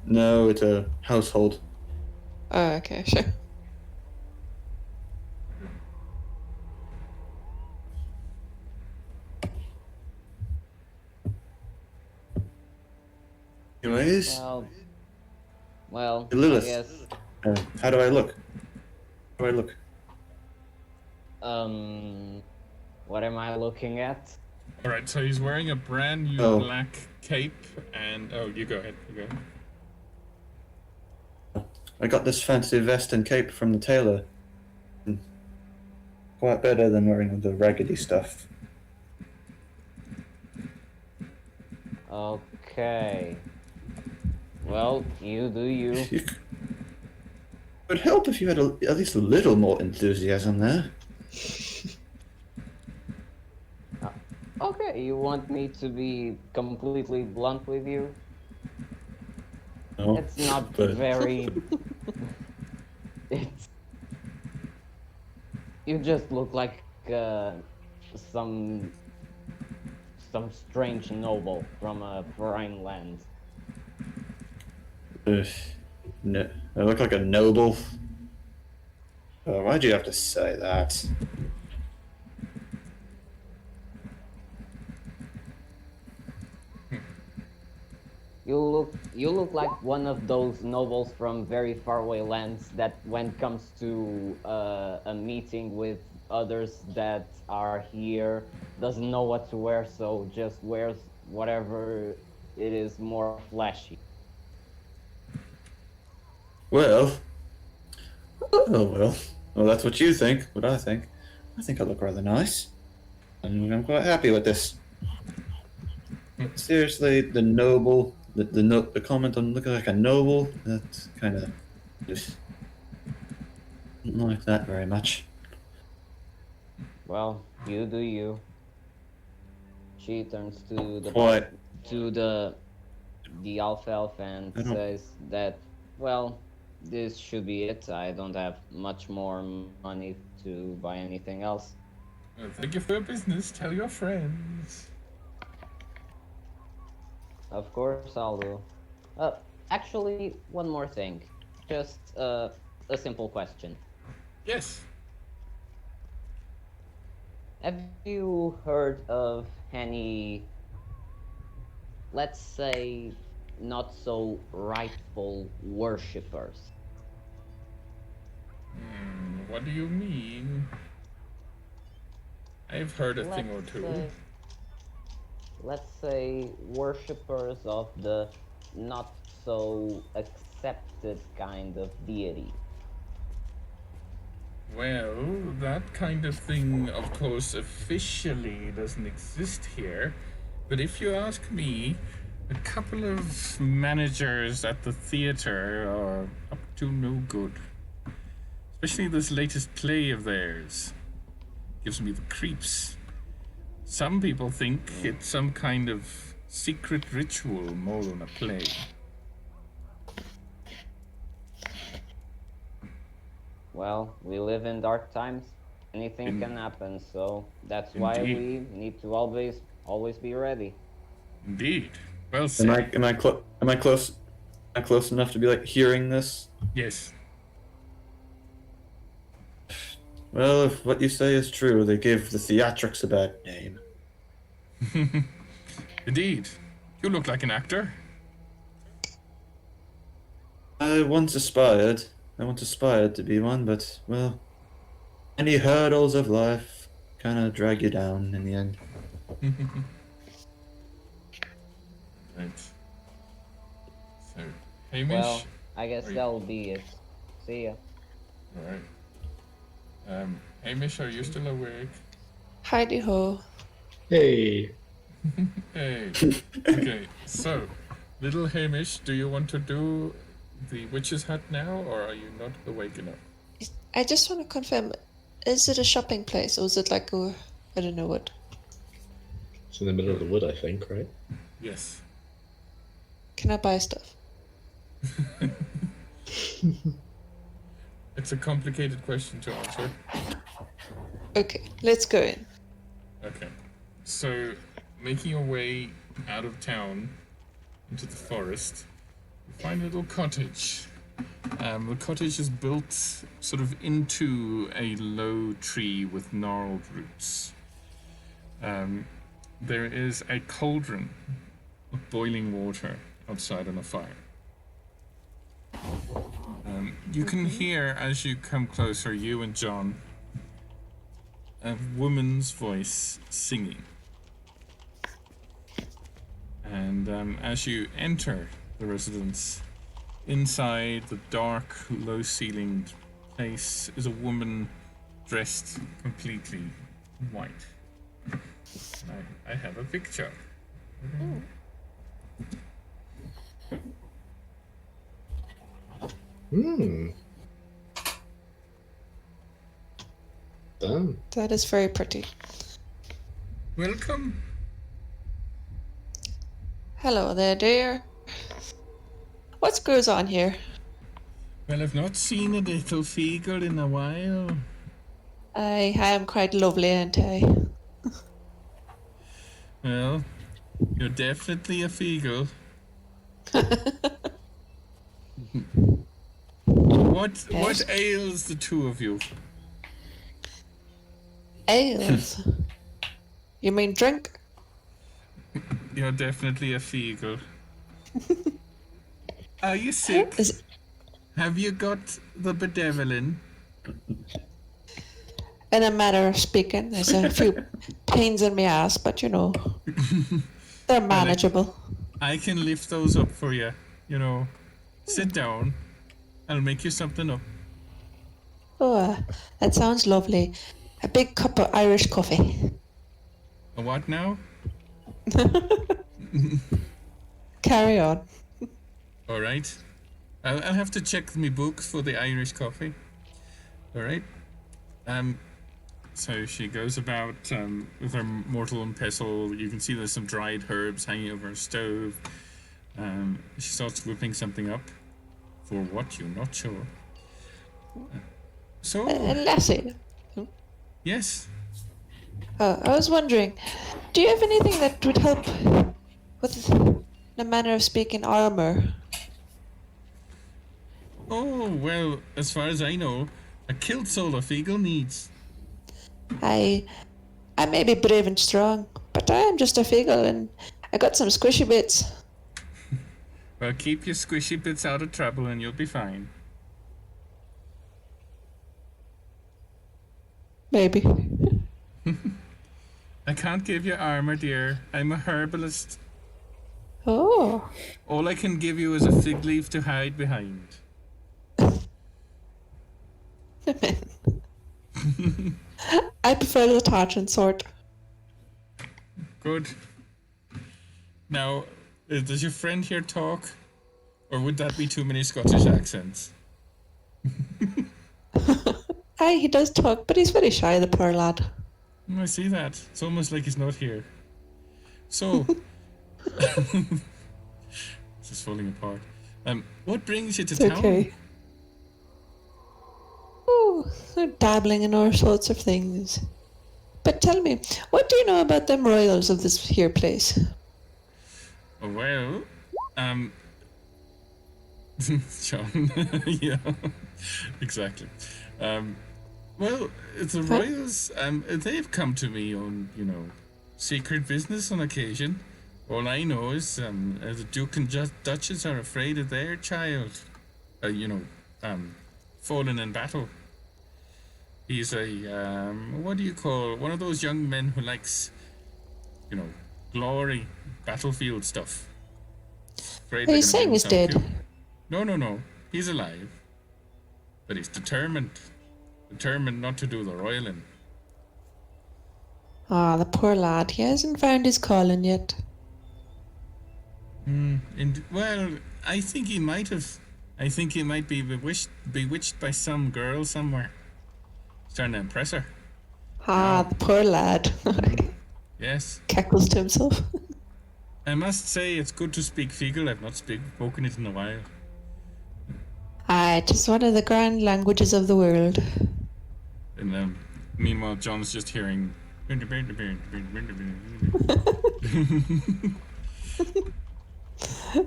No, it's a household. Oh, okay, sure. Anyways, Well, I Lilith. guess, how do I look? How do I look? what am I looking at? all right. So he's wearing a brand new Oh. black cape, and you go ahead. You go ahead. I got this fancy vest and cape from the tailor. Quite better than wearing the raggedy stuff. Okay. Well, you do you. It would help if you had at least a little more enthusiasm there. Okay, you want me to be completely blunt with you? No, It's not but very... It's... You just look like some strange noble from a foreign land. no, I look like a noble. Why'd you have to say that? You look like one of those nobles from very faraway lands that when it comes to a meeting with others that are here doesn't know what to wear, so just wears whatever it is more flashy. Well, well, that's what you think. What I think I look rather nice, and I'm quite happy with this. Seriously, the noble, the comment on looking like a noble, that's kind of just don't like that very much. Well, you do you. She turns to the Quite. to the alpha elf and I don't- says that, well, this should be it. I don't have much more money to buy anything else. Thank you for your business. Tell your friends. Of course, I'll do. Actually, one more thing. Just a simple question. Yes. Have you heard of any, let's say, not so rightful worshippers? What do you mean? I've heard a thing or two. Let's say worshippers of the not so accepted kind of deity. Well, that kind of thing, of course, officially doesn't exist here. But if you ask me, a couple of managers at the theater are up to no good. Especially this latest play of theirs. Gives me the creeps. Some people think it's some kind of secret ritual more than a play. Well, we live in dark times. Anything can happen, so that's why Indeed. we need to always be ready. Indeed. Well said. Am I close? Am I close enough to be like hearing this? Yes. Well, if what you say is true, they give the theatrics a bad name. Indeed. You look like an actor. I once aspired to be one, but, well, any hurdles of life kind of drag you down in the end. Right. So, Hamish? Well, I guess Are you- that'll be it. See ya. Alright. Hamish, are you still awake? Heidi ho. Hey, Hey. Okay, so, little Hamish, do you want to do the witch's hut now, or are you not awake enough? I just want to confirm, is it a shopping place or is it like a, I don't know what. it's in the middle of the wood, I think, right? Yes. Can I buy stuff? It's a complicated question to answer. Okay, let's go in. Okay. So, making your way out of town into the forest, you find a little cottage. The cottage is built sort of into a low tree with gnarled roots. There is a cauldron of boiling water outside on a fire. You can hear, as you come closer, you and John, a woman's voice singing. And as you enter the residence, inside the dark, low-ceilinged place is a woman dressed completely in white. I have a picture. Hmm. Done. That is very pretty. Welcome. Hello there, dear. What goes on here? Well, I've not seen a little figure in a while. I am quite lovely, aren't I? Well, you're definitely a feagle. What ails the two of you? Ales. You mean drink? You're definitely a feagle. Are you sick? Is Have you got the bedevilin? in a matter of speaking, there's a few pains in my ass, but you know, they're manageable. I can lift those up for you. You know, sit down. I'll make you something up. Oh, that sounds lovely. A big cup of Irish coffee. A what now? Carry on. All right. I'll have to check my book for the Irish coffee. All right. So she goes about with her mortar and pestle. You can see there's some dried herbs hanging over her stove. She starts whipping something up. For what, you're not sure. So, Lassie, yes. I was wondering, do you have anything that would help with, in a manner of speaking, armor? Oh, well, as far as I know, a kilt soul a feagle needs. I may be brave and strong, but I am just a figgle and I got some squishy bits. Well, keep your squishy bits out of trouble and you'll be fine. Maybe. I can't give you armor, dear. I'm a herbalist. Oh. All I can give you is a fig leaf to hide behind. I prefer the tartan sort. Good. Now, does your friend here talk? Or would that be too many Scottish accents? Aye, he does talk, but he's very shy, the poor lad. I see that. It's almost like he's not here. So, this is falling apart. What brings you to It's town? okay. Oh, they're dabbling in all sorts of things. But tell me, what do you know about them royals of this here place? Well, John, yeah, exactly. Well, the royals, they've come to me on, secret business on occasion. All I know is, the Duke and Duchess are afraid of their child, fallen in battle. He's what do you call, one of those young men who likes, glory, battlefield stuff. Afraid Are they're you gonna saying bring he's some dead? cute- No. He's alive. But he's determined. Determined not to do the roiling. Ah, the poor lad. He hasn't found his calling yet. Well, I think he might have. I think he might be bewitched by some girl somewhere. He's trying to impress her. Ah, No. the poor lad. Yes. Cackles to himself. I must say it's good to speak Fiegel. I've not spoken it in a while. Ah, it is one of the grand languages of the world. And meanwhile, John's just hearing.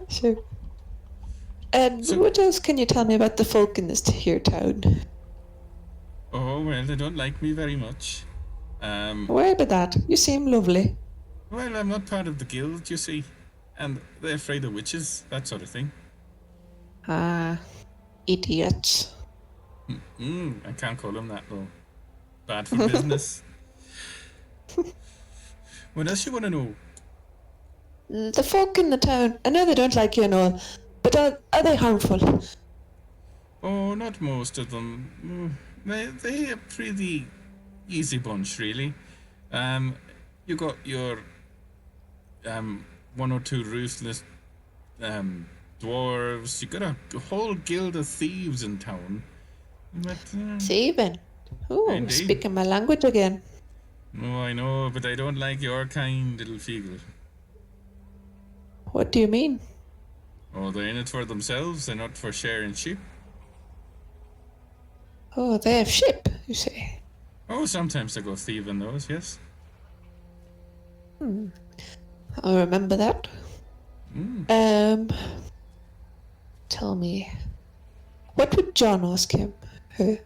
Sure. And So- what else can you tell me about the folk in this here town? Oh well, they don't like me very much. Why about that? You seem lovely. Well, I'm not part of the guild, you see, and they're afraid of witches, that sort of thing. Ah, idiots. I can't call them that though. Bad for business. What else you want to know? The folk in the town, I know they don't like you and all, but are they harmful? Oh, not most of them. They're a pretty easy bunch, really. You got your one or two ruthless dwarves. You got a whole guild of thieves in town. But Thieving. Oh, Indeed. speaking my language again. oh, I know, but I don't like your kind, little Fiegel. What do you mean? Oh, they're in it for themselves. They're not for sharing sheep. Oh, they have ship, you say? Oh, sometimes they go thieving those. Yes. I'll remember that. Tell me, what would John ask him? Her?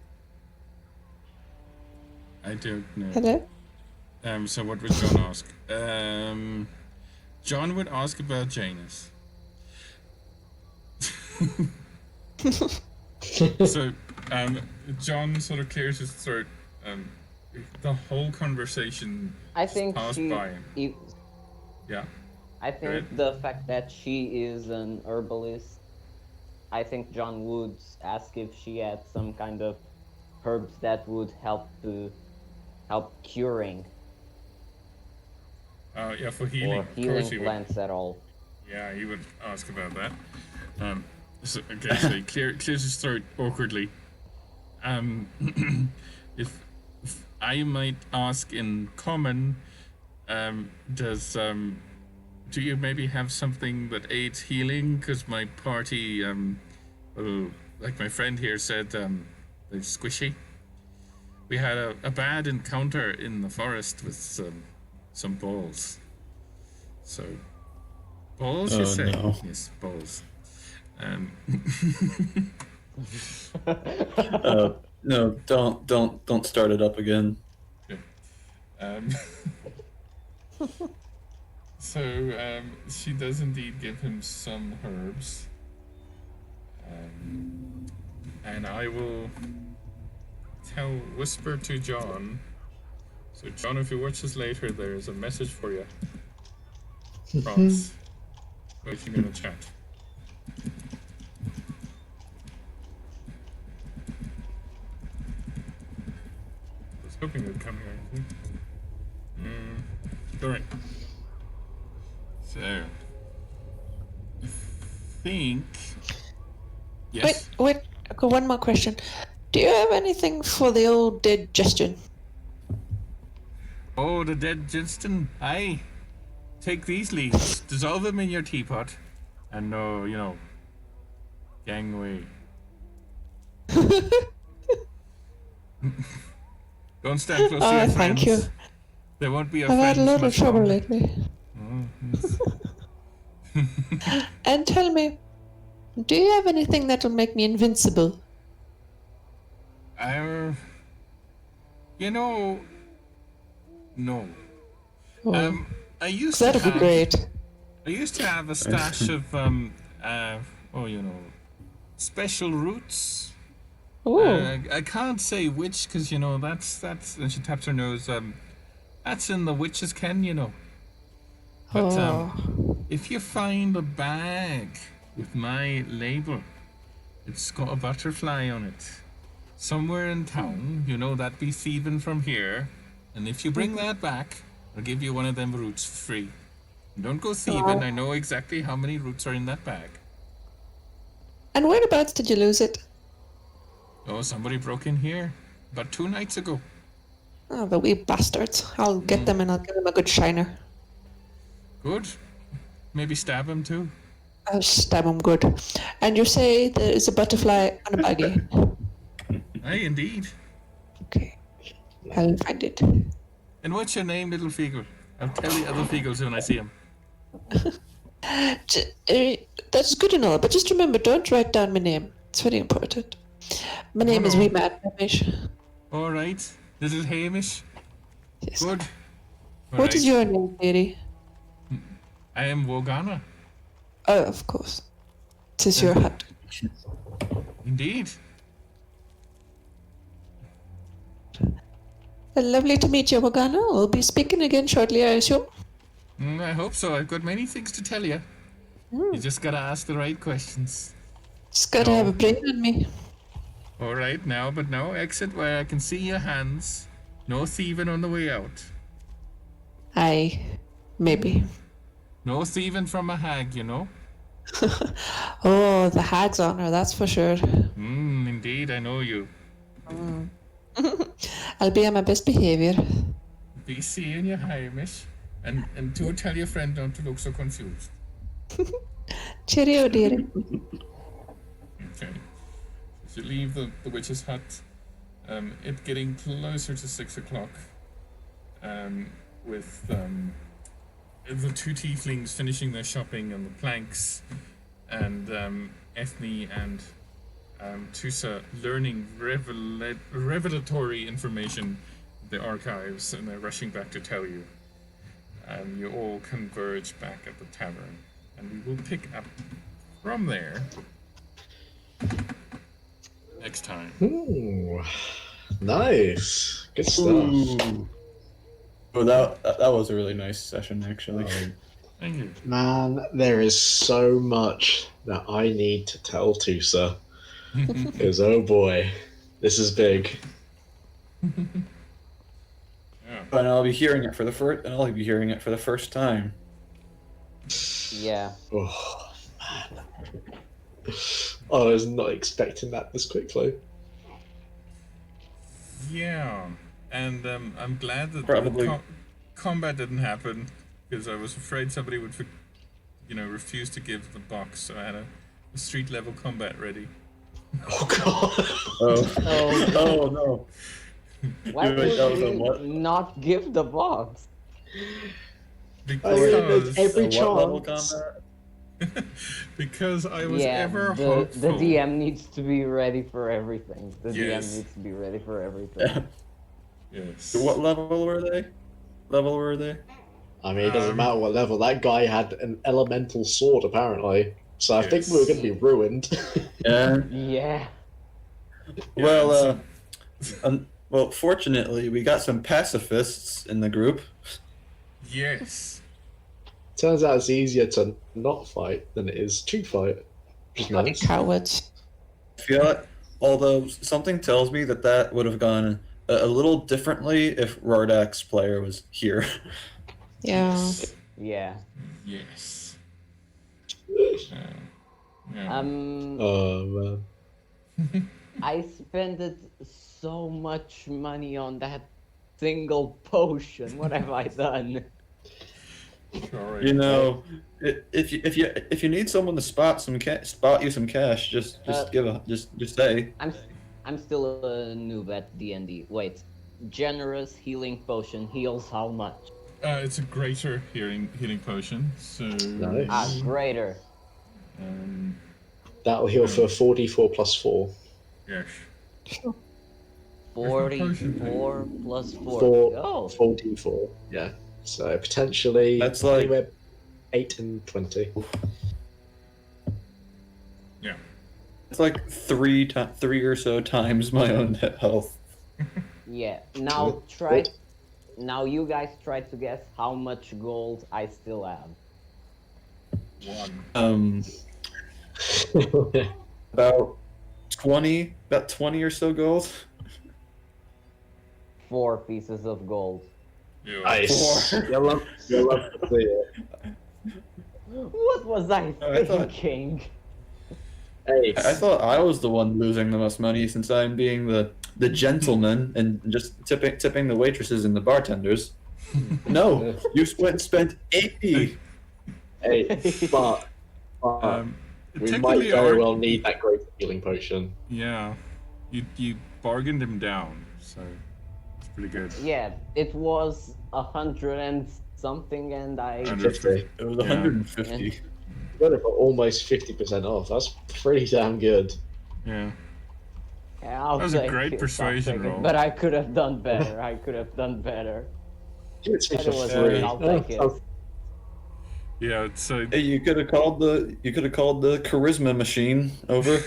I don't know. Hello? So what would John ask? John would ask about Janus. So, John sort of clears his throat. The whole conversation I think passed she. by him. Yeah. I think Right. the fact that she is an herbalist, I think John would ask if she had some kind of herbs that would help curing Yeah, for healing. or Of course healing he would. plants at all. Yeah, he would ask about that. So he clears his throat awkwardly. If I might ask in common, do you maybe have something that aids healing? Because my party, well, like my friend here said, they're squishy. We had a bad encounter in the forest with some balls. So, balls, you Oh, say? no. Yes, balls. No, don't start it up again. So she does indeed give him some herbs, and I will whisper to John. So John, if you watch this later, there is a message for you. Promise. Waiting in the chat. I was hoping it would come here. Alright. So, I think. Yes. Wait, I've got one more question. Do you have anything for the old dead Justin? Oh, the dead Jinston. Aye. Take these leaves, dissolve them in your teapot, and gang away. Don't stand close to Oh, your friends. thank you. They won't be your I've friends had a lot of much trouble longer. lately. Oh, yes. And tell me, do you have anything that will make me invincible? You know, no. Oh, I used to that'd be have. great. I used to have a stash of special roots. Oh, I can't say which because that's and she taps her nose. That's in the witch's ken, But oh, if you find a bag with my label, it's got a butterfly on it. Somewhere in town, that'd be thieving from here. And if you bring that back, I'll give you one of them roots for free. Don't go thieving. I know exactly how many roots are in that bag. and whereabouts did you lose it? Oh, somebody broke in here about 2 nights ago. Oh, the wee bastards. I'll get them and I'll give them a good shiner. Good. Maybe stab him too. I'll stab them good. And you say there is a butterfly on a baggie? Aye, indeed. Okay, I'll find it. And what's your name, little Feagle? I'll tell the other Feagles when I see him. That's good and all, but just remember, don't write down my name. It's very important. My name is no. Wee Mad Hamish. All right, little Hamish. Yes. Good. What is your name, lady? I am Wogana. Oh, of course. It is your hat. Indeed. Well, lovely to meet you, Morgana. We'll be speaking again shortly, I assume. I hope so. I've got many things to tell you. You just gotta ask the right questions. Just gotta have a brain on me. All right, now, but no exit where I can see your hands. No thieving on the way out. Aye, maybe. No thieving from a hag, Oh, the hag's on her, that's for sure. Indeed, I know you. I'll be on my best behavior. Be seeing you, Hamish. And do tell your friend not to look so confused. Cheerio, dearie. Okay. So you leave the witch's hut. It getting closer to 6 o'clock. With the 2 tieflings finishing their shopping on the planks, and Ethne and Tusa learning revelatory information of the archives, and they're rushing back to tell you. You all converge back at the tavern, and we will pick up from there next time. Ooh, nice. Good stuff. Ooh. Oh, that was a really nice session, actually. Thank you. Man, there is so much that I need to tell Tusa. Because, oh boy, this is big. And I'll be hearing it for the first time. Yeah. Oh, man. I was not expecting that this quickly. Yeah, and I'm glad that Probably. the combat didn't happen, because I was afraid somebody would, refuse to give the box. So I had a street level combat ready. Oh god. Oh no. Why Wait, would that was a you what? not give the box? Because there's every What level chance. combat? because I was Yeah, ever the hopeful. DM needs to be ready for everything. The Yes. DM needs to be ready for everything. Yes. So what level were they? I mean, it doesn't matter what level. That guy had an elemental sword, apparently. So I think we were going to be ruined. Yeah. Yeah. Well, fortunately, we got some pacifists in the group. Yes. Turns out it's easier to not fight than it is to fight. Which is Bloody nice. cowards. I feel like, although something tells me that would have gone a little differently if Rordak's player was here. Yeah. Yeah. Yes. Oh, man. I spent so much money on that single potion. What have I done? Sorry. If you need someone to spot you some cash, just say. I'm still a noob at D&D. Wait, generous healing potion heals how much? It's a greater healing potion. So. Nice. Greater. That'll heal for 44 plus 4. Yes. 44 plus 4. Four, Oh, 4d4. Yeah. So potentially That's like- anywhere 8 and 20. Yeah. It's like three or so times my own hit health. yeah. Now try. Now you guys try to guess how much gold I still have. 1. About 20 or so gold. 4 pieces of gold. Yeah. Nice. You'll love to see it. What was I I thought- thinking? Hey, I thought I was the one losing the most money since I'm being the gentleman and just tipping the waitresses and the bartenders. No, you spent 80. hey, but we might Technically, very well need that great healing potion. Yeah. You bargained him down, so it's pretty good. Yeah, it was 100 and something, and I. 50. It was Yeah. 150. You got it for almost 50% off. That's pretty damn good. Yeah. Yeah, I'll That was a take great it, I'll persuasion take it, roll. But I could have done better. I could have done better. Give it to me But for it was free. good, I'll take it. Yeah, so Hey, you could have called the charisma machine over.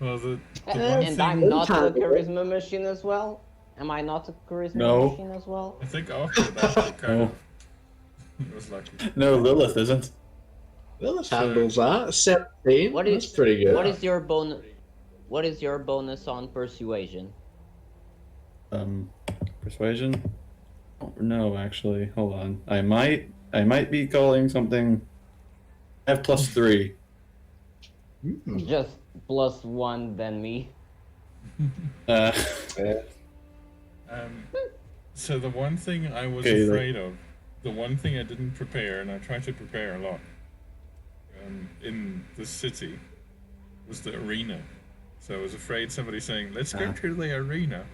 well the one And I'm thing not a charisma machine as well? Am I not a charisma No. machine as well? I think after that it kind No. of it was lucky. No, Lilith isn't. Lilith handles that. 17. What That's is pretty good. What is your bonus? What is your bonus on persuasion? Persuasion? Oh, no, actually, hold on. I might be calling something. I have +3. Just +1 than me. Uh, So the one thing I was Okay, afraid of, the one thing I didn't prepare, and I tried to prepare a lot, in the city, was the arena. So I was afraid somebody saying, "Let's go to the arena."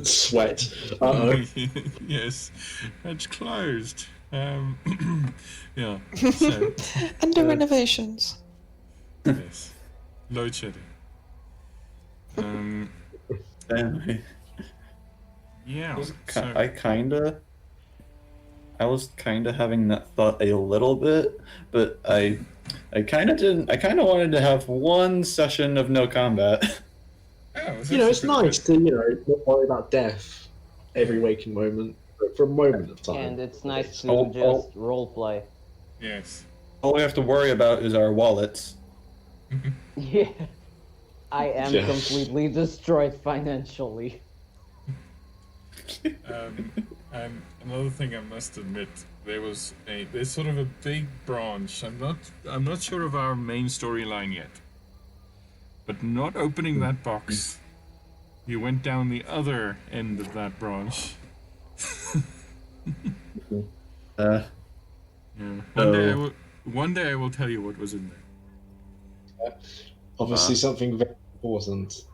Sweat. Uh-oh. Yes, it's closed. Yeah. So Under renovations. yes, load shedding. anyway, Yeah. I was kinda having that thought a little bit, but I kinda didn't. I kinda wanted to have one session of no combat. It's It's nice to, not worry about death every waking moment, but for a moment of time. And it's nice to Oh, just roleplay. Yes. All we have to worry about is our wallets. Yeah. I am Yeah. completely destroyed financially. And another thing I must admit, there's sort of a big branch. I'm not sure of our main storyline yet. But not opening that box, you went down the other end of that branch. Uh, Yeah. Oh. One day I will tell you what was in there. Obviously, something very important.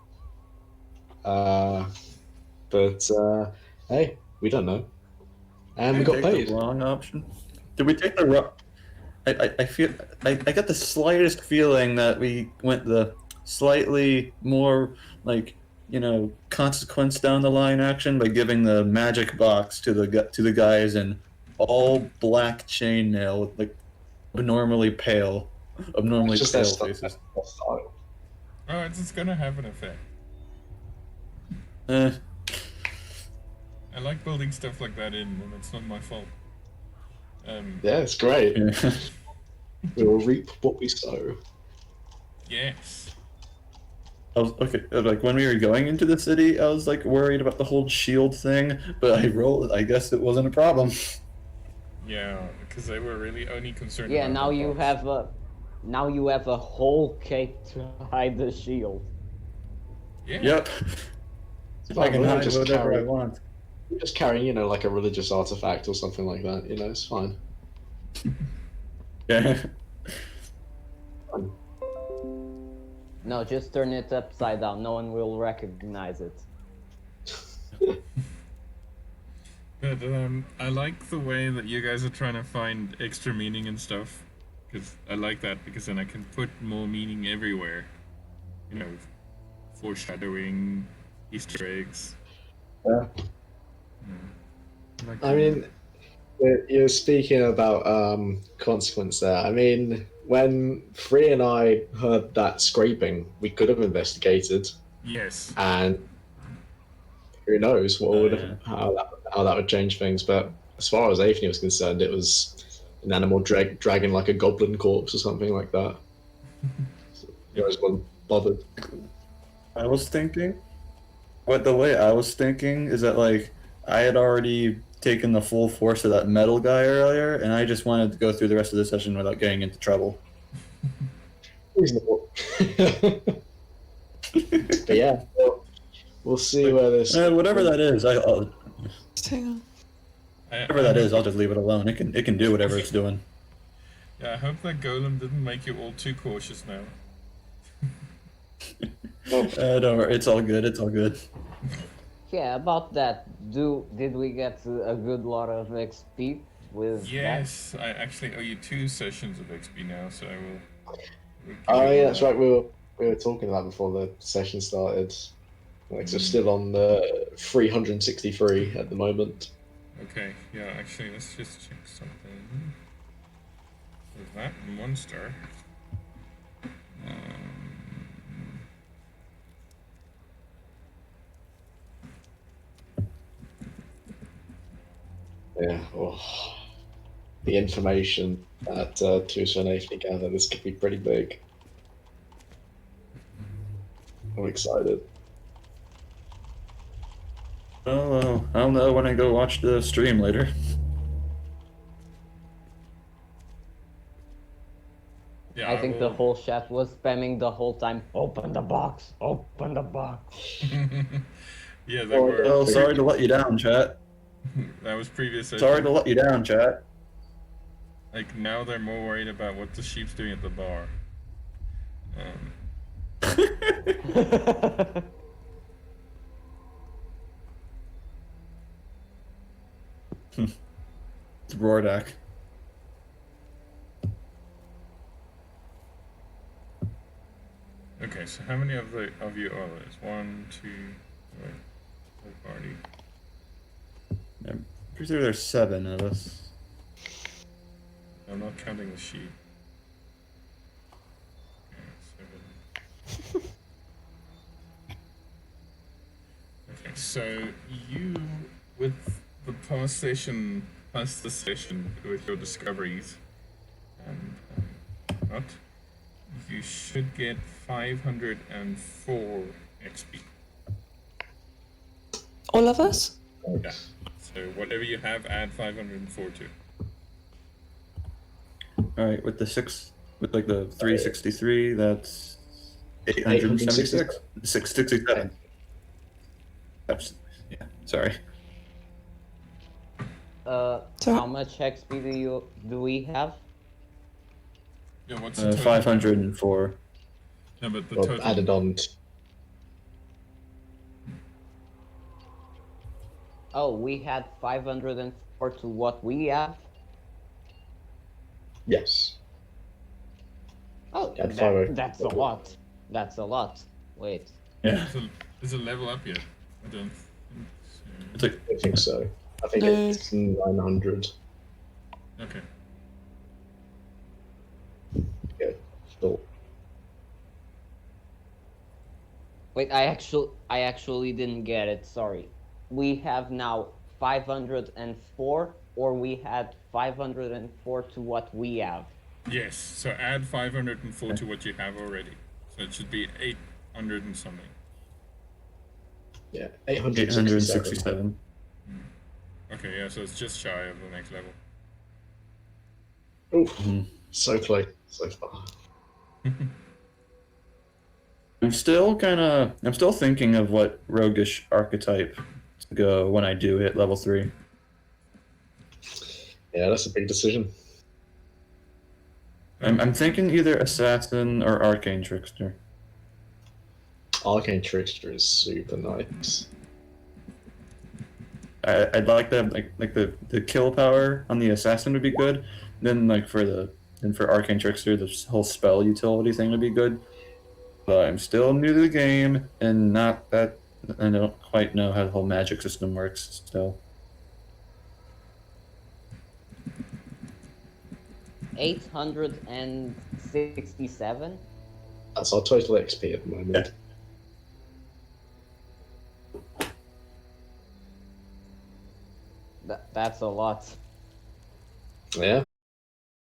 Hey, we don't know. And we got take paid. the wrong option. Did we take the wrong? I feel I got the slightest feeling that we went the slightly more consequence down the line action by giving the magic box to the guys in all black chainmail with abnormally pale Just their faces. style. Oh, it's gonna have an effect. Eh, I like building stuff like that in, and it's not my fault. Yeah, it's great. yeah. We will reap what we sow. Yes. I was okay. When we were going into the city, I was worried about the whole shield thing, but I rolled. I guess it wasn't a problem. Yeah, because they were really only concerned. Yeah, about now the you box. have a whole cake to hide the shield. Yeah. Yep. It's I fine, can we're hide just whatever I carrying, want. we're just carrying, like a religious artifact or something like that. It's fine. Yeah. No, just turn it upside down. No one will recognize it. But I like the way that you guys are trying to find extra meaning and stuff. Because I like that, because then I can put more meaning everywhere. Foreshadowing, Easter eggs. Yeah. Like, I mean, you're speaking about consequence there. I mean, when Free and I heard that scraping, we could have investigated, yes. and who knows what would yeah. how that would change things. But as far as Athene was concerned, it was an animal dragging like a goblin corpse or something like that. So you guys weren't bothered. I was thinking, the way I was thinking is that like I had already taken the full force of that metal guy earlier, and I just wanted to go through the rest of the session without getting into trouble. Reasonable. But yeah, we'll see where this. Whatever that is, I'll Hang on. whatever that is, I'll just leave it alone. It can do whatever it's doing. Yeah, I hope that golem didn't make you all too cautious now. Don't worry, it's all good. It's all good. Yeah, about that, did we get a good lot of XP with Yes, I actually owe you 2 sessions of XP now, so I will give Oh you yeah, all that's that. right. We were talking about before the session started. Like, so still on the 363 at the moment. Okay, yeah, actually, let's just check something. With that monster. Yeah. Oh, the information that Tusa and Athene gather, this could be pretty big. I'm excited. Oh, I'll know when I go watch the stream later. Yeah, I think the will- whole chat was spamming the whole time. Open the box. Open the box. Yeah, they Oh, were. Oh, sorry to let you down, chat. That was previous session. Sorry to let you down, chat. Like, now they're more worried about what the sheep's doing at the bar. It's Rordak. Okay, so how many of you are there? 1, 2, wait, whole party. I'm pretty sure there's 7 of us. I'm not counting the sheep. Okay, 7. Okay, so you, with the past session, plus the session with your discoveries, and what, you should get 504 XP. All of us? Yeah. So whatever you have, add 504 to. Alright, with the 363, that's 876? 667. Yeah, sorry. How much XP do we have? Yeah, what's the total? 504. No, but the Well, total. added on. Oh, we had 504 to what we have. Yes. Oh, At 504. that's a lot. That's a lot. Wait. Yeah. Is it level up yet? I don't think so. It's like, I think so. I think No. it's 900. Okay. Yeah. Still. Wait, I actually didn't get it. Sorry. We have now 504, or we had 504 to what we have. Yes, so add 504 to what you have already. So it should be 800 and something. Yeah. 867. 867. Okay, yeah, so it's just shy of the next level. Oof. Mhm. So close so far. I'm still thinking of what roguish archetype to go when I do hit level 3. Yeah, that's a big decision. I'm thinking either assassin or arcane trickster. Arcane Trickster is super nice. I'd like that, like the kill power on the assassin would be good. Then for arcane trickster, the whole spell utility thing would be good. But I'm still new to the game and not that I don't quite know how the whole magic system works still. 867. That's our total XP at the moment. That's a lot. Yeah.